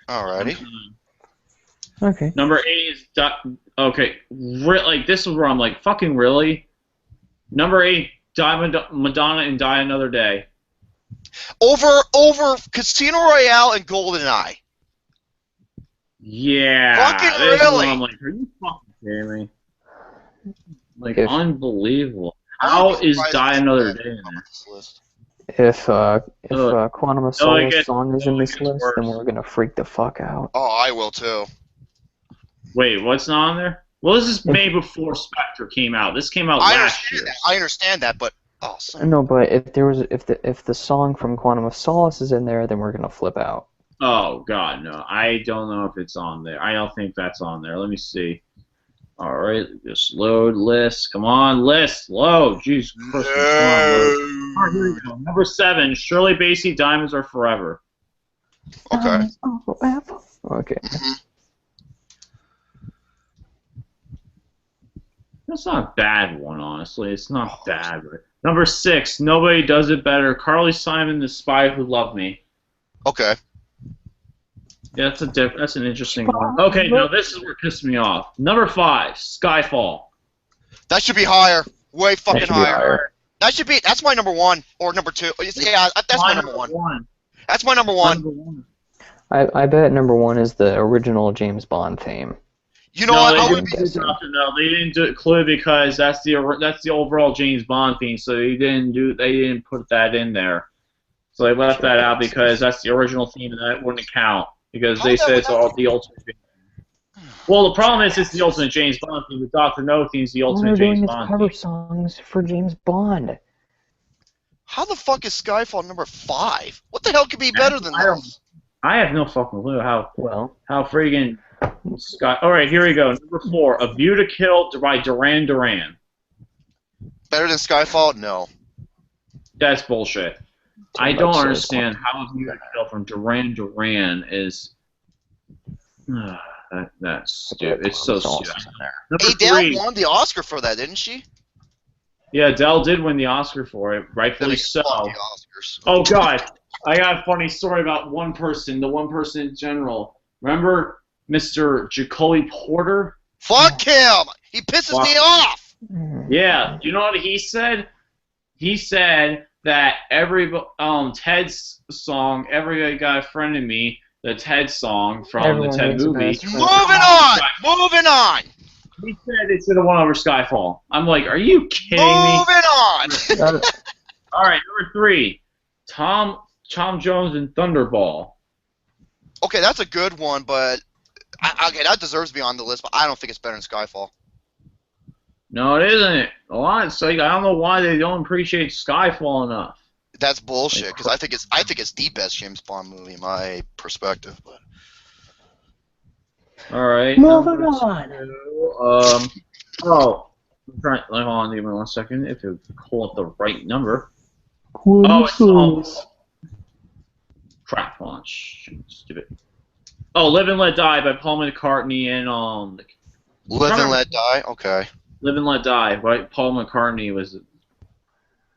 Alrighty. Okay. Number 8 is this is where I'm like, fucking really? Number 8, Madonna and Die Another Day. Over Casino Royale and GoldenEye. Yeah. Fucking this is where really? I'm like, are you fucking kidding me? Like, If- unbelievable. I How wouldn't be is surprised Die if Another it's Day in on there? this list. If Quantum of it Solace gets- song is in this gets list, then worse. we're gonna freak the fuck out. Oh, I will too. Wait, what's not on there? Well, this is made before Spectre came out. This came out last year. I understand that, but son. No, but if the song from Quantum of Solace is in there, then we're gonna flip out. Oh God, no! I don't know if it's on there. I don't think that's on there. Let me see. All right, just load list. Come on, list. Load. Jeez, Christmas. Come on, load. All right, here we go. Number 7, Shirley Bassey, Diamonds Are Forever. Okay. Okay. That's not a bad one, honestly. It's not bad. But number 6, Nobody Does It Better. Carly Simon, The Spy Who Loved Me. Okay. Yeah, that's an interesting one. Okay, now this is where it pissed me off. Number 5, Skyfall. That should be higher. Way fucking should be higher. higher. That's my number 1 or number 2. Yeah, that's my number 1. That's my number 1. Number 1. I bet number 1 is the original James Bond theme. You know No, what? they I didn't would be, do Dr. No, they didn't do it Clue because that's the overall James Bond theme. So they didn't put that in there. So they left that out because that's the original theme and that wouldn't count because they said it's all the ultimate. Well, the problem is it's the ultimate James Bond theme. The Dr. No theme is the All they're ultimate doing James is Bond cover theme. songs for James Bond. how the fuck is Skyfall number 5? What the hell could be better than I don't- this? I have no fucking clue how Well, friggin' Scott. All right, here we go. Number 4, A View to Kill by Duran Duran. Better than Skyfall? No. That's bullshit. I much don't so, understand how A View to Kill from Duran Duran is. That's stupid. It's so stupid. Number Adele 3. won the Oscar for that, didn't she? Yeah, Adele did win the Oscar for it, rightfully Then so. fuck the Oscars. Oh God, I got a funny story about one person, the one person in general. Remember Mr. Jacoby Porter? Fuck him! He pisses me off! Yeah, you know what he said? He said that Ted's song, Everybody Got a Friend in Me, the Ted song from Everyone the Ted needs a movie. best friend. Moving on. He said it should have won over Skyfall. I'm like, are you kidding me? Moving on. All right, number 3, Tom Jones and Thunderball. Okay, that's a good one, but okay, that deserves to be on the list, but I don't think it's better than Skyfall. No, it isn't. A lot. It's like I don't know why they don't appreciate Skyfall enough. That's bullshit, because I think it's the best James Bond movie in my perspective. But All right. Moving number on. 2, I'm trying. Hold on, give me 1 second. If you pull up the right number. It's crap launch. Stupid. Oh, Live and Let Die by Paul McCartney and Live and Let Die. Okay. Live and Let Die by Paul McCartney was.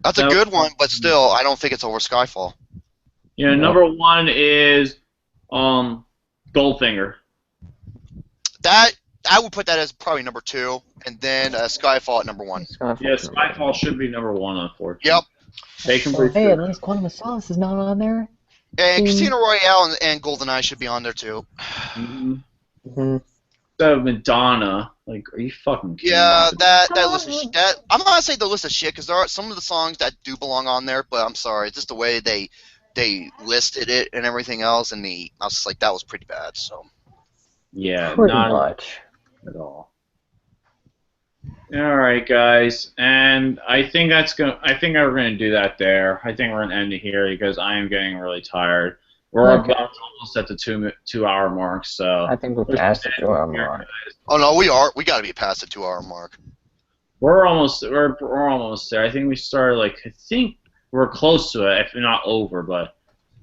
That's a good one, but still, I don't think it's over Skyfall. Yeah, number 1 is Goldfinger. That I would put that as probably number 2, and then Skyfall at number 1. Skyfall should be number 1, unfortunately. Yep. They can Hey, at least Quantum of Solace is not on there. And Casino Royale and GoldenEye should be on there too. So Madonna, like, are you fucking kidding Yeah, me? that list of that I'm not gonna say the list of shit because there are some of the songs that do belong on there, but I'm sorry, it's just the way they listed it and everything else, and I was just like, that was pretty bad. So Yeah, Pretty not much. at all. All right, guys, and I think we're gonna do that there. I think we're gonna end it here because I am getting really tired. We're Okay. about almost at the 2-hour mark, so I think we're past the 2-hour mark. oh no, we gotta be past the 2-hour mark. We're almost there. I think we started I think we're close to it, if not over. But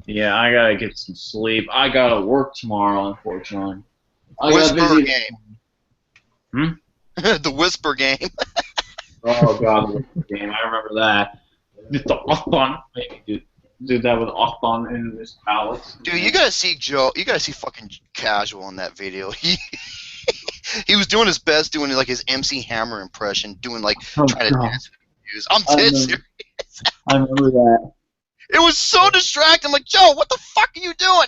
yeah, I gotta get some sleep. I gotta work tomorrow, unfortunately. Whisper game. The Whisper game. Oh god, the Whisper game. I remember that. Just the Ochbon. Maybe do that with Ochbon in this palace. Dude, you gotta see Joe. You gotta see fucking Casual in that video. He was doing his best, doing like his MC Hammer impression, doing trying to dance with views. I'm dead serious. I remember that. It was so distracting. I'm like, Joe, what the fuck are you doing?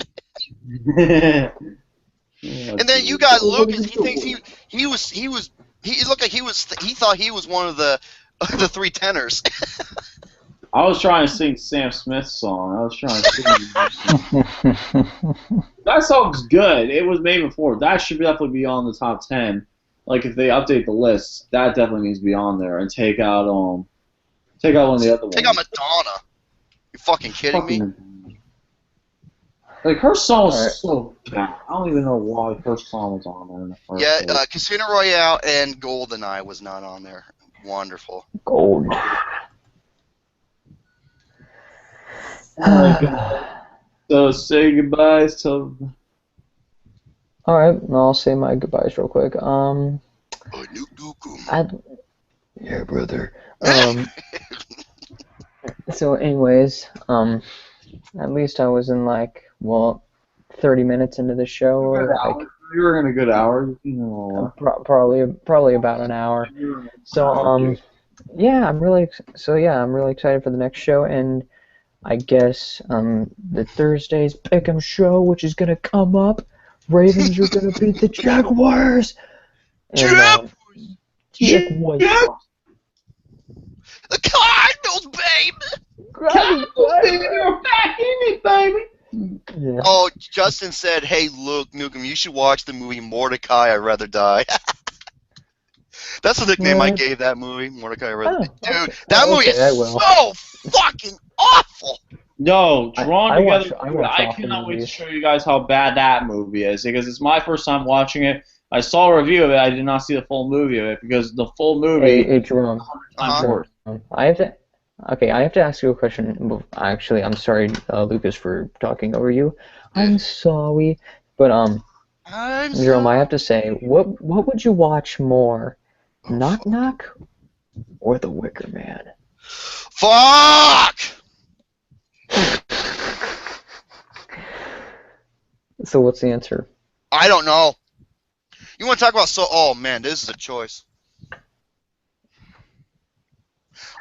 And then you got Lucas. He thinks he looked like he thought he was one of the 3 tenors. I was trying to sing Sam Smith's song. I was trying to sing. That song's good. It was made before. That should definitely be on the top 10. Like if they update the list, that definitely needs to be on there and take out one of the other ones. Take out Madonna. You fucking kidding me? Like her song was so bad. I don't even know why her song was on there in the first place. Casino Royale and GoldenEye was not on there. Wonderful. Gold. So say goodbyes to. Alright, I'll say my goodbyes real quick. Yeah, brother. So anyways, at least I was in 30 minutes into the show, or You were in a good hour. probably about an hour. So yeah, I'm really excited for the next show, and I guess the Thursday's Pick'em show, which is gonna come up. Ravens are gonna beat the Jaguars. And, Jaguars. The Cardinals, baby. You're back in it, baby. Yeah. Oh, Justin said, "Hey, look, Nukem, you should watch the movie Mordecai. I'd Rather Die." That's the nickname I gave that movie, Mordecai. I'd Rather Die. Dude, that movie is so fucking awful. No, Drawn Together. I awful cannot wait to movies. show you guys how bad that movie is because it's my first time watching it. I saw a review of it. I did not see the full movie of it because the full movie. Hey, Jerome. Worse. I have to ask you a question. Actually, I'm sorry, Lucas, for talking over you. I'm sorry, but Jerome, I have to say, what would you watch more, Knock Knock or The Wicker Man? Fuck! So what's the answer? I don't know. You want to talk about oh man, this is a choice.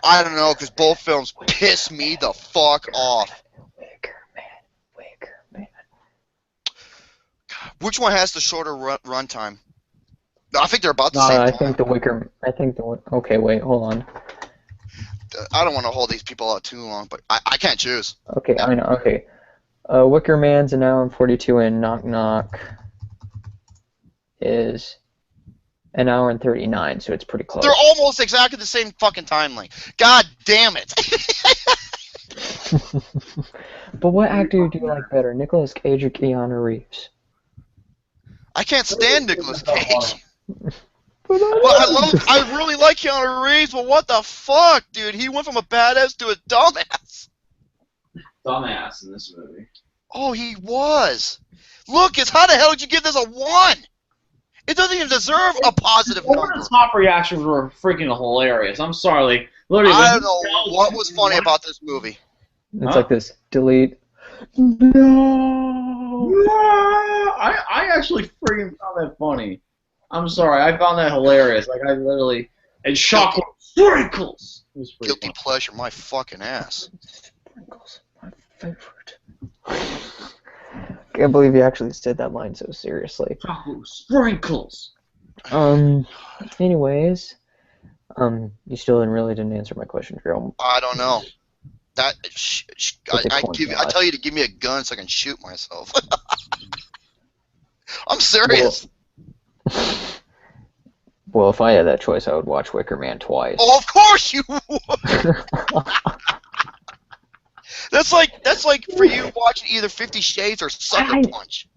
I don't know, because both films piss me the fuck off. Wicker Man. Which one has the shorter run time? I think they're about the No, same I time. think the Wicker. Okay, wait, hold on. I don't want to hold these people out too long, but I can't choose. Okay, I know. Okay, Wicker Man's an hour and 42, and Knock Knock is an hour and 39, so it's pretty close. They're almost exactly the same fucking time length. God damn it. But what actor do you like better, Nicolas Cage or Keanu Reeves? I can't stand Nicolas Cage. But I really like Keanu Reeves, but what the fuck, dude? He went from a badass to a dumbass. Dumbass in this movie. Oh, he was. Lucas, how the hell did you give this a 1? It doesn't even deserve a positive All number. the top reactions were freaking hilarious. I'm sorry, like, literally. I don't know what was funny about this movie. It's like this. Delete. No. I actually freaking found that funny. I'm sorry, I found that hilarious. Like, I literally. And chocolate sprinkles. It was pretty Guilty pleasure, my fucking ass. Sprinkles, my favorite. Can't believe you actually said that line so seriously. Chocolate sprinkles. Anyways, you still didn't answer my question, girl. I don't know. That I point, tell you to give me a gun so I can shoot myself. I'm serious. Well, if I had that choice, I would watch Wicker Man twice. Oh, of course you would. That's like for you watching either 50 Shades or Sucker Punch.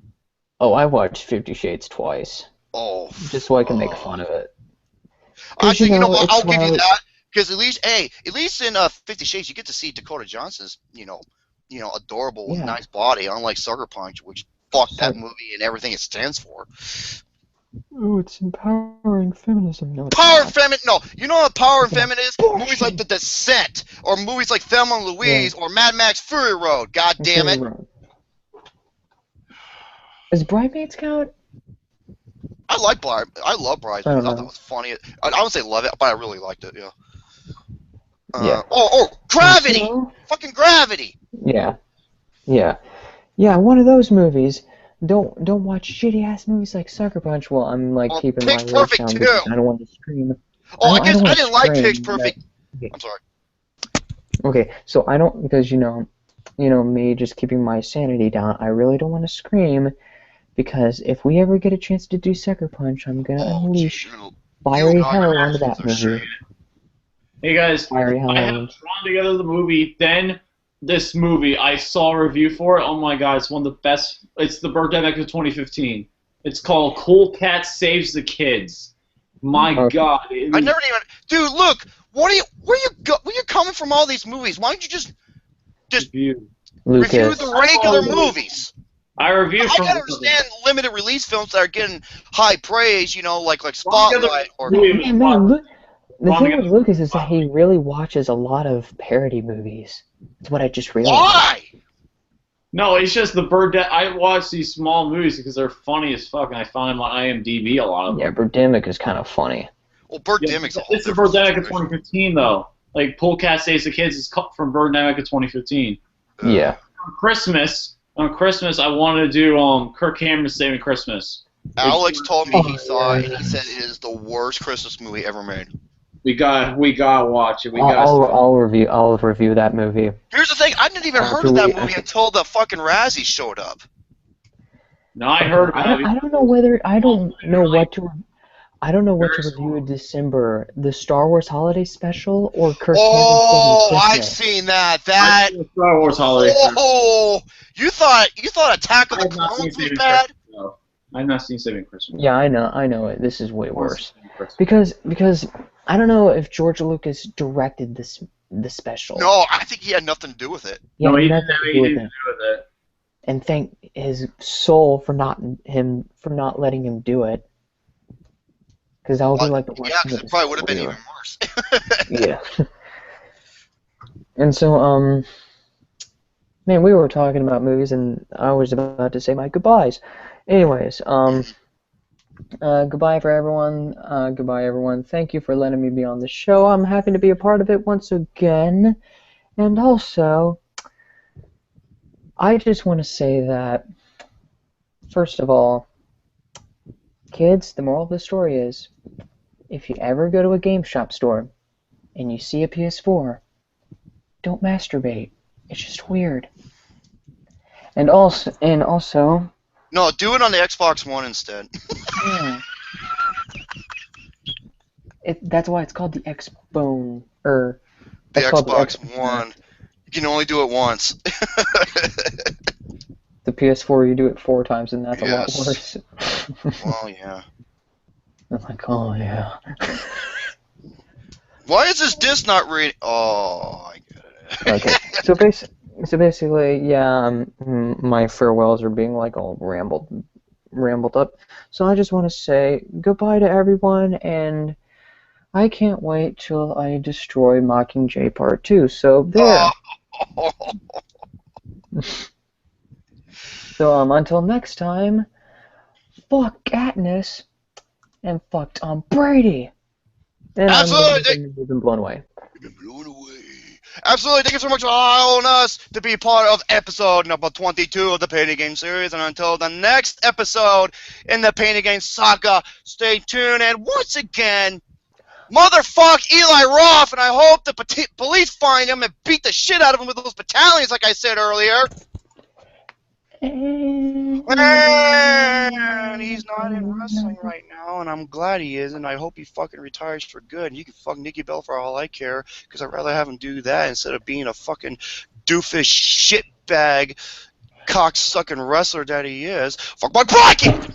Oh, I watched 50 Shades twice. Oh. Just so I can make fun of it. Actually, you know what? I'll it's give you my- that. Because at least in 50 Shades, you get to see Dakota Johnson's, adorable, Yeah. nice body, unlike Sucker Punch, which fuck that movie and everything it stands for. Oh, it's empowering feminism. No, it's Power not. Feminine. No, you know what Power and Feminine is? Movies like The Descent, or movies like Thelma and Louise, or Mad Max Fury Road. God damn it. Does Bridesmaids count? I love Bridesmaids. I don't thought that know. was funny. I wouldn't say love it, but I really liked it. Yeah. Yeah. Gravity. So- Fucking Gravity. Yeah. One of those movies. Don't watch shitty ass movies like Sucker Punch. Well, I'm like Or keeping my Pitch voice Perfect down 2. because I don't want to scream. Oh, I don't wanna didn't like scream, Pitch Perfect. but- I'm sorry. Okay, so I don't because me just keeping my sanity down. I really don't want to scream because if we ever get a chance to do Sucker Punch, I'm gonna unleash fiery hell onto that movie. Hey guys, Fiery hell. I have drawn together the movie, then this movie. I saw a review for it. Oh my god, it's one of the best. It's the Birdemic of 2015. It's called Cool Cat Saves the Kids. My Okay. god. I never even. Dude, look. Where you coming from all these movies? Why don't you just review. review Lucas. the regular movies? I review I from can understand limited release films that are getting high praise, like Spotlight or. Man, look. The Wrong thing together. with Lucas is that he really watches a lot of parody movies. That's what I just realized. Why? No, it's just the I watch these small movies because they're funny as fuck, and I find them on IMDb a lot of them. Yeah, Birdemic is kind of funny. Well, Birdemic's a whole It's the different Birdemic of situation. 2015 though. Like Polecat Saves the Kids is cut from Birdemic of 2015. Yeah. On Christmas, I wanted to do Kirk Cameron's Saving Christmas. Alex told me he saw it, yeah. and he said it is the worst Christmas movie ever made. We got watch it. I'll review that movie. Here's the thing: I didn't even heard of that movie until the fucking Razzies showed up. No, I heard about it. I don't know whether I don't know what to review in December. The Star Wars Holiday Special or Kirk Oh, Cameron's I've Christmas? seen that. That. Star Wars Holiday. Oh, you thought Attack of I the have not seen Clones was Saving bad? Christmas. No. I've not seen Saving Christmas. Yeah, I know it. This is way worse. Saving Christmas. Because I don't know if George Lucas directed the special. No, I think he had nothing to do with it. Yeah, No, he nothing didn't to have do with anything it. to do with it. And thank his soul for not letting him do it. Because that would be like the worst. Yeah, thing because of it probably would have been his even career. worse. Yeah. And so, man, we were talking about movies, and I was about to say my goodbyes. Anyways, Goodbye for everyone. Goodbye, everyone. Thank you for letting me be on the show. I'm happy to be a part of it once again. And also, I just want to say that, first of all, kids, the moral of the story is, if you ever go to a game shop store and you see a PS4, don't masturbate. It's just weird. And also, No, do it on the Xbox One instead. yeah, that's why it's called the Xbone, The that's called Xbox the One. You can only do it once. The PS4, you do it 4 times, and that's a lot Yes. worse. Well, yeah. I'm like, oh yeah. Why is this disc not reading? Oh, I get it. Okay, so basically, yeah, my farewells are being like all rambled up. So I just want to say goodbye to everyone, and I can't wait till I destroy Mockingjay Part 2. So there. Oh. So until next time, fuck Katniss and fuck Tom Brady. And Absolutely. We've been blown away. You've been blown away. Absolutely. Thank you so much for allowing us to be part of episode number 22 of the Painting Game series. And until the next episode in the Painting Game saga, stay tuned. And once again, motherfuck Eli Roth. And I hope the police find him and beat the shit out of him with those battalions, like I said earlier. And he's not in wrestling right now, and I'm glad he isn't. I hope he fucking retires for good. And you can fuck Nikki Bell for all I care, because I'd rather have him do that instead of being a fucking doofus shitbag cocksucking wrestler that he is. Fuck my bracket!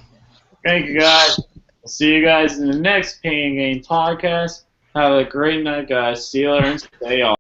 Thank you, guys. I'll see you guys in the next Pain Game podcast. Have a great night, guys. See you later and stay on.